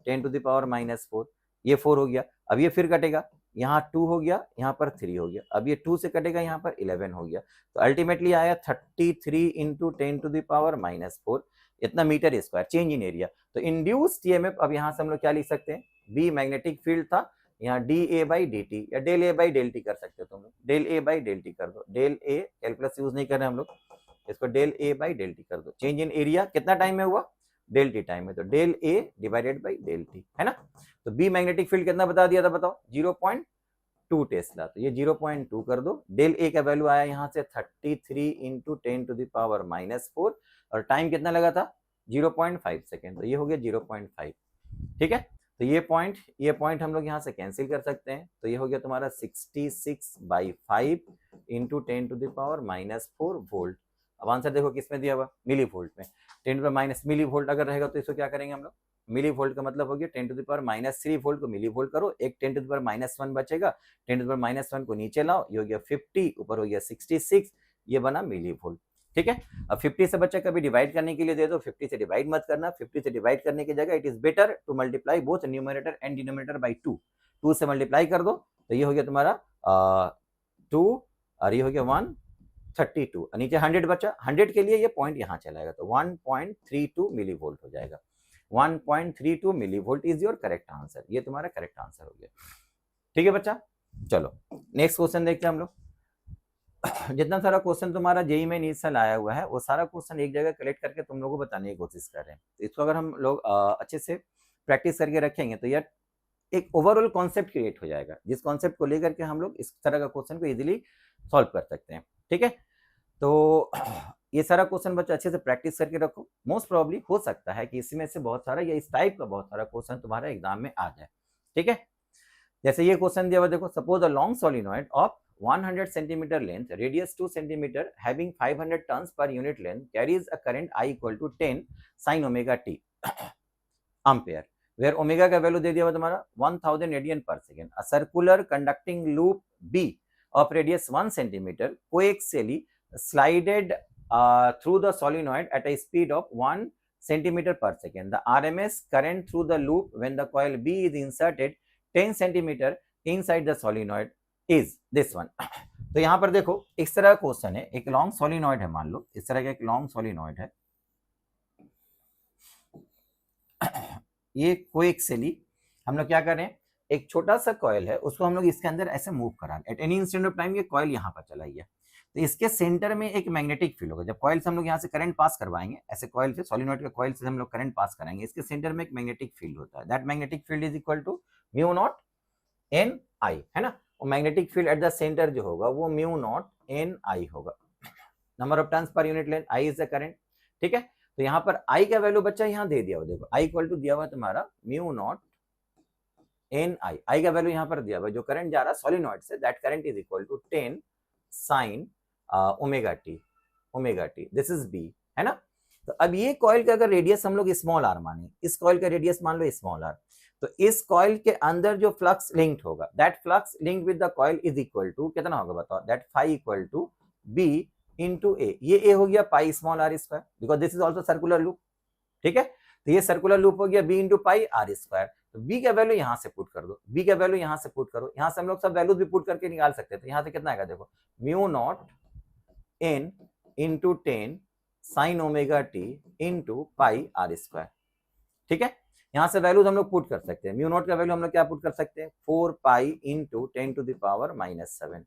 10 टू द पावर -4, ये 4 हो गया, अब ये फिर कटेगा, यहाँ 2 हो गया, यहाँ पर 3 हो गया, अब ये 2 से कटेगा, यहाँ पर 11 हो गया, तो अल्टीमेटली आया 33 इंटू 10 टू द पावर -4, इतना metre square change in area. तो इंड्यूस्ड ईएमएफ, अब यहाँ से हम लोग क्या लिख सकते हैं, बी मैग्नेटिक फील्ड था, यहाँ D A by D T या del A by del T कर सकते हो तुम लोग, del A by del T कर दो, डेल ए कैलकुलस यूज नहीं कर रहे हम लोग, इसको del A by del T कर दो। चेंज इन एरिया कितना टाइम में हुआ, डेल टी टाइम में, तो del A divided by del T, है ना। तो बी मैग्नेटिक फील्ड कितना बता दिया था बताओ, 0.2 टेस्ला, तो ये 0.2 कर दो। डेल ए का वैल्यू आया यहाँ से 33 इंटू 10 टू द पावर -4, और टाइम कितना लगा था 0.5 सेकेंड, तो ये हो गया 0.5। ठीक है, तो ये पॉइंट हम लोग यहाँ से कैंसिल कर सकते हैं, तो ये हो गया तुम्हारा 66/5 into 10 to the power -4 volt. अब आंसर देखो किसमें दिया हुआ, मिली वोल्ट में, 10 टू माइनस मिली वोल्ट अगर रहेगा तो इसको क्या करेंगे हम लोग, मिली वोल्ट का मतलब हो गया 10 टू द पावर -3 वोल्ट को मिली वोल्ट करो, एक 10 टू द पावर -1 बचेगा, 10 टू द पावर -1 को नीचे लाओ, ये हो गया 50, ऊपर हो गया 66, ये बना मिली वोल्ट। ठीक है, अब 50 से बच्चा कभी डिवाइड करने के लिए दे दो, 50 से डिवाइड मत करना, 50 से डिवाइड करने की जगह it is better to multiply both numerator and denominator by 2, 2 से मल्टीप्लाई कर दो, तो ये हो गया तुम्हारा 2 और ये हो गया 132, नीचे 100 बचा, 100 के लिए ये पॉइंट यहाँ चलाएगा, तो 1.32 मिली वोल्ट हो जाएगा, 1.32 milli volt is your correct answer, ये तुम्हारा करेक्ट आंसर हो गया। ठीक है बच्चा, चलो नेक्स्ट क्वेश्चन देखते हैं हम लोग। जितना सारा क्वेश्चन तुम्हारा जेई में इनिशियल आया हुआ है वो सारा क्वेश्चन एक जगह कलेक्ट करके तुम लोगों को बताने की कोशिश कर रहे हैं, तो इसको अगर हम लोग अच्छे से प्रैक्टिस करके रखेंगे तो यार एक ओवरऑल कॉन्सेप्ट क्रिएट हो जाएगा, जिस कॉन्सेप्ट को लेकर के हम लोग इस तरह का क्वेश्चन को इजीली सॉल्व कर सकते हैं। ठीक है, तो ये सारा क्वेश्चन बच्चा अच्छे से प्रैक्टिस करके रखो, मोस्ट प्रोबेबली हो सकता है कि इसमें से बहुत सारा या इस टाइप का बहुत सारा क्वेश्चन तुम्हारा एग्जाम में आ जाए। ठीक है, जैसे ये क्वेश्चन दिया हुआ देखो, suppose a long solenoid of 100 centimeter length, radius 2 centimeter, having 500 turns per unit length, carries a current I equal to 10 sin omega t ampere. Where omega का वैल्यू दे दिया हुआ तुम्हारा 1000 radian per second. A circular conducting loop B of radius 1 centimeter coaxially slided through the solenoid at a speed of 1 centimeter per second. The RMS current through the loop when the coil B is inserted 10 centimeter inside the solenoid is this one. तो यहाँ पर देखो इस तरह का question है, एक long solenoid है, मान लो इस तरह का एक लॉन्ग सोलिनॉइड है, ये कोएक्सियली हम लोग क्या कर रहे हैं, एक छोटा सा कॉइल है उसको हम लोग इसके अंदर ऐसे मूव करा रहे हैं. Eight any instant of time ये कॉइल यहाँ पर चला गया, तो इसके सेंटर में एक मैग्नेटिक फील्ड होगा. जब कॉइल से हम लोग यहाँ से करंट पास करवाएंगे, ऐसे कॉइल से, सोलिनॉइड के कॉइल से हम लोग करंट पास कराएंगे, इसके सेंटर में एक मैग्नेटिक फील्ड होता है. That magnetic field is equal to mu naught N I, है ना. और magnetic field at the centre जो होगा वो म्यू नॉट एन आई होगा. Number of turns per unit length, I is the current. ठीक है, तो यहाँ पर आई का वैल्यू बच्चा यहाँ दे दिया हुआ, देखो आई इक्वल टू दिया हुआ तुम्हारा म्यू नॉट एन आई. आई का वैल्यू यहाँ पर दिया हुआ, जो करंट जा रहा है सोलिनॉइड से, that current is equal to 10 sine omega T, this is B, है ना. तो अब ये कॉइल का अगर रेडियस हम लोग स्मॉल आर माने, इस कॉइल का रेडियस मान लो स्मॉल आर, तो इस कॉइल के अंदर जो फ्लक्स लिंक्ड होगा, that flux linked with the coil is equal to कितना होगा बताओ, that phi equal to B into A. ये ए हो गया pi small R square, because this is also circular loop. ठीक है, तो ये सर्कुलर लूप हो गया B into pi R square. तो बी का वैल्यू यहां से पुट कर दो, बी का वैल्यू यहां से पुट करो, यहां से हम लोग सब वैल्यूज भी पुट करके निकाल सकते हैं. तो यहां से कितना आएगा देखो, mu naught N into 10 sine omega T into pi R square. ठीक है, यहां से वैल्यूज हम लोग पुट कर सकते हैं. म्यू नॉट का वैल्यू हम लोग क्या पुट कर सकते हैं, 4 pi into 10 to the power -7.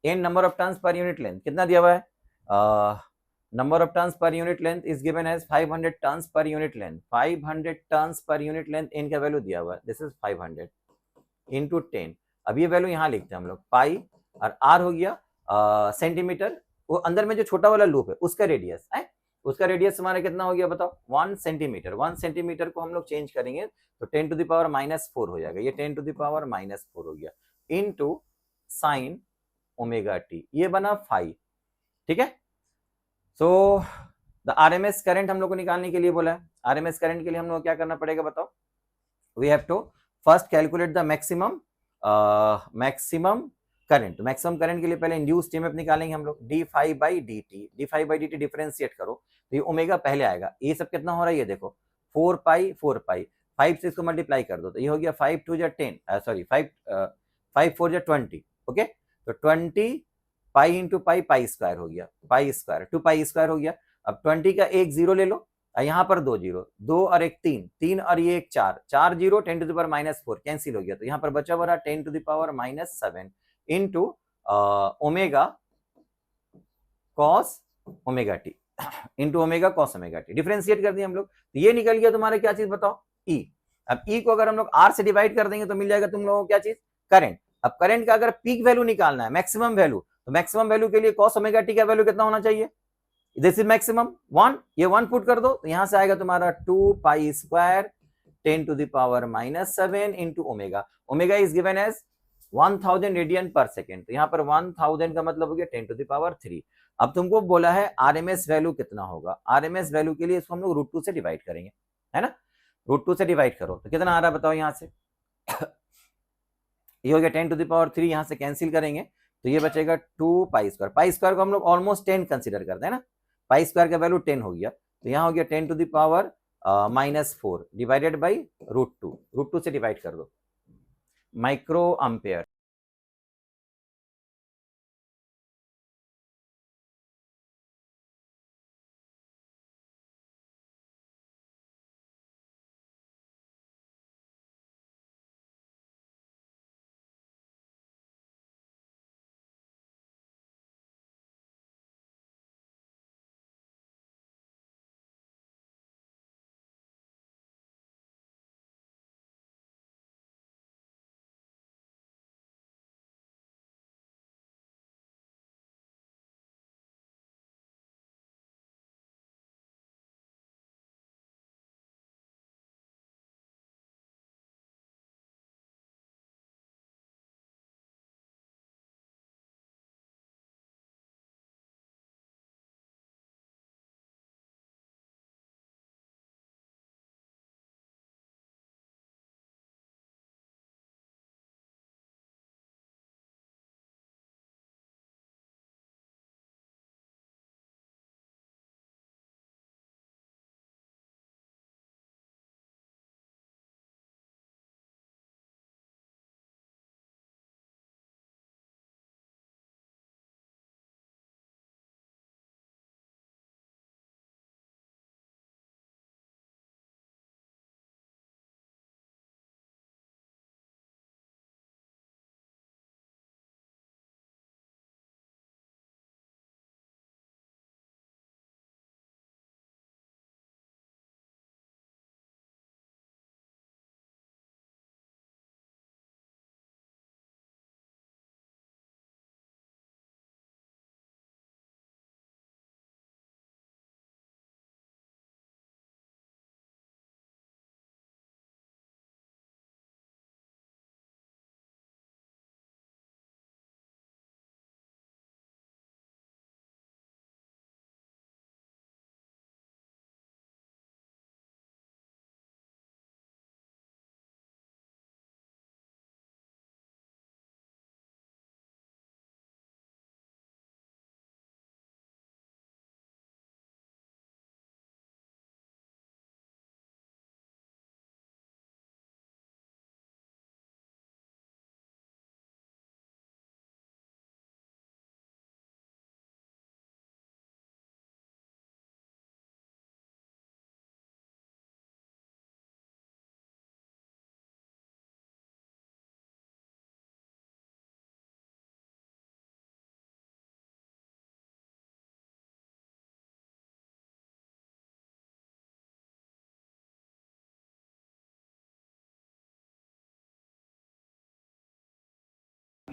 N number of turns per unit length कितना दिया हुआ है, number of turns per unit length is given as 500 turns per unit length. 500 turns per unit length n का value दिया हुआ है, this is 500 into 10. अब ये वैल्यू यहाँ लिखते हैं हम लोग, पाई और आर हो गया सेंटीमीटर, वो अंदर में जो छोटा वाला लूप है उसका रेडियस है, उसका रेडियस हमारा कितना हो गया बताओ, 1 सेंटीमीटर. 1 सेंटीमीटर को हम लोग चेंज करेंगे तो 10 टू द पावर -4 हो जाएगा, ये 10 टू द पावर -4 हो गया इंटू साइन ओमेगा टी, ये बना 5. ठीक है, सो द आरएमएस करंट हम लोग को निकालने के लिए बोला है. आरएमएस करंट के लिए हम लोग क्या करना पड़ेगा बताओ, we have to first calculate the maximum current. Maximum current के लिए पहले इंड्यूस्ड ईएमएफ निकालेंगे हम लोग, d phi by D t differentiate करो तो ये ओमेगा पहले आएगा. ये सब कितना हो रहा है ये देखो, 4 पाई 5 से इसको मल्टीप्लाई कर दो तो ये हो गया 5 2 जा 10, सॉरी 5 4 जा 20. ओके, तो 20 pi into pi, pi square हो गया, पाई स्क्वायर 2 पाई स्क्वायर हो गया. अब 20 का एक जीरो ले लो, यहाँ पर 2 जीरो, 2 और एक 3, 3 और ये एक 4, 4 zero 10 to the power -4 cancel हो गया, तो यहाँ पर बचा हुआ 10 to the power -7 into omega cos omega T into omega cos omega T. Differentiate कर दिया हम लोग, तो ये निकल गया तुम्हारा क्या चीज बताओ, ई. अब ई को अगर हम लोग आर से डिवाइड कर देंगे तो मिल जाएगा तुम लोगों को क्या चीज, करंट. अब करंट का अगर पीक वैल्यू निकालना है, मैक्सिमम वैल्यू, तो मैक्सिमम वैल्यू के लिए कॉस ओमेगा टी का वैल्यू कितना होना चाहिए, दिस इज मैक्सिमम 1, ये 1 पुट कर दो तो यहां से आएगा तुम्हारा 2 pi square 10 to the power -7 into omega. Omega is given as 1000 radian per second, तो यहाँ पर 1000 का मतलब हो गया 10 टू द पावर 3. अब तुमको बोला है आरएमएस वैल्यू कितना होगा, आरएमएस वैल्यू के लिए इसको हम लोग √2 से डिवाइड करेंगे, है ना. √2 से डिवाइड करो तो कितना आ रहा है बताओ, यहाँ से ये हो गया 10 टू द पावर 3, यहाँ से कैंसिल करेंगे तो ये बचेगा 2 पाई स्क्वायर. पाई स्क्वायर को हम लोग ऑलमोस्ट 10 कंसिडर करते हैं ना, पाई स्क्वायर का वैल्यू 10 हो गया, तो यहाँ हो गया 10 to the power -4 divided by √2 से डिवाइड कर दो, माइक्रो एम्पेयर.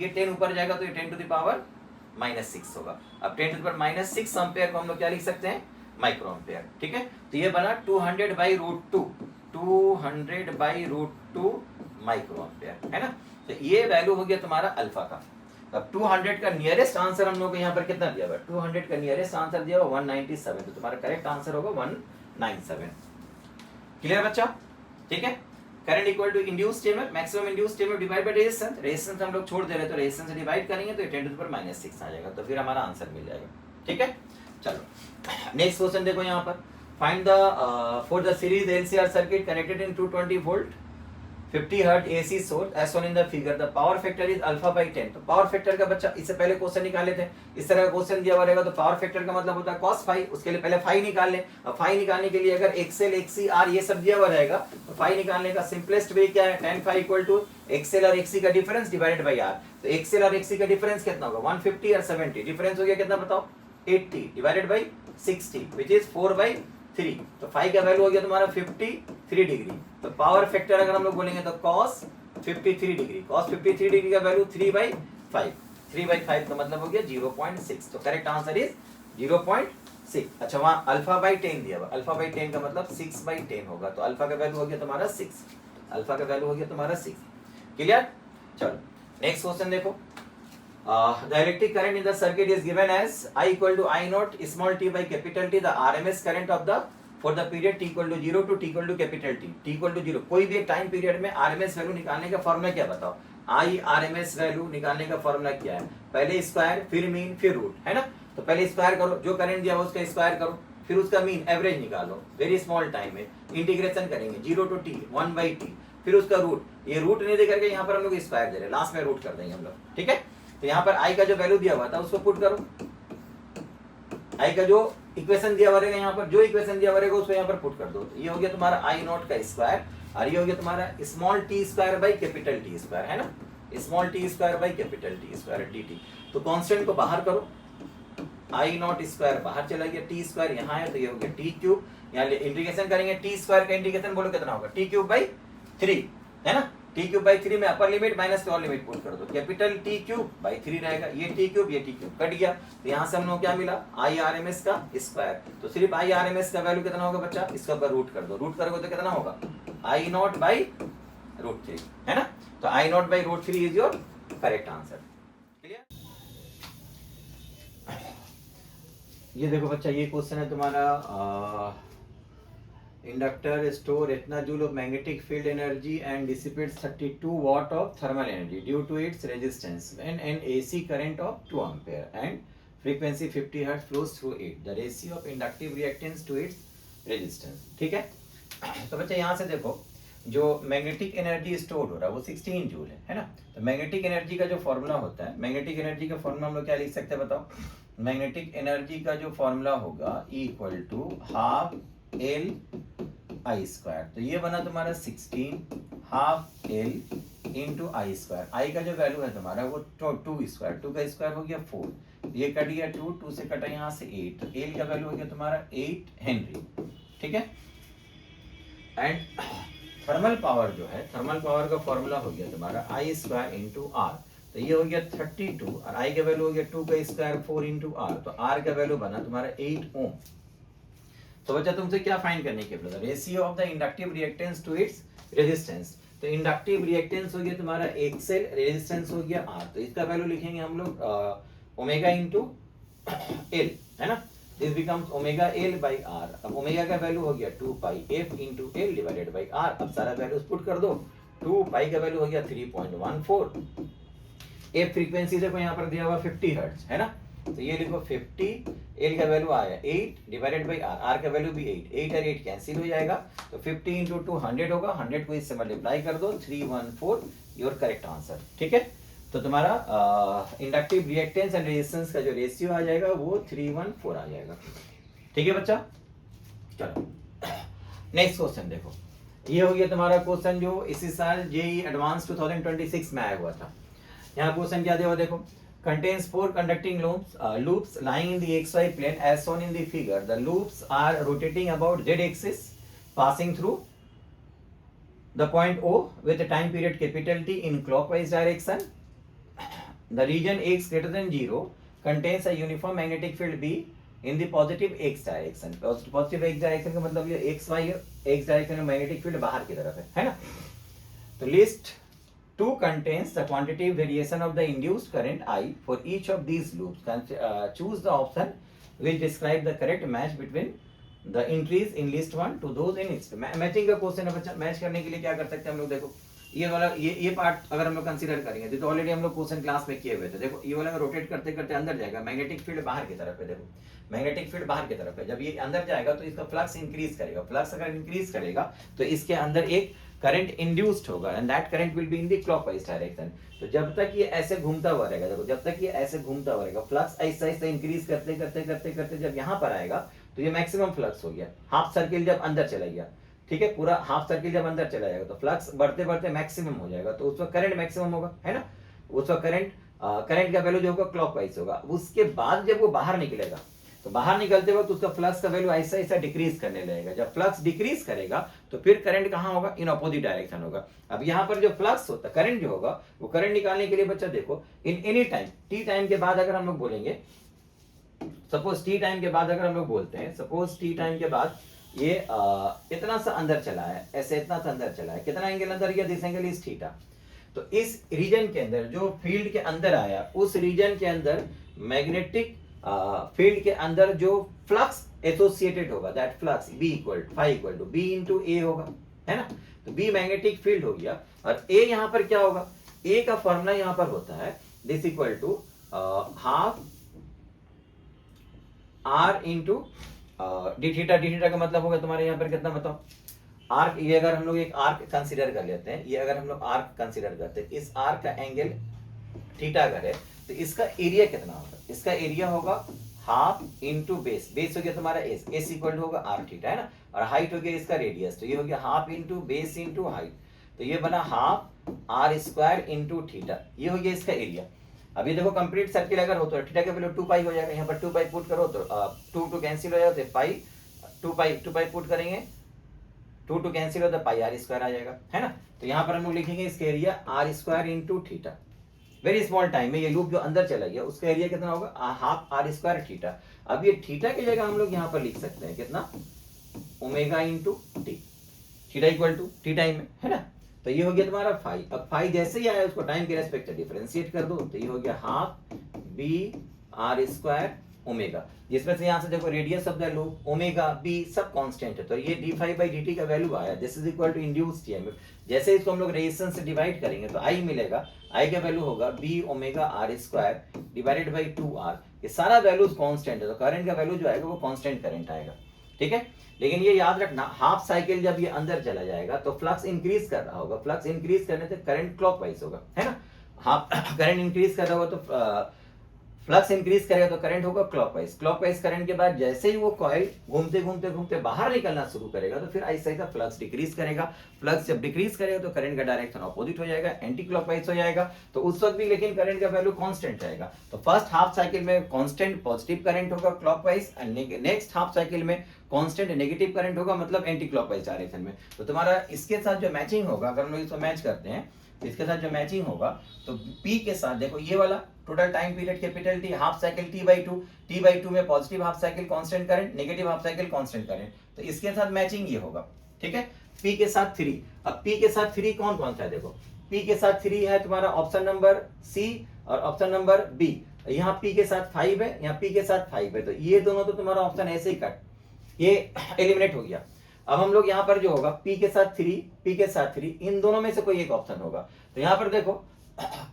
ये 10 ऊपर जाएगा तो ये 10 टू द पावर -6 होगा। अब 10 टू द पावर -6 एम्पेयर को हम लोग क्या लिख सकते हैं, माइक्रो एम्पेयर। ठीक है, तो ये बना 200/√2, 200/√2 माइक्रो एम्पेयर, है ना। तो ये वैल्यू हो गया तुम्हारा अल्फा का। अब 200 का नियरेस्ट आंसर हम लोग को यहाँ पर कितना दिया हुआ है, 200 का नियरेस्ट आंसर दिया हुआ 197, तो तुम्हारा करेक्ट आंसर होगा 197। क्लियर बच्चा, ठीक है। Current equal to induced EMF, maximum induced EMF divide by resistance, resistance हम लोग छोड़ दे रहे तो रेजिस्टेंस से डिवाइड करेंगे तो 10 टू द पावर -6 आ जाएगा, तो फिर हमारा आंसर मिल जाएगा। ठीक है, चलो नेक्स्ट क्वेश्चन देखो यहाँ पर, find the for the series LCR circuit connected in 220 volt 50 hertz AC source as shown in the figure, the power factor is α/10। तो पावर फैक्टर का बच्चा इससे पहले क्वेश्चन निकाले थे, इस तरह का क्वेश्चन दिया हुआ रहेगा तो पावर फैक्टर का मतलब होता है cos फाई, उसके लिए पहले फाई निकाल लें। अब फाई निकालने के लिए अगर एक्सएल एक्सी आर ये सब दिया हुआ रहेगा तो फाई निकालने का सिंपलेस्ट वे क्या है, tan phi equal to XL और एक्सी का डिफरेंस डिवाइडेड बाय आर। तो एक्सएल और एक्सी का डिफरेंस कितना होगा, 150 और 70, डिफरेंस हो गया कितना बताओ, 80 डिवाइडेड बाय 60 व्हिच इज 4/3। तो फाई का वैल्यू हो गया तुम्हारा 53 डिग्री। तो पावर फैक्टर अगर हम लोग बोलेंगे तो cos 53 डिग्री, cos 53 डिग्री का वैल्यू 3/5, 3/5 का मतलब हो गया 0.6। तो करेक्ट आंसर इज 0.6। अच्छा, वहां α/10 दिया हुआ, α/10 का मतलब 6/10 होगा, तो अल्फा का वैल्यू हो गया तुम्हारा 6, अल्फा का वैल्यू हो गया तुम्हारा 6। क्लियर, चलो नेक्स्ट क्वेश्चन देखो। The electric current in the circuit is given as I equal to I naught small t by capital T, the RMS current of the for the period t equal to 0 to t equal to capital T, t equal to 0। कोई भी एक time period में RMS value निकालने का formula क्या बताओ, I RMS value निकालने का फॉर्मूला क्या है, पहले स्क्वायर फिर मीन फिर रूट, है ना। तो पहले स्क्वायर करो, जो करंट दिया हुआ उसका स्क्वायर करो, फिर उसका मीन एवरेज निकालो, वेरी स्मॉल टाइम में इंटीग्रेशन करेंगे 0 to t 1/t, फिर उसका रूट, ये रूट नहीं दे करके यहाँ पर हम लोग स्क्वायर दे रहे हैं, लास्ट में रूट कर देंगे हम लोग। ठीक है, तो यहाँ पर आई का जो वैल्यू दिया हुआ था उसको पुट करो, आई का जो इक्वेशन दिया हुआ रहेगा यहाँ पर, जो इक्वेशन दिया हुआ रहेगा उसको यहाँ पर पुट कर दो। तो ये हो गया तुम्हारा आई नॉट का स्क्वायर और ये हो गया तुम्हारा small T square by capital T square, है ना, small T square by capital T square D T. तो कांस्टेंट को बाहर करो, आई नॉट स्क्वायर बाहर चला गया, टी स्क्वायर यहाँ है तो ये हो गया टी क्यूब, यहाँ इंटीग्रेशन करेंगे टी स्क्वायर का इंटीग्रेशन बोलो कितना होगा, टी क्यूब बाई 3, है ना। टी क्यूब बाई 3 में upper limit minus lower limit put कर दो, कैपिटल टी क्यूब बाई 3 रहेगा, ये टी क्यूब कट गया, तो यहाँ से हम लोग क्या मिला, आई आर एम एस का स्क्वायर। तो सिर्फ आई आर एम एस का वैल्यू कितना होगा बच्चा, इसका ऊपर रूट कर दो, रूट करोगे तो कितना होगा, आई नॉट बाई √3, है ना। तो I naught by √3 is your correct answer. Clear, ये देखो बच्चा, ये क्वेश्चन है तुम्हारा, इंडक्टर स्टोर इतना joule of magnetic field energy and dissipates 32 watt of thermal energy due to its resistance when an AC current of 2 ampere and frequency 50 hertz flows through it, the ratio of inductive reactance to its resistance. ठीक है, तो बच्चा यहाँ से देखो, जो magnetic energy store हो रहा है वो 16 जूल है ना। तो मैग्नेटिक एनर्जी का जो फॉर्मूला होता है, मैग्नेटिक एनर्जी का फॉर्मूला हम लोग क्या लिख सकते हैं बताओ, मैग्नेटिक एनर्जी का जो फॉर्मूला होगा E = ½ L I स्क्वायर। तो ये बना तुम्हारा 16 ½ L इंटू आई स्क्वायर। आई का जो वैल्यू है तुम्हारा वो 2 स्क्वायर, 2 का स्क्वायर हो गया 4, ये कट गया 2, 2 से कटा यहाँ से 8, तो एल का वैल्यू हो गया तुम्हारा 8 हेनरी। ठीक है, एंड थर्मल पावर जो है, थर्मल पावर का फॉर्मूला हो गया तुम्हारा आई स्क्वायर इंटू आर। तो ये हो गया 32 और आई का वैल्यू हो गया 2 का स्क्वायर 4 इंटू आर, तो आर का वैल्यू बना तुम्हारा 8 ओम। तो बच्चा तुमसे क्या फाइंड करने के बोला, ratio of the inductive reactance to its resistance. तो इंडक्टिव रिएक्टेंस हो गया तुम्हारा एक्सएल, रेजिस्टेंस हो गया आर, तो इसका वैल्यू लिखेंगे हम लोग ओमेगा इंटू एल, है ना। This becomes omega L by R. अब ओमेगा का वैल्यू हो गया 2 pi F into L divided by R. अब सारा वैल्यूज पुट कर दो, 2 पाई का वैल्यू हो गया 3.14, एफ फ्रीक्वेंसी देखो यहाँ पर दिया हुआ 50 हर्ट्ज, है ना। तो ये लिखो 50, एल का वैल्यू आया 8 डिवाइडेड बाई आर, आर का वैल्यू भी 8, 8 और 8 कैंसिल हो जाएगा, तो 50 इंटू 2 100 होगा, 100 को इससे मल्टीप्लाई कर दो, 314 योर करेक्ट आंसर। ठीक है, तो तुम्हारा इंडक्टिव रिएक्टेंस एंड रेजिस्टेंस का जो रेशियो आ जाएगा वो 314 आ जाएगा। ठीक है बच्चा, चलो नेक्स्ट क्वेश्चन देखो, ये हो गया तुम्हारा क्वेश्चन जो इसी साल जेईई एडवांस 2026 में आया हुआ था। यहाँ क्वेश्चन क्या दिया हुआ देखो, contains 4 conducting loops lying in the xy plane as shown in the figure. The loops are rotating about z axis passing through the point O with a time period capital T in clockwise direction the region x greater than 0 contains a uniform magnetic field B in the positive x direction. positive x direction का मतलब ये x y x direction में magnetic field बाहर की तरफ है ना. तो list 2 contains the quantitative variation of the induced current I for each of these loops. Choose the option which describe the correct match between the entries in list 1 to those in list. Matching का question है बच्चा. Match करने के लिए क्या कर सकते हैं हम लोग, देखो ये वाला ये पार्ट अगर हम लोग कंसीडर करेंगे तो ऑलरेडी हम लोग क्वेश्चन क्लास में किए हुए थे. देखो ये वाला रोटेट करते करते अंदर जाएगा, मैग्नेटिक फील्ड बाहर की तरफ है. देखो मैग्नेटिक फील्ड बाहर की तरफ है. जब ये अंदर जाएगा तो इसका फ्लक्स इंक्रीज करेगा. फ्लक्स अगर इंक्रीज करेगा तो इसके अंदर एक करंट इंड्यूस्ड होगा and that current will be in the clockwise direction. तो जब तक ये ऐसे घूमता हुआ रहेगा, देखो जब तक ये ऐसे घूमता हुआ रहेगा, फ्लक्स ऐसे ऐसे इंक्रीज करते करते करते करते जब यहाँ पर आएगा तो ये मैक्सिमम फ्लक्स हो गया. हाफ सर्किल जब अंदर चला गया, ठीक है, पूरा हाफ सर्किल जब अंदर चला जाएगा तो फ्लक्स बढ़ते बढ़ते मैक्सिमम हो जाएगा. तो उस वक्त करंट मैक्सिमम होगा, है ना. उस वक्त करंट का वैल्यू जो होगा क्लॉकवाइज होगा. उसके बाद जब वो बाहर निकलेगा तो बाहर निकलते वक्त उसका फ्लक्स का वैल्यू ऐसा ऐसा डिक्रीज करने लगेगा. जब फ्लक्स डिक्रीज करेगा तो फिर करंट कहाँ होगा, इन अपोजिट डायरेक्शन होगा. अब यहाँ पर जो फ्लक्स होता है, करंट जो होगा, वो करंट निकालने के लिए बच्चा देखो in any time, T time के बाद अगर हम लोग बोलेंगे, सपोज टी टाइम के बाद अगर हम लोग बोलते हैं, सपोज टी टाइम के बाद ये इतना सा अंदर चला है, ऐसे इतना सा अंदर चला है, कितना एंगल अंदर गया, दिस एंगल इज थीटा. तो इस रीजन के अंदर जो फील्ड के अंदर आया, उस रीजन के अंदर मैग्नेटिक फील्ड के अंदर जो फ्लक्स एसोसिएटेड होगा, that flux be equal to B into A होगा, है ना. तो बी मैग्नेटिक फील्ड हो गया और ए यहाँ पर क्या होगा, ए का फॉर्मूला यहाँ पर होता है this equal to half R into D theta. D theta का मतलब होगा तुम्हारे यहाँ पर कितना बताओ, आर्क. ये अगर हम लोग एक आर्क कंसीडर कर लेते हैं, ये अगर हम लोग आर्क कंसीडर करते हैं, इस आर्क का एंगल थीटा अगर है तो इसका एरिया कितना होगा, इसका एरिया होगा हाफ इंटू बेस. बेस हो गया तुम्हारा एस, एस इक्वल होगा आर थीटा, है ना. और हाइट हो गया इसका रेडियस, तो ये हो गया half into base into height. तो ये बना half R square into theta. ये हो गया इसका एरिया. अभी देखो कंप्लीट सर्किल अगर हो तो थीटा का वैल्यू 2 पाई हो जाएगा. यहाँ पर 2 पाई पुट करो तो 2 कैंसिल हो जाएगा, तो पाई 2 पाई पुट करेंगे, 2 कैंसिल हो तो पाई आर स्क्वायर आ जाएगा, है ना. तो यहाँ पर हम लोग लिखेंगे इसका area R square into theta. Very small time में ये लूप जो अंदर चला गया उसका एरिया कितना होगा, हाफ आर स्क्वायर थीटा. अब ये थीटा की जगह हम लोग यहाँ पर लिख सकते हैं कितना, omega into T. Theta equal to T time में, है ना. तो ये हो गया तुम्हारा फाई. अब फाई जैसे ही आया उसको टाइम के रेस्पेक्ट से डिफरेंशिएट कर दो, तो ये हो गया half B R square omega. जिसमें से यहाँ से देखो radius of the loop omega B सब कांस्टेंट है, तो ये d5/dt का वैल्यू आया. This is equal to induced EMF. जैसे इसको हम लोग रेजिस्टेंस से डिवाइड करेंगे तो आई मिलेगा. आई का वैल्यू होगा B omega R square divided by 2r. ये सारा वैल्यूज कांस्टेंट है, तो करंट का वैल्यू जो आएगा वो कांस्टेंट करंट आएगा, ठीक है. लेकिन ये याद रखना, हाफ साइकिल जब ये अंदर चला जाएगा तो फ्लक्स इंक्रीज कर रहा होगा. फ्लक्स इंक्रीज करने से करंट क्लॉकवाइज होगा, है ना. हाफ करंट इंक्रीज कर रहा होगा तो फ्लक्स इंक्रीज करेगा तो करंट होगा क्लॉकवाइज. क्लॉकवाइज करंट के बाद जैसे ही वो कॉइल घूमते घूमते घूमते बाहर निकलना शुरू करेगा तो फिर ऐसा ऐसा फ्लक्स डिक्रीज करेगा. फ्लक्स जब डिक्रीज करेगा तो करंट का डायरेक्शन ऑपोजिट हो जाएगा, एंटी क्लॉकवाइज हो जाएगा. तो उस वक्त भी लेकिन करंट का वैल्यू कांस्टेंट रहेगा. तो फर्स्ट हाफ साइकिल में कांस्टेंट पॉजिटिव करंट होगा clockwise, and next half cycle में कांस्टेंट नेगेटिव करंट होगा, मतलब एंटी क्लॉकवाइज डायरेक्शन में. तो तुम्हारा इसके साथ जो मैचिंग होगा, अगर हम लोग इसको मैच करते हैं तो इसके साथ जो मैचिंग होगा तो P के साथ देखो ये वाला total time period capital T, half cycle T/2 में positive half cycle constant current, negative half cycle constant current. तो इसके साथ मैचिंग ये होगा, ठीक है. P के साथ 3. अब P के साथ 3 कौन कौन सा है, देखो P के साथ 3 है तुम्हारा ऑप्शन नंबर C और ऑप्शन नंबर B. यहाँ P के साथ 5 है, यहाँ P के साथ 5 है. तो ये दोनों तो तुम्हारा ऑप्शन ऐसे ही कट, ये एलिमिनेट हो गया. अब हम लोग यहाँ पर जो होगा P के साथ 3, P के साथ 3, इन दोनों में से कोई एक ऑप्शन होगा. तो यहाँ पर देखो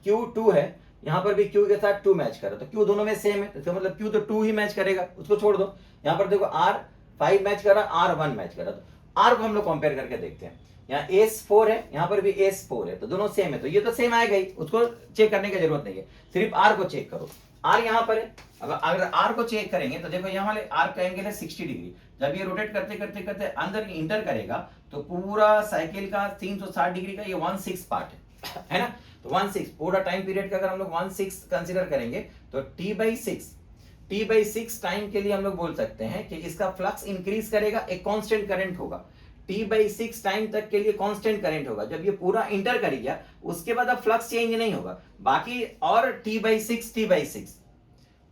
Q2 है, यहाँ पर भी Q के साथ 2 मैच कर रहा है, तो Q दोनों में सेम है, तो मतलब Q तो 2 ही मैच करेगा, उसको छोड़ दो. यहाँ पर देखो R 5 मैच कर रहा, R 1 मैच कर रहा. तो R को हम लोग कंपेयर करके देखते हैं. यहाँ S4 है, यहाँ पर भी S4 है, तो दोनों सेम है, तो ये तो सेम आएगा ही, उसको चेक करने की जरूरत नहीं है. सिर्फ R को चेक करो. R यहाँ पर है, अगर R को चेक करेंगे तो देखो यहाँ वाले R का एंगल है 60 डिग्री. जब ये रोटेट करते करते करते अंदर इंटर करेगा तो पूरा साइकिल का 360 डिग्री का ये 1/6 पार्ट है ना. तो 1/6 पूरा टाइम पीरियड का अगर हम लोग 1/6 कंसीडर करेंगे तो T/6 टाइम के लिए हम लोग बोल सकते हैं कि इसका फ्लक्स इंक्रीज करेगा, एक कांस्टेंट करंट होगा. t/6 टाइम तक के लिए कांस्टेंट करंट होगा। जब ये पूरा इंटर कर गया उसके बाद अब फ्लक्स चेंज नहीं होगा, बाकी और t/6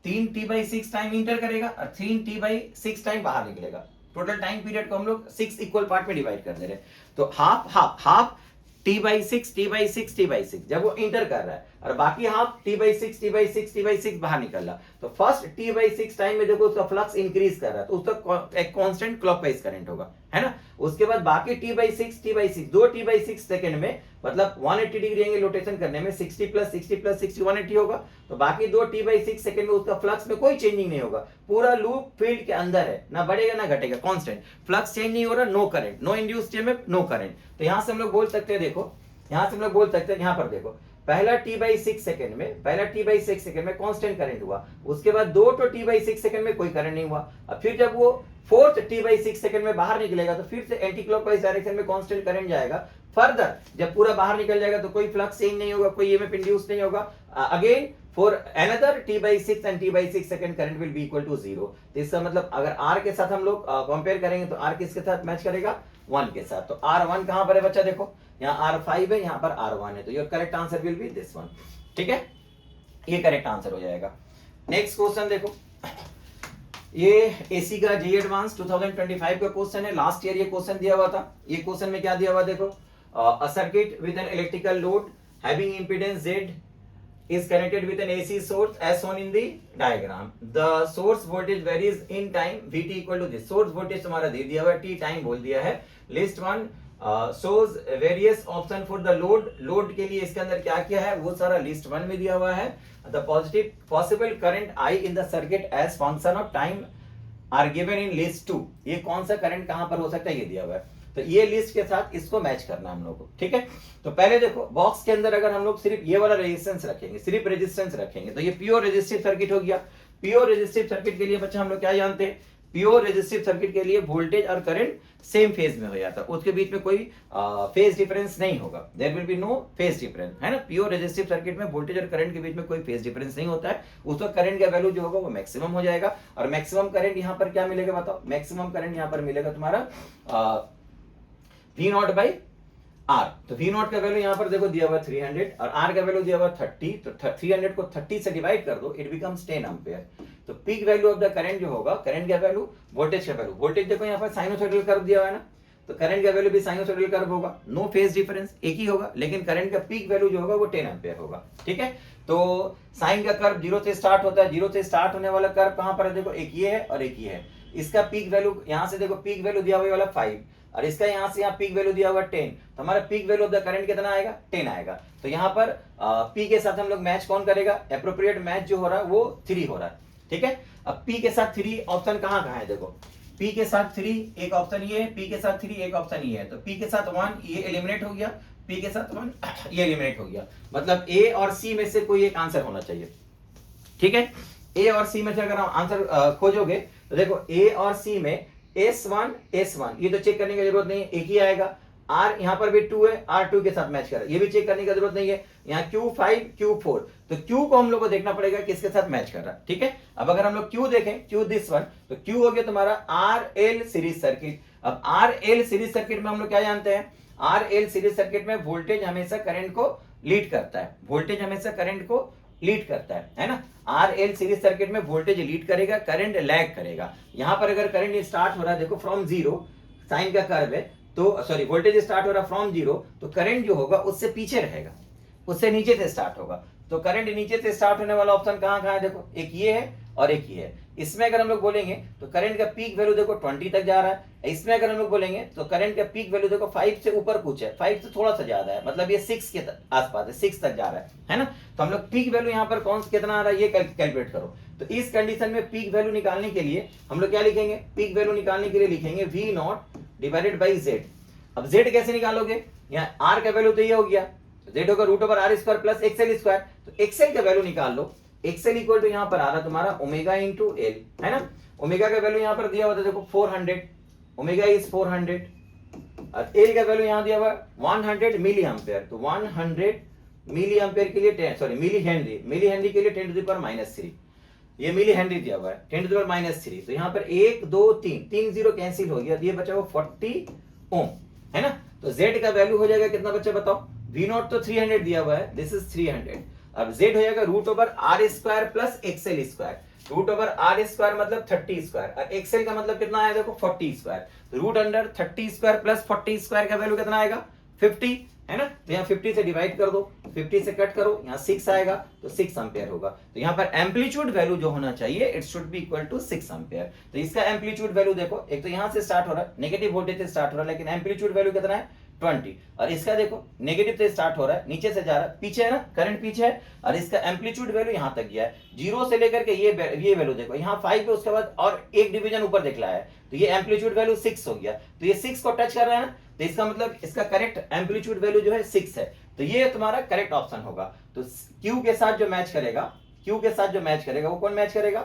3 t/6 टाइम इंटर करेगा और 3 t/6 टाइम बाहर निकलेगा। टोटल टाइम पीरियड को हम लोग 6 इक्वल पार्ट में डिवाइड कर दे रहे हैं। तो हाफ t/6 जब वो इंटर कर रहा है और बाकी हाफ t/6 बाहर निकल रहा। तो फर्स्ट t/6 टाइम में देखो उसका फ्लक्स इंक्रीज कर रहा है तो उसका एक कांस्टेंट क्लॉकवाइज करंट होगा, है ना। उसके बाद बाकी t/6 दो t/6 सेकंड में मतलब 180 डिग्री एंगल रोटेशन करने में 60 + 60 + 60 180 होगा। तो बाकी दो t/6 सेकंड में उसका फ्लक्स में कोई चेंजिंग नहीं होगा, पूरा लूप फील्ड के अंदर है, ना बढ़ेगा ना घटेगा, कांस्टेंट फ्लक्स चेंज नहीं हो रहा, no current, no induced EMF, no current. तो यहां से हम लोग बोल सकते हैं, देखो यहां से हम लोग बोल सकते हैं, यहां पर देखो पहला t/6 सेकंड में कांस्टेंट करंट हुआ, उसके बाद दो तो t/6 सेकंड में कोई करंट नहीं हुआ। अब फिर जब वो फोर्थ t/6 सेकंड में बाहर निकलेगा तो फिर से एंटी क्लॉकवाइज डायरेक्शन में कांस्टेंट करंट जाएगा। फर्दर जब पूरा बाहर निकल जाएगा तो कोई फ्लक्स चेंज नहीं होगा, कोई ईएमएफ इंड्यूस नहीं होगा। Again for another t/6 and t/6 second current will be equal to 0। तो इसका मतलब अगर r के साथ हम लोग कंपेयर करेंगे तो r किसके साथ मैच करेगा, 1 के साथ। तो r1 कहां पर है बच्चा, देखो यहाँ r5 है, यहाँ पर r1 है, तो your correct answer will be this one. ठीक है, ये करेक्ट आंसर हो जाएगा। नेक्स्ट क्वेश्चन देखो, ये एसी का जे एडवांस 2025 का क्वेश्चन है। लास्ट ईयर ये क्वेश्चन दिया हुआ था। ये क्वेश्चन में क्या दिया हुआ देखो, a circuit with an electrical load having impedance Z is connected with an AC source as shown in the diagram. The source voltage varies in time Vt equal to this. Source voltage तुम्हारा दे दिया हुआ है, T time बोल दिया है। List 1 shows various option for the load. Load के लिए इसके अंदर क्या क्या है वो सारा लिस्ट 1 में दिया हुआ है। The positive possible current I in the circuit as function of time are given in list 2. ये कौन सा करंट कहां पर हो सकता है ये दिया हुआ है, तो ये लिस्ट के साथ इसको मैच करना हम लोग को। ठीक है, तो पहले देखो बॉक्स के अंदर अगर हम लोग सिर्फ ये वाला रेजिस्टेंस रखेंगे, सिर्फ रेजिस्टेंस रखेंगे तो ये प्योर रेजिस्टिव सर्किट हो गया। प्योर रेजिस्टिव सर्किट के लिए बच्चा हम लोग क्या जानते हैं, प्योर रेजिस्टिव सर्किट के लिए वोल्टेज और करंट सेम फेज में हो जाता है, उसके बीच में कोई फेज डिफरेंस नहीं होगा, there will be no phase difference, है ना। प्योर रेजिस्टिव सर्किट में वोल्टेज और करंट के बीच में कोई फेज डिफरेंस नहीं होता है। उसका करंट का वैल्यू जो होगा वो मैक्सिमम हो जाएगा। और मैक्सिमम करंट यहाँ पर क्या मिलेगा बताओ, मैक्सिमम करंट यहाँ पर मिलेगा तुम्हारा V0/R। तो V0 का वैल्यू यहाँ पर देखो दिया हुआ 300 और R का वैल्यू दिया हुआ 30। तो 300 को 30 से डिवाइड कर दो, इट बिकम्स 10 एम्पियर। तो peak value of the current जो होगा, करंट का वैल्यू वोल्टेज का वैल्यू, वोल्टेज देखो यहाँ पर साइनोसॉइडल कर्व दिया हुआ है ना, तो करंट का वैल्यू भी साइनोसॉइडल कर्व होगा, नो फेज डिफरेंस एक ही होगा, लेकिन करंट का पीक वैल्यू जो होगा वो 10 एम्पियर होगा। ठीक है, तो साइन का कर्व 0 से स्टार्ट होता है, 0 से स्टार्ट होने वाला कर्व कहां पर है देखो, एक ये है और एक ये है। इसका पीक वैल्यू यहाँ से देखो, पीक वैल्यू दिया हुआ वाला 5 और इसका यहाँ से यहाँ पीक वैल्यू दिया हुआ 10। तो हमारा peak value of the current कितना आएगा, 10 आएगा। तो यहाँ पर पी के साथ हम लोग मैच कौन करेगा, एप्रोप्रिएट मैच जो हो रहा है वो 3 हो रहा है। ठीक है, अब पी के साथ 3 ऑप्शन कहाँ कहाँ है देखो, पी के साथ 3 एक ऑप्शन ये है, पी के साथ 3 एक ऑप्शन ये है। तो पी के साथ 1 ये एलिमिनेट हो गया, पी के साथ 1 ये एलिमिनेट हो गया, मतलब ए और सी में से कोई एक आंसर होना चाहिए। ठीक है, ए और सी में से अगर हम आंसर खोजोगे तो देखो ए और सी में S1 ये तो चेक करने की जरूरत नहीं है, एक ही आएगा। R यहाँ पर भी 2 है, R2 के साथ मैच कर, ये भी चेक करने की जरूरत नहीं है। यहाँ Q5 Q4, तो Q को हम लोग को देखना पड़ेगा किसके साथ मैच कर रहा है। ठीक है, अब अगर हम लोग Q देखें, Q दिस वन, तो Q हो गया तुम्हारा RL सीरीज सर्किट। अब RL सीरीज सर्किट में हम लोग क्या जानते हैं, RL सीरीज सर्किट में वोल्टेज हमेशा करंट को लीड करता है, वोल्टेज हमेशा करंट को लीड करता है ना। RL सीरीज सर्किट में वोल्टेज लीड करेगा, करंट लैग करेगा। यहां पर अगर करंट स्टार्ट हो रहा है देखो फ्रॉम 0, साइन का कर्व है, तो सॉरी वोल्टेज स्टार्ट हो रहा है फ्रॉम 0, तो करंट जो होगा उससे पीछे रहेगा, उससे नीचे से स्टार्ट होगा। तो करंट नीचे से स्टार्ट होने वाला ऑप्शन कहां कहां है देखो, एक ये है और एक ये है। इसमें अगर हम लोग बोलेंगे तो करंट का पीक वैल्यू देखो 20 तक जा रहा है। इसमें अगर हम लोग बोलेंगे तो करंट का पीक वैल्यू देखो 5 से ऊपर कुछ है, 5 से थोड़ा सा ज्यादा है, मतलब ये 6 के आसपास है, 6 तक जा रहा है ना। तो हम लोग पीक वैल्यू यहाँ पर कौन कितना आ रहा है ये कैलकुलेट करो। तो इस कंडीशन में पीक वैल्यू निकालने के लिए हम लोग क्या लिखेंगे, पीक वैल्यू निकालने के लिए लिखेंगे V0 डिवाइडेड बाई Z। अब Z कैसे निकालोगे, यहाँ R का वैल्यू तो ये हो गया, Z होगा √R² प्लस XL²। तो XL का वैल्यू निकाल लो, XL इक्वल टू यहाँ पर आ रहा तुम्हारा ओमेगा इंटू L, है ना। ओमेगा का वैल्यू यहाँ पर दिया हुआ था देखो 400, ओमेगा इज 400 और L का वैल्यू यहाँ दिया हुआ 100 मिली एम्पियर। तो 100 मिली एम्पियर के लिए मिली हेनरी के लिए 10⁻³ ये मिली हेनरी दिया हुआ है, 10⁻³ तो यहाँ पर 1 2 3 0 कैंसिल हो गया, ये बचा हुआ 40 ओम, है ना। तो Z का वैल्यू हो जाएगा कितना बच्चा बताओ, V नॉट तो 300 दिया हुआ है, दिस इज 300। अब Z हो जाएगा root over R square plus XL square, root over R square मतलब 30 स्क्वायर और एक्सएल का मतलब कितना आया देखो 40 square, root under 30 square plus 40 square का वैल्यू कितना आएगा 50, है ना। तो यहाँ 50 से डिवाइड कर दो, 50 से कट करो, यहाँ 6 आएगा तो 6 एम्पियर होगा। तो यहाँ पर एम्पलीट्यूड वैल्यू जो होना चाहिए it should be equal to 6 ampere. तो इसका एम्पलीट्यूड वैल्यू देखो, एक तो यहाँ से स्टार्ट हो रहा है, नेगेटिव वोल्टेज से स्टार्ट हो रहा है, लेकिन एम्पलीट्यूड वैल्यू कितना है 20, और इसका देखो नेगेटिव से स्टार्ट हो रहा है, नीचे से जा रहा है, पीछे है ना, करंट पीछे है, और इसका एम्पलीट्यूड वैल्यू यहाँ तक गया है, 0 से लेकर के ये वैल्यू देखो यहाँ 5 पे, उसके बाद और एक डिवीजन ऊपर दिखला है, तो ये एम्पलीट्यूड वैल्यू 6 हो गया। तो ये 6 को टच कर रहा है ना, तो इसका मतलब इसका करेक्ट एम्पलीट्यूड वैल्यू जो है 6 है, तो ये तुम्हारा करेक्ट ऑप्शन होगा। तो Q के साथ जो मैच करेगा, Q के साथ जो मैच करेगा वो कौन मैच करेगा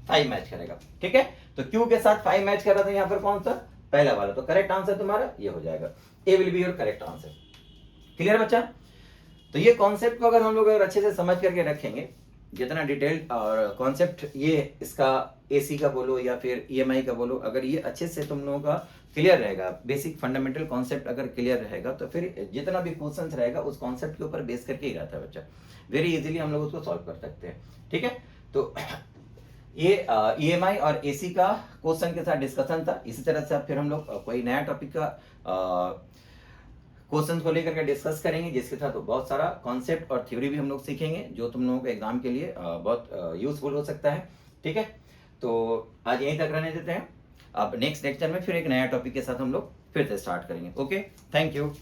5 मैच करेगा, ठीक है। तो Q के साथ 5 मैच कर रहा था यहाँ पर कौन सा पहला वाला, तो करेक्ट आंसर तुम्हारा ये हो जाएगा, A will be your correct answer. Clear बच्चा। तो ये कॉन्सेप्ट को अगर हम लोग अगर अच्छे से समझ करके रखेंगे, जितना डिटेल और कॉन्सेप्ट ये इसका एसी का बोलो या फिर ईएमआई का बोलो, अगर ये अच्छे से तुम लोगों का क्लियर रहेगा, बेसिक फंडामेंटल कॉन्सेप्ट अगर क्लियर रहेगा, तो फिर जितना भी क्वेश्चन रहेगा उस कॉन्सेप्ट के ऊपर बेस करके ही रहता है बच्चा, वेरी इजीली हम लोग उसको सॉल्व कर सकते हैं, ठीक है। तो ये ईएमआई और एसी का क्वेश्चन के साथ डिस्कशन था। इसी तरह से फिर हम लोग कोई नया टॉपिक का क्वेश्चन को लेकर के डिस्कस करेंगे, जिसके साथ बहुत सारा कॉन्सेप्ट और थ्योरी भी हम लोग सीखेंगे, जो तुम लोगों के एग्जाम के लिए बहुत यूजफुल हो सकता है, ठीक है। तो आज यहीं तक रहने देते हैं, अब नेक्स्ट लेक्चर में फिर एक नया टॉपिक के साथ हम लोग फिर से स्टार्ट करेंगे। Okay, thank you.